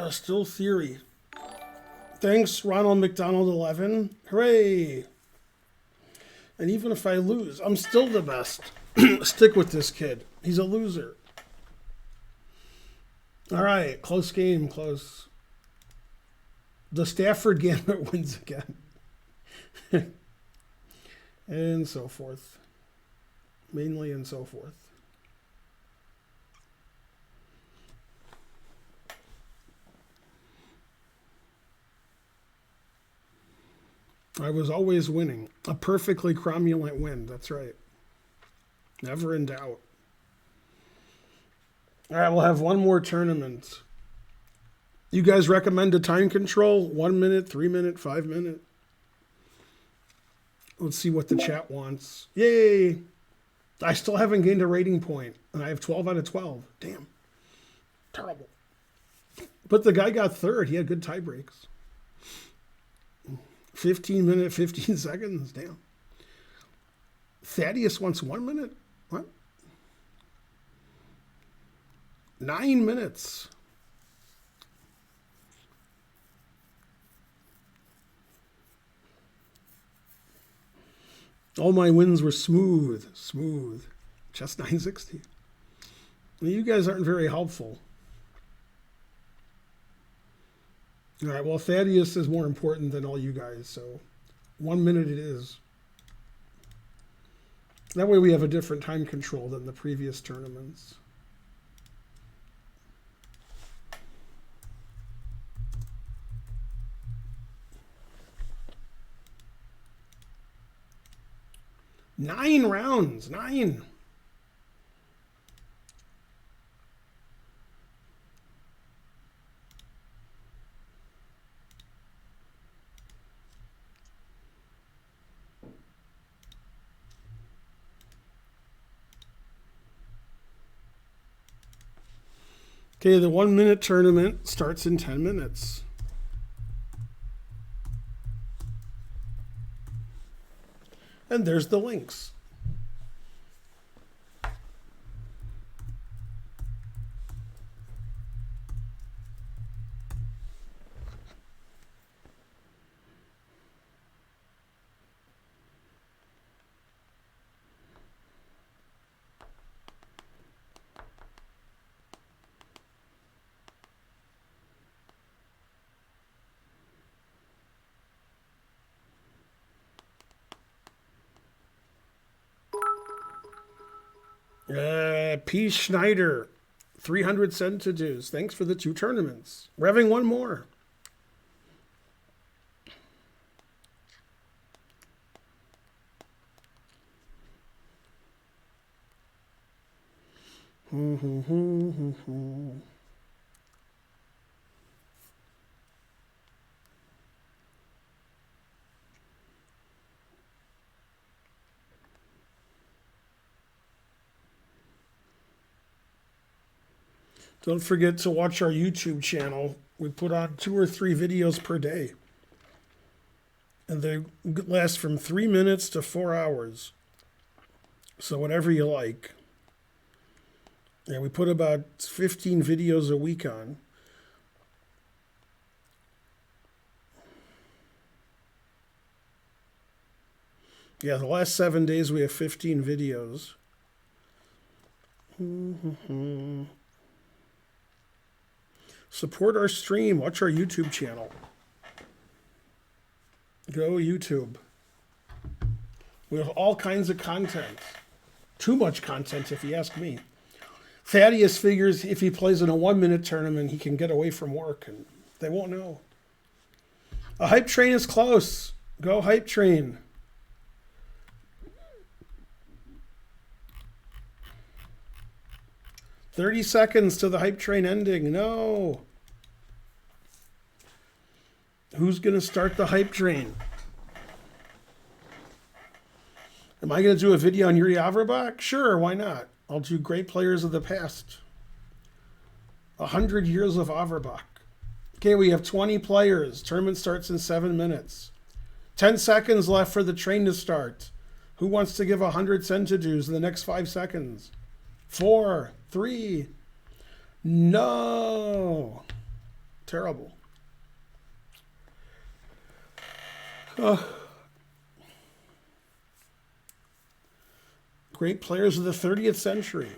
Still theory. Thanks, Ronald McDonald 11. Hooray! And even if I lose, I'm still the best. Stick with this kid. He's a loser. All right, close game, close. The Stafford Gambit wins again. And so forth. Mainly and so forth. I was always winning. A perfectly cromulent win. That's right. Never in doubt. All right, we'll have one more tournament. You guys recommend a time control? 1 minute, 3 minute, 5 minute? Let's see what the chat wants. Yay! I still haven't gained a rating point, and I have 12 out of 12. Damn. Terrible. But the guy got third. He had good tie breaks. 15 minutes, 15 seconds. Damn. Thaddeus wants 1 minute? What? 9 minutes. All my wins were smooth. Just 960. You guys aren't very helpful. All right, well, Thaddeus is more important than all you guys, so 1 minute it is. That way we have a different time control than the previous tournaments. Nine rounds, 9. Okay, the 1 minute tournament starts in 10 minutes. And there's the links. P. Schneider, 300 centimeters. Thanks for the 2 tournaments. We're having one more. Don't forget to watch our YouTube channel. We put on 2 or 3 videos per day. And they last from 3 minutes to 4 hours. So whatever you like. Yeah, we put about 15 videos a week on. Yeah, the last 7 days we have 15 videos. Support our stream. Watch our YouTube channel. Go YouTube. We have all kinds of content. Too much content, if you ask me. Thaddeus figures if he plays in a 1 minute tournament, he can get away from work, and they won't know. A hype train is close. Go hype train. "30 seconds to the hype train ending." No. Who's going to start the hype train? Am I going to do a video on Yuri Averbach? Sure, why not? I'll do great players of the past. 100 years of Averbach. Okay, we have 20 players. Tournament starts in 7 minutes. 10 seconds left for the train to start. Who wants to give 100 centidues in the next 5 seconds? 4, 3, No. Terrible. Great players of the 30th century.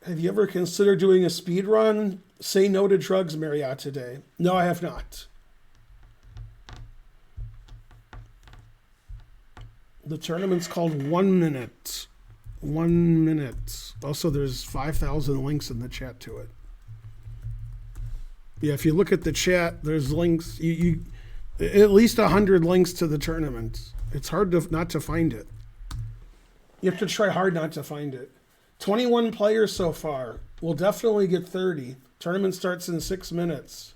Have you ever considered doing a speed run? Say no to drugs, Marriott, today. No, I have not. The tournament's called 1 Minute. 1 minute. Also, there's 5,000 links in the chat to it. Yeah, if you look at the chat, there's links. You at least 100 links to the tournament. It's hard not to find it. You have to try hard not to find it. 21 players so far. We'll definitely get 30. Tournament starts in 6 minutes.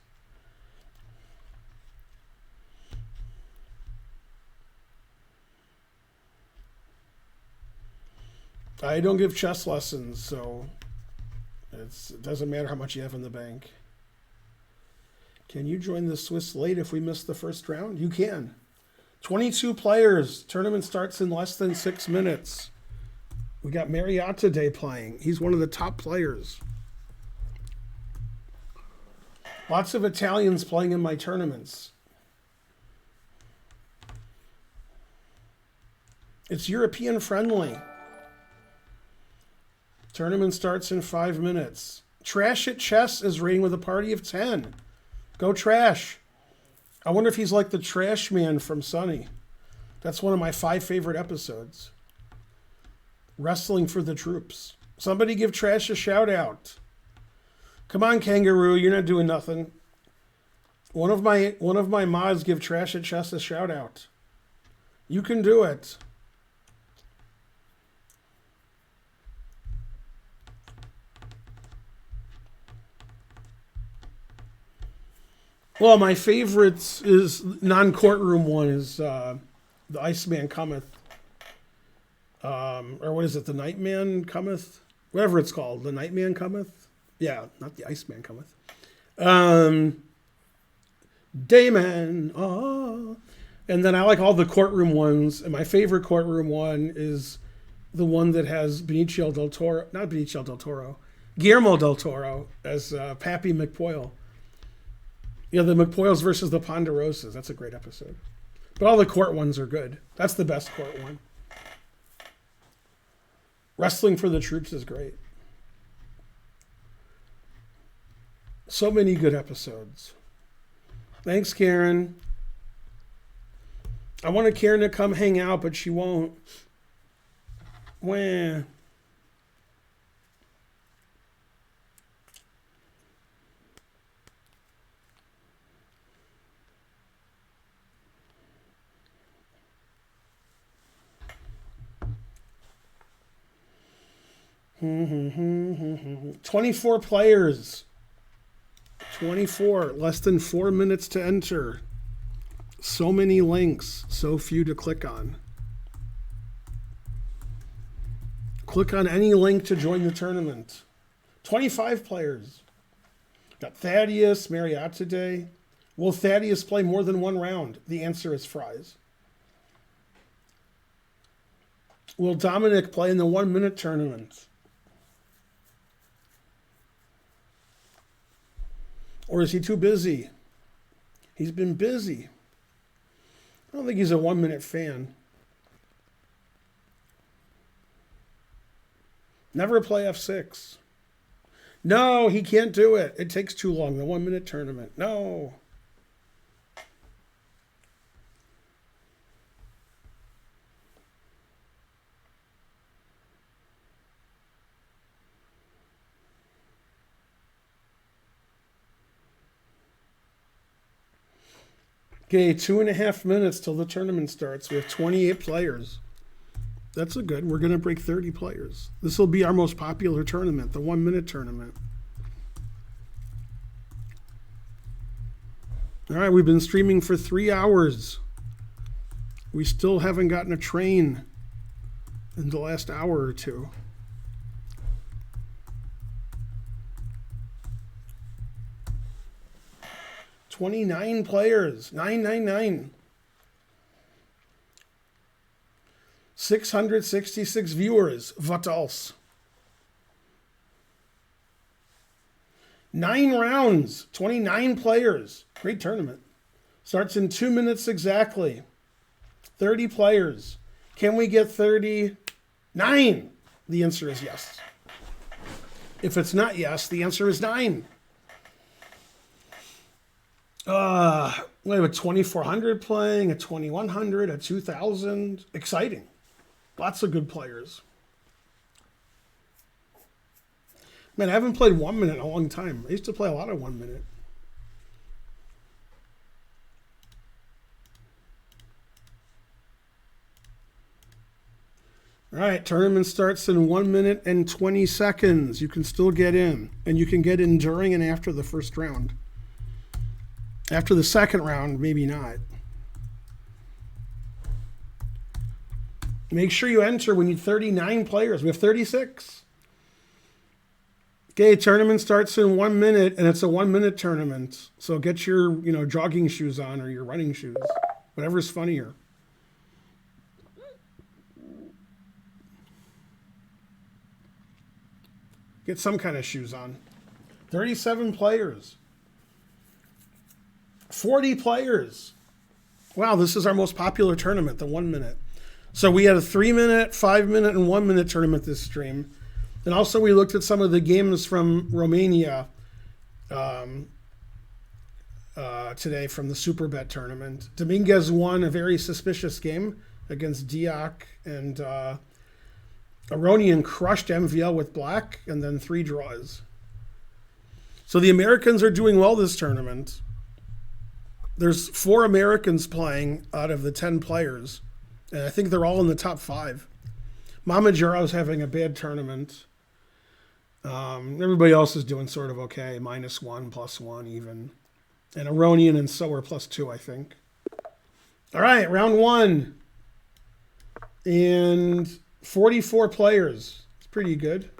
I don't give chess lessons, so it doesn't matter how much you have in the bank. Can you join the Swiss late if we miss the first round? You can. 22 players. Tournament starts in less than 6 minutes. We got Marriott today playing. He's one of the top players. Lots of Italians playing in my tournaments. It's European friendly. Tournament starts in 5 minutes. Trash at Chess is rating with a party of 10. Go Trash. I wonder if he's like the trash man from Sunny. That's one of my 5 favorite episodes. Wrestling for the troops. Somebody give Trash a shout out. Come on, Kangaroo, you're not doing nothing. One of my mods give Trash at Chess a shout out. You can do it. Well, my favorites is non-courtroom one is the Iceman Cometh. Or what is it? The Nightman Cometh? Whatever it's called. The Nightman Cometh? Yeah, not the Iceman Cometh. Dayman. Oh. And then I like all the courtroom ones. And my favorite courtroom one is the one that has Benicio del Toro. Not Benicio del Toro. Guillermo del Toro as Pappy McPoyle. Yeah, the McPoyles versus the Ponderosas. That's a great episode. But all the court ones are good. That's the best court one. Wrestling for the Troops is great. So many good episodes. Thanks, Karen. I wanted Karen to come hang out, but she won't. Wah. Mm-hmm. 24 players. 24. Less than 4 minutes to enter. So many links. So few to click on. Click on any link to join the tournament. 25 players. Got Thaddeus, Marriott today. Will Thaddeus play more than one round? The answer is fries. Will Dominic play in the 1 minute tournament? Or is he too busy? He's been busy. I don't think he's a 1 minute fan. Never play F6. No, he can't do it. It takes too long. The 1 minute tournament. No. Okay, 2.5 minutes till the tournament starts. We have 28 players. That's a good. We're going to break 30 players. This will be our most popular tournament, the 1 minute tournament. All right, we've been streaming for 3 hours. We still haven't gotten a train in the last hour or two. $29 players, $9.99. 666 viewers. What else? 9 rounds, 29 players. Great tournament. Starts in 2 minutes exactly. 30 players. Can we get 39? The answer is yes. If it's not yes, the answer is 9. We have a 2400 playing, a 2100, a 2000. Exciting. Lots of good players. Man, I haven't played 1 minute in a long time. I used to play a lot of 1 minute. All right, tournament starts in 1 minute and 20 seconds. You can still get in, and you can get in during and after the first round. After the second round, maybe not. Make sure you enter. We need 39 players. We have 36. Okay, tournament starts in 1 minute, and it's a 1 minute tournament. So get your, jogging shoes on or your running shoes, whatever's funnier. Get some kind of shoes on. 37 players. 40 players. Wow, this is our most popular tournament, the 1 minute. So we had a 3 minute, 5 minute, and 1 minute tournament this stream. And also we looked at some of the games from Romania today from the Superbet tournament. Dominguez won a very suspicious game against Diak, and Aronian crushed MVL with black, and then 3 draws. So the Americans are doing well this tournament. There's 4 Americans playing out of the 10 players, and I think they're all in the top 5. Mama Jaro's having a bad tournament. Everybody else is doing sort of okay. -1, +1 even. And Aronian and So are +2, I think. All right, round 1. And 44 players. It's pretty good.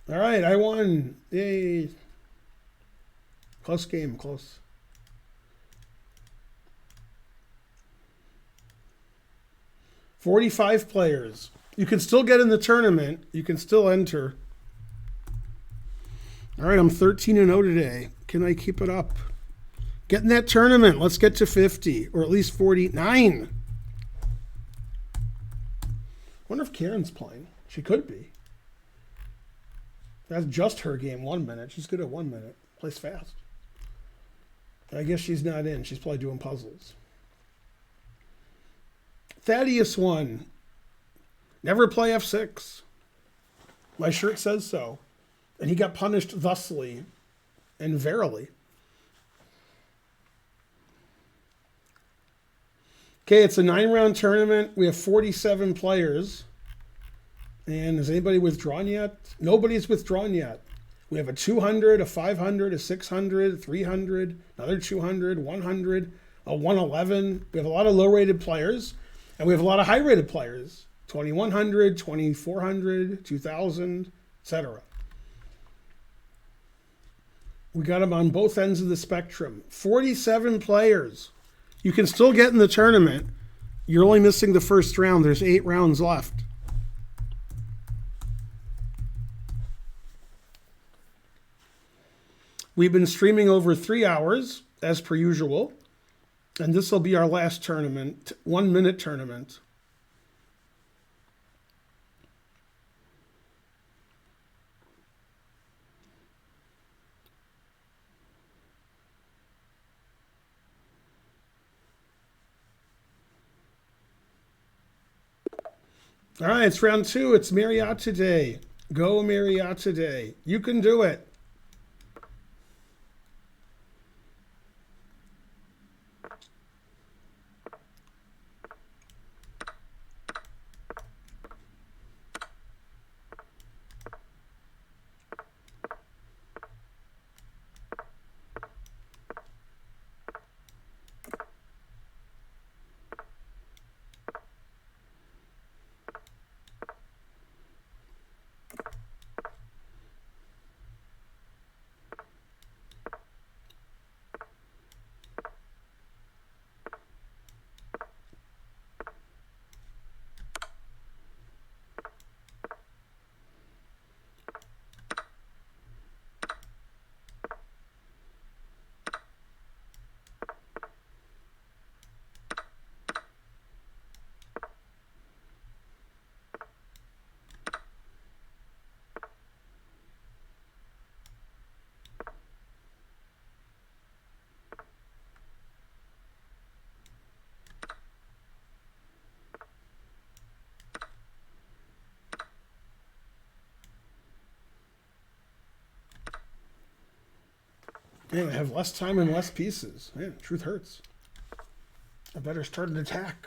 All right, I won. Yay. Close game, close. $45 players. You can still get in the tournament. You can still enter. All right, I'm 13-0 today. Can I keep it up? Get in that tournament. Let's get to 50, or at least 49. I wonder if Karen's playing. She could be. That's just her game, 1 minute. She's good at 1 minute. Plays fast. I guess she's not in. She's probably doing puzzles. Thaddeus won. Never play F6. My shirt says so. And he got punished thusly and verily. Okay, it's a 9-round tournament. We have 47 players. And is anybody withdrawn yet? Nobody's withdrawn yet. We have a 200, a 500, a 600, 300, another 200, 100, a 111. We have a lot of low-rated players, and we have a lot of high-rated players. 2100, 2400, 2000, etc. We got them on both ends of the spectrum. 47 players. You can still get in the tournament. You're only missing the first round. There's 8 rounds left. We've been streaming over 3 hours, as per usual. And this will be our last tournament, 1 minute tournament. All right, it's round 2. It's Marriott today. Go Marriott today. You can do it. Man, I have less time and less pieces. Man, truth hurts. I better start an attack.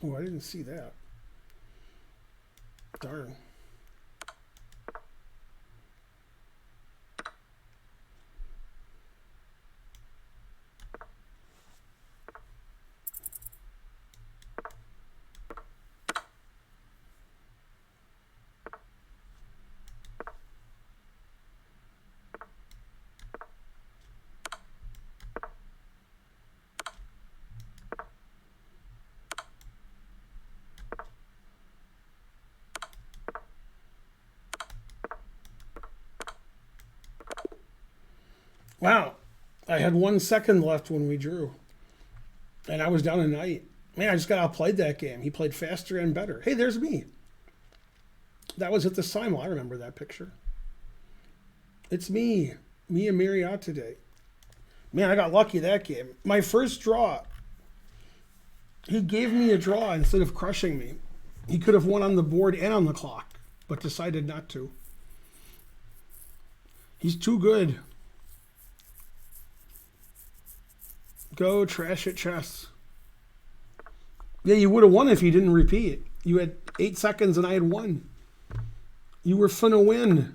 Oh, I didn't see that. Darn. Wow. I had 1 second left when we drew. And I was down a knight. Man, I just got outplayed that game. He played faster and better. Hey, there's me. That was at the Simul. I remember that picture. It's me. Me and Marriott today. Man, I got lucky that game. My first draw, he gave me a draw instead of crushing me. He could have won on the board and on the clock, but decided not to. He's too good. Go trash at chess. Yeah, you would have won if you didn't repeat. You had 8 seconds and I had 1. You were finna win.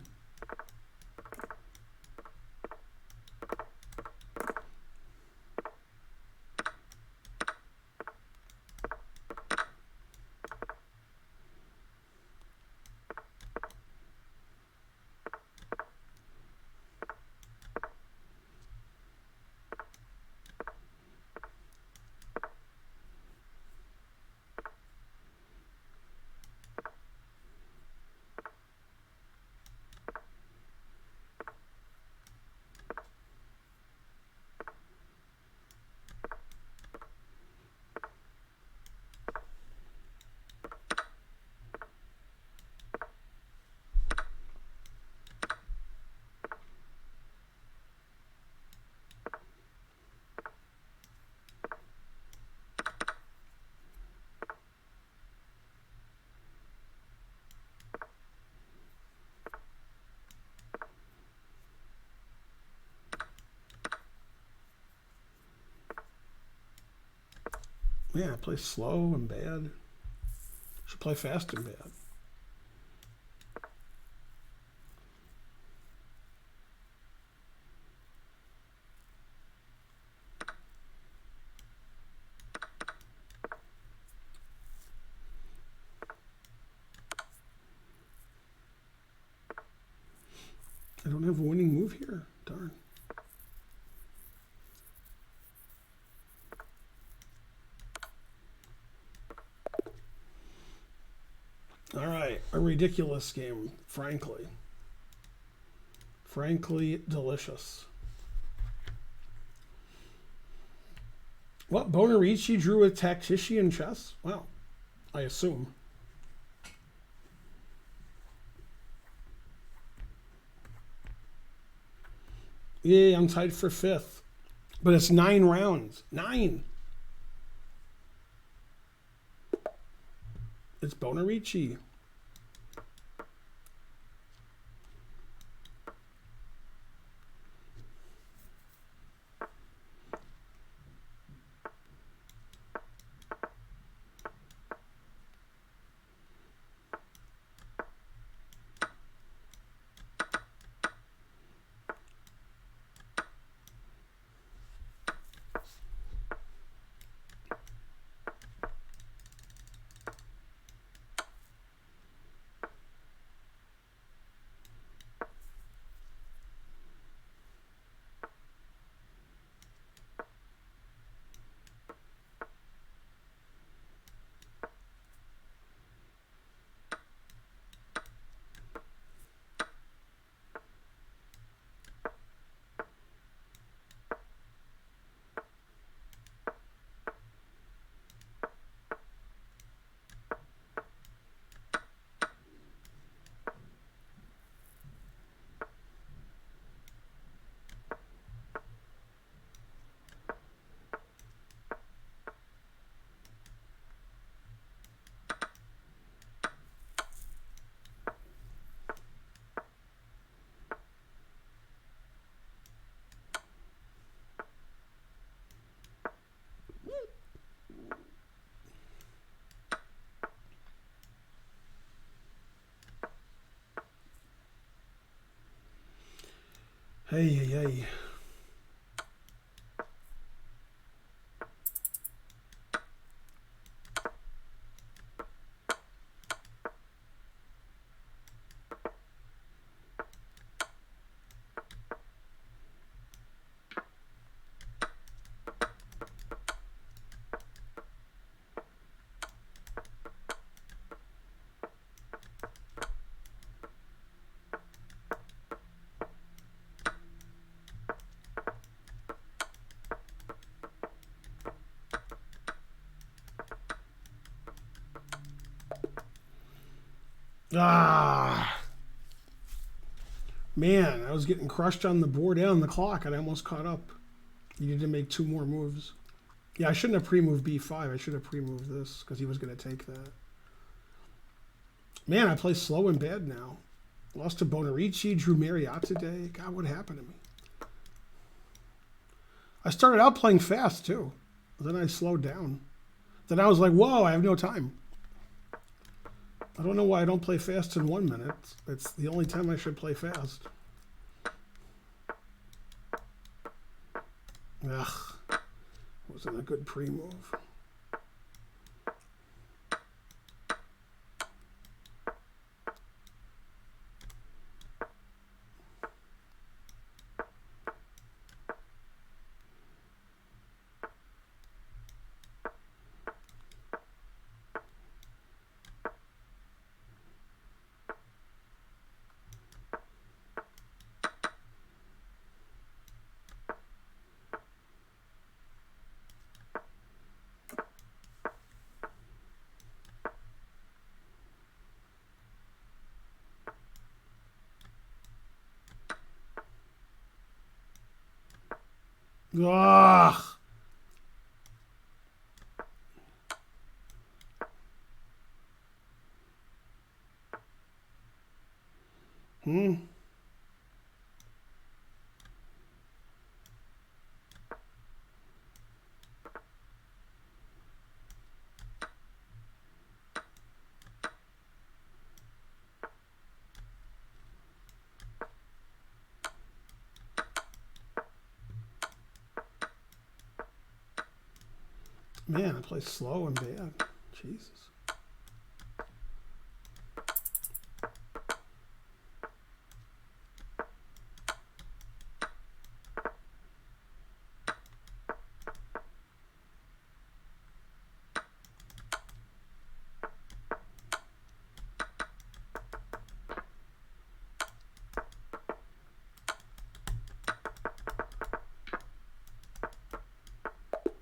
Yeah, I play slow and bad. Should play fast and bad. I don't have a winning move here. Darn. All right, a ridiculous game, frankly. Frankly delicious. What, Bonarici drew a tactician chess? Well, I assume. Yay, I'm tied for 5th. But it's 9 rounds. 9. It's Bonarici. Hey, hey, hey. Ah, man, I was getting crushed on the board and on the clock, and I almost caught up. You need to make 2 more moves. Yeah, I shouldn't have pre-moved b5. I should have pre-moved this because he was going to take that. Man, I play slow and bad now. Lost to Bonarici, Drew Marriott today. God, what happened to me? I started out playing fast, too. Then I slowed down. Then I was like, whoa, I have no time. I don't know why I don't play fast in 1 minute. It's the only time I should play fast. Ugh. Wasn't a good pre-move. Ugh. Man, I play slow and bad. Jesus.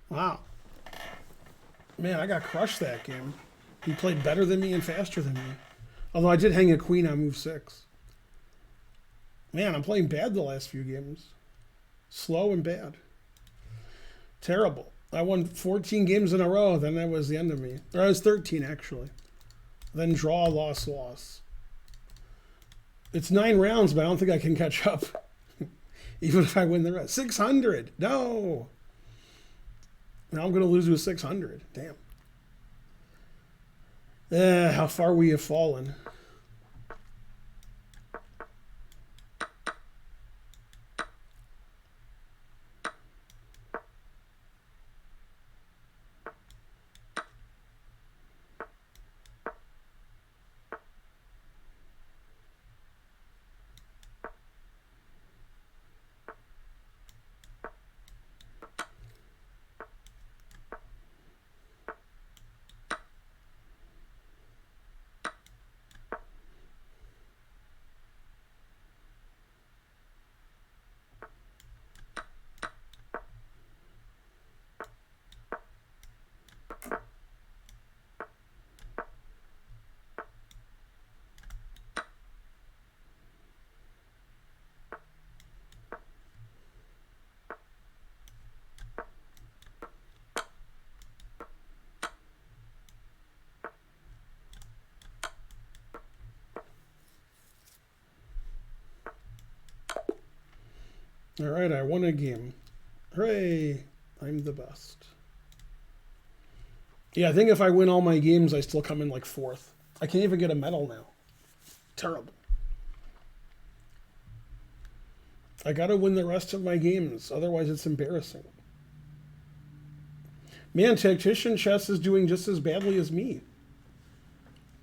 Wow. Man, I got crushed that game. He played better than me and faster than me. Although I did hang a queen on move 6. Man, I'm playing bad the last few games. Slow and bad. Terrible. I won 14 games in a row. Then that was the end of me. Or I was 13, actually. Then draw, loss, loss. It's 9 rounds, but I don't think I can catch up. Even if I win the rest. 600. No. Now I'm going to lose with 600. Damn. How far we have fallen. All right, I won a game. Hooray! I'm the best. Yeah, I think if I win all my games, I still come in like 4th. I can't even get a medal now. Terrible. I got to win the rest of my games. Otherwise, it's embarrassing. Man, Tactician Chess is doing just as badly as me.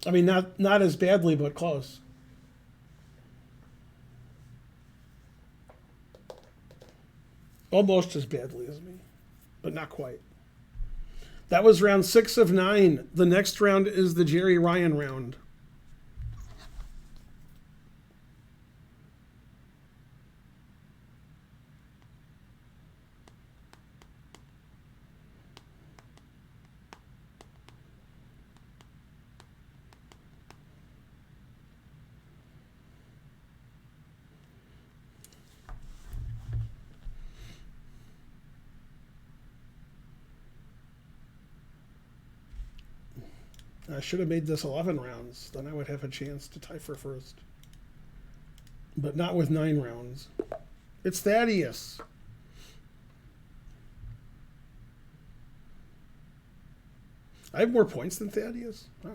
I mean, not as badly, but close. Almost as badly as me, but not quite. That was round 6 of 9. The next round is the Jerry Ryan round. I should have made this 11 rounds. Then I would have a chance to tie for first. But not with 9 rounds. It's Thaddeus. I have more points than Thaddeus? Wow.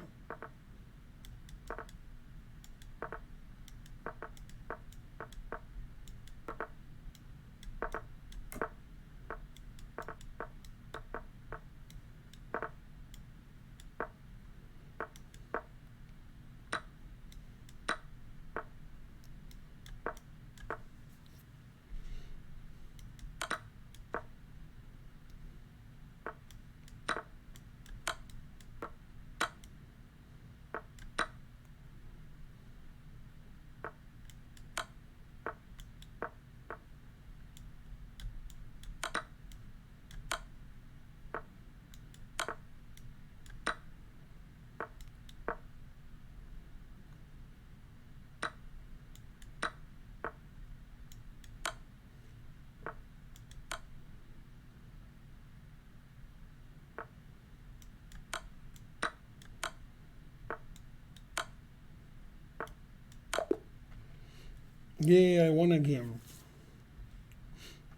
Yay, I won a game.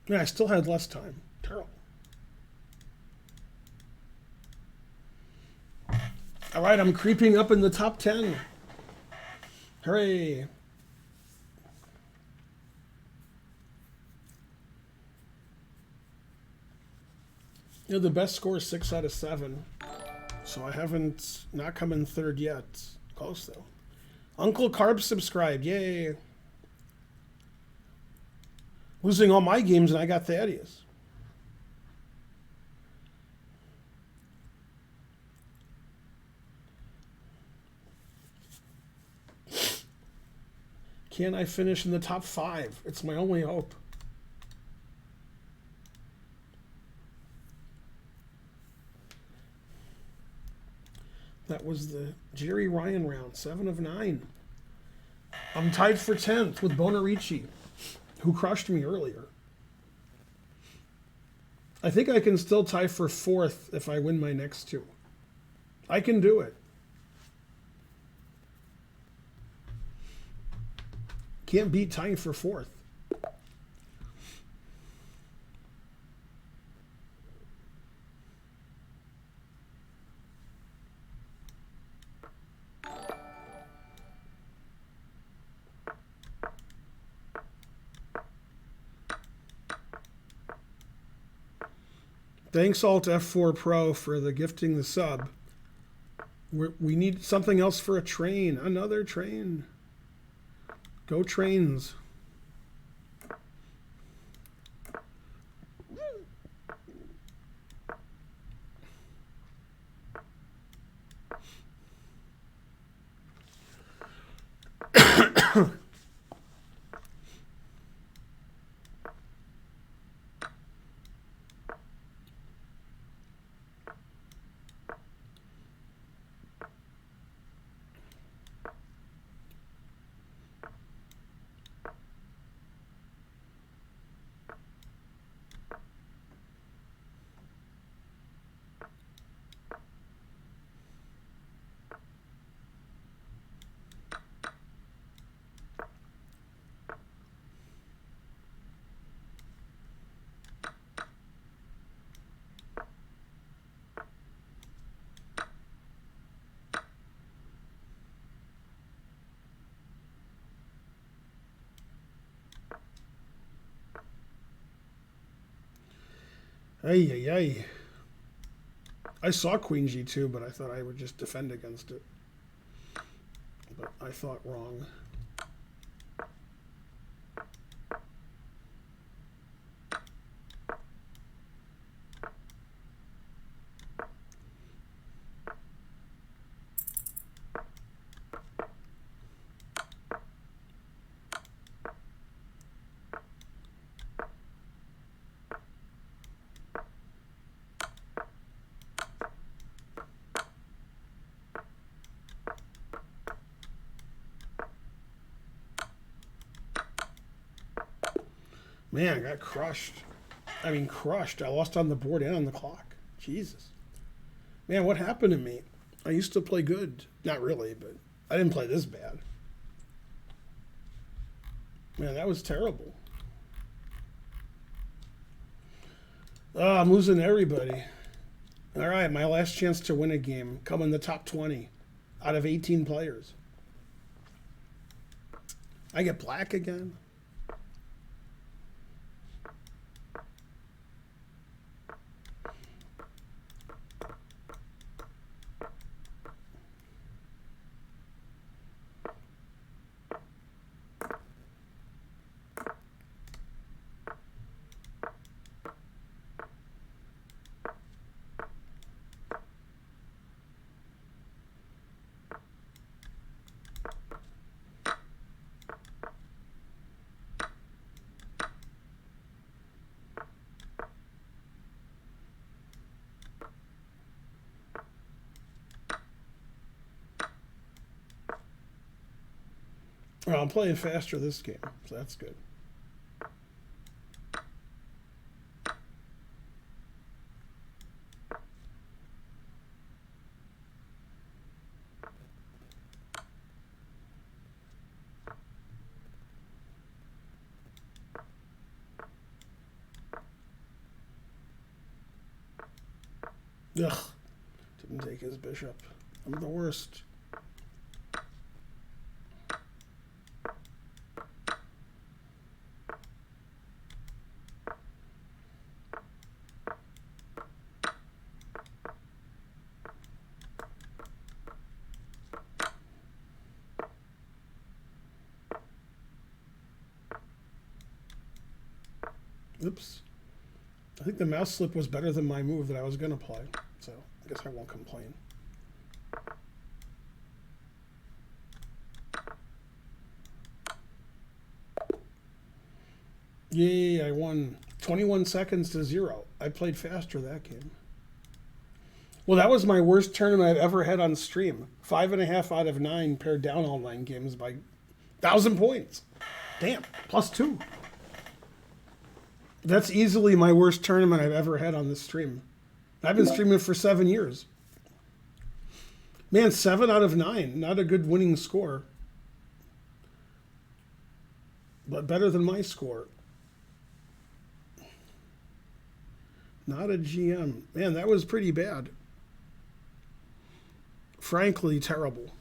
Yeah, I still had less time. Terrible. All right, I'm creeping up in the top 10. Hooray. Yeah, the best score is 6 out of 7. So I haven't not come in third yet. Close, though. Uncle Carb subscribed. Yay. Losing all my games, and I got Thaddeus. Can I finish in the top 5? It's my only hope. That was the Jerry Ryan round, 7 of 9. I'm tied for 10th with Bonarici, who crushed me earlier. I think I can still tie for 4th if I win my next 2. I can do it. Can't beat tying for 4th. Thanks, Alt F4 Pro, for the gifting the sub. We need something else for a train. Another train. Go trains. Ay, ay, ay. I saw Queen G2, but I thought I would just defend against it. But I thought wrong. Man, I got crushed. I mean, crushed. I lost on the board and on the clock. Jesus. Man, what happened to me? I used to play good. Not really, but I didn't play this bad. Man, that was terrible. Oh, I'm losing everybody. All right, my last chance to win a game. Come in the top 20 out of 18 players. I get black again. Well, I'm playing faster this game, so that's good. Ugh, didn't take his bishop. I'm the worst. Oops. I think the mouse slip was better than my move that I was going to play, so I guess I won't complain. Yay, I won 21 seconds to 0. I played faster that game. Well, that was my worst tournament I've ever had on stream. 5.5 out of 9 paired down all 9 games by 1,000 points. Damn, +2. That's easily my worst tournament I've ever had on this stream. I've been streaming for 7 years. Man, 7 out of 9. Not a good winning score. But better than my score. Not a GM. Man, that was pretty bad. Frankly, terrible.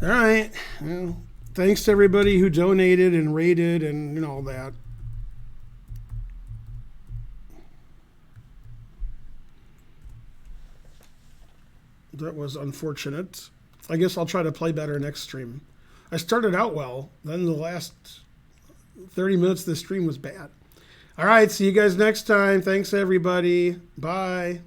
All right. Well, thanks to everybody who donated and rated and all that. That was unfortunate. I guess I'll try to play better next stream. I started out well. Then the last 30 minutes of the stream was bad. All right. See you guys next time. Thanks, everybody. Bye.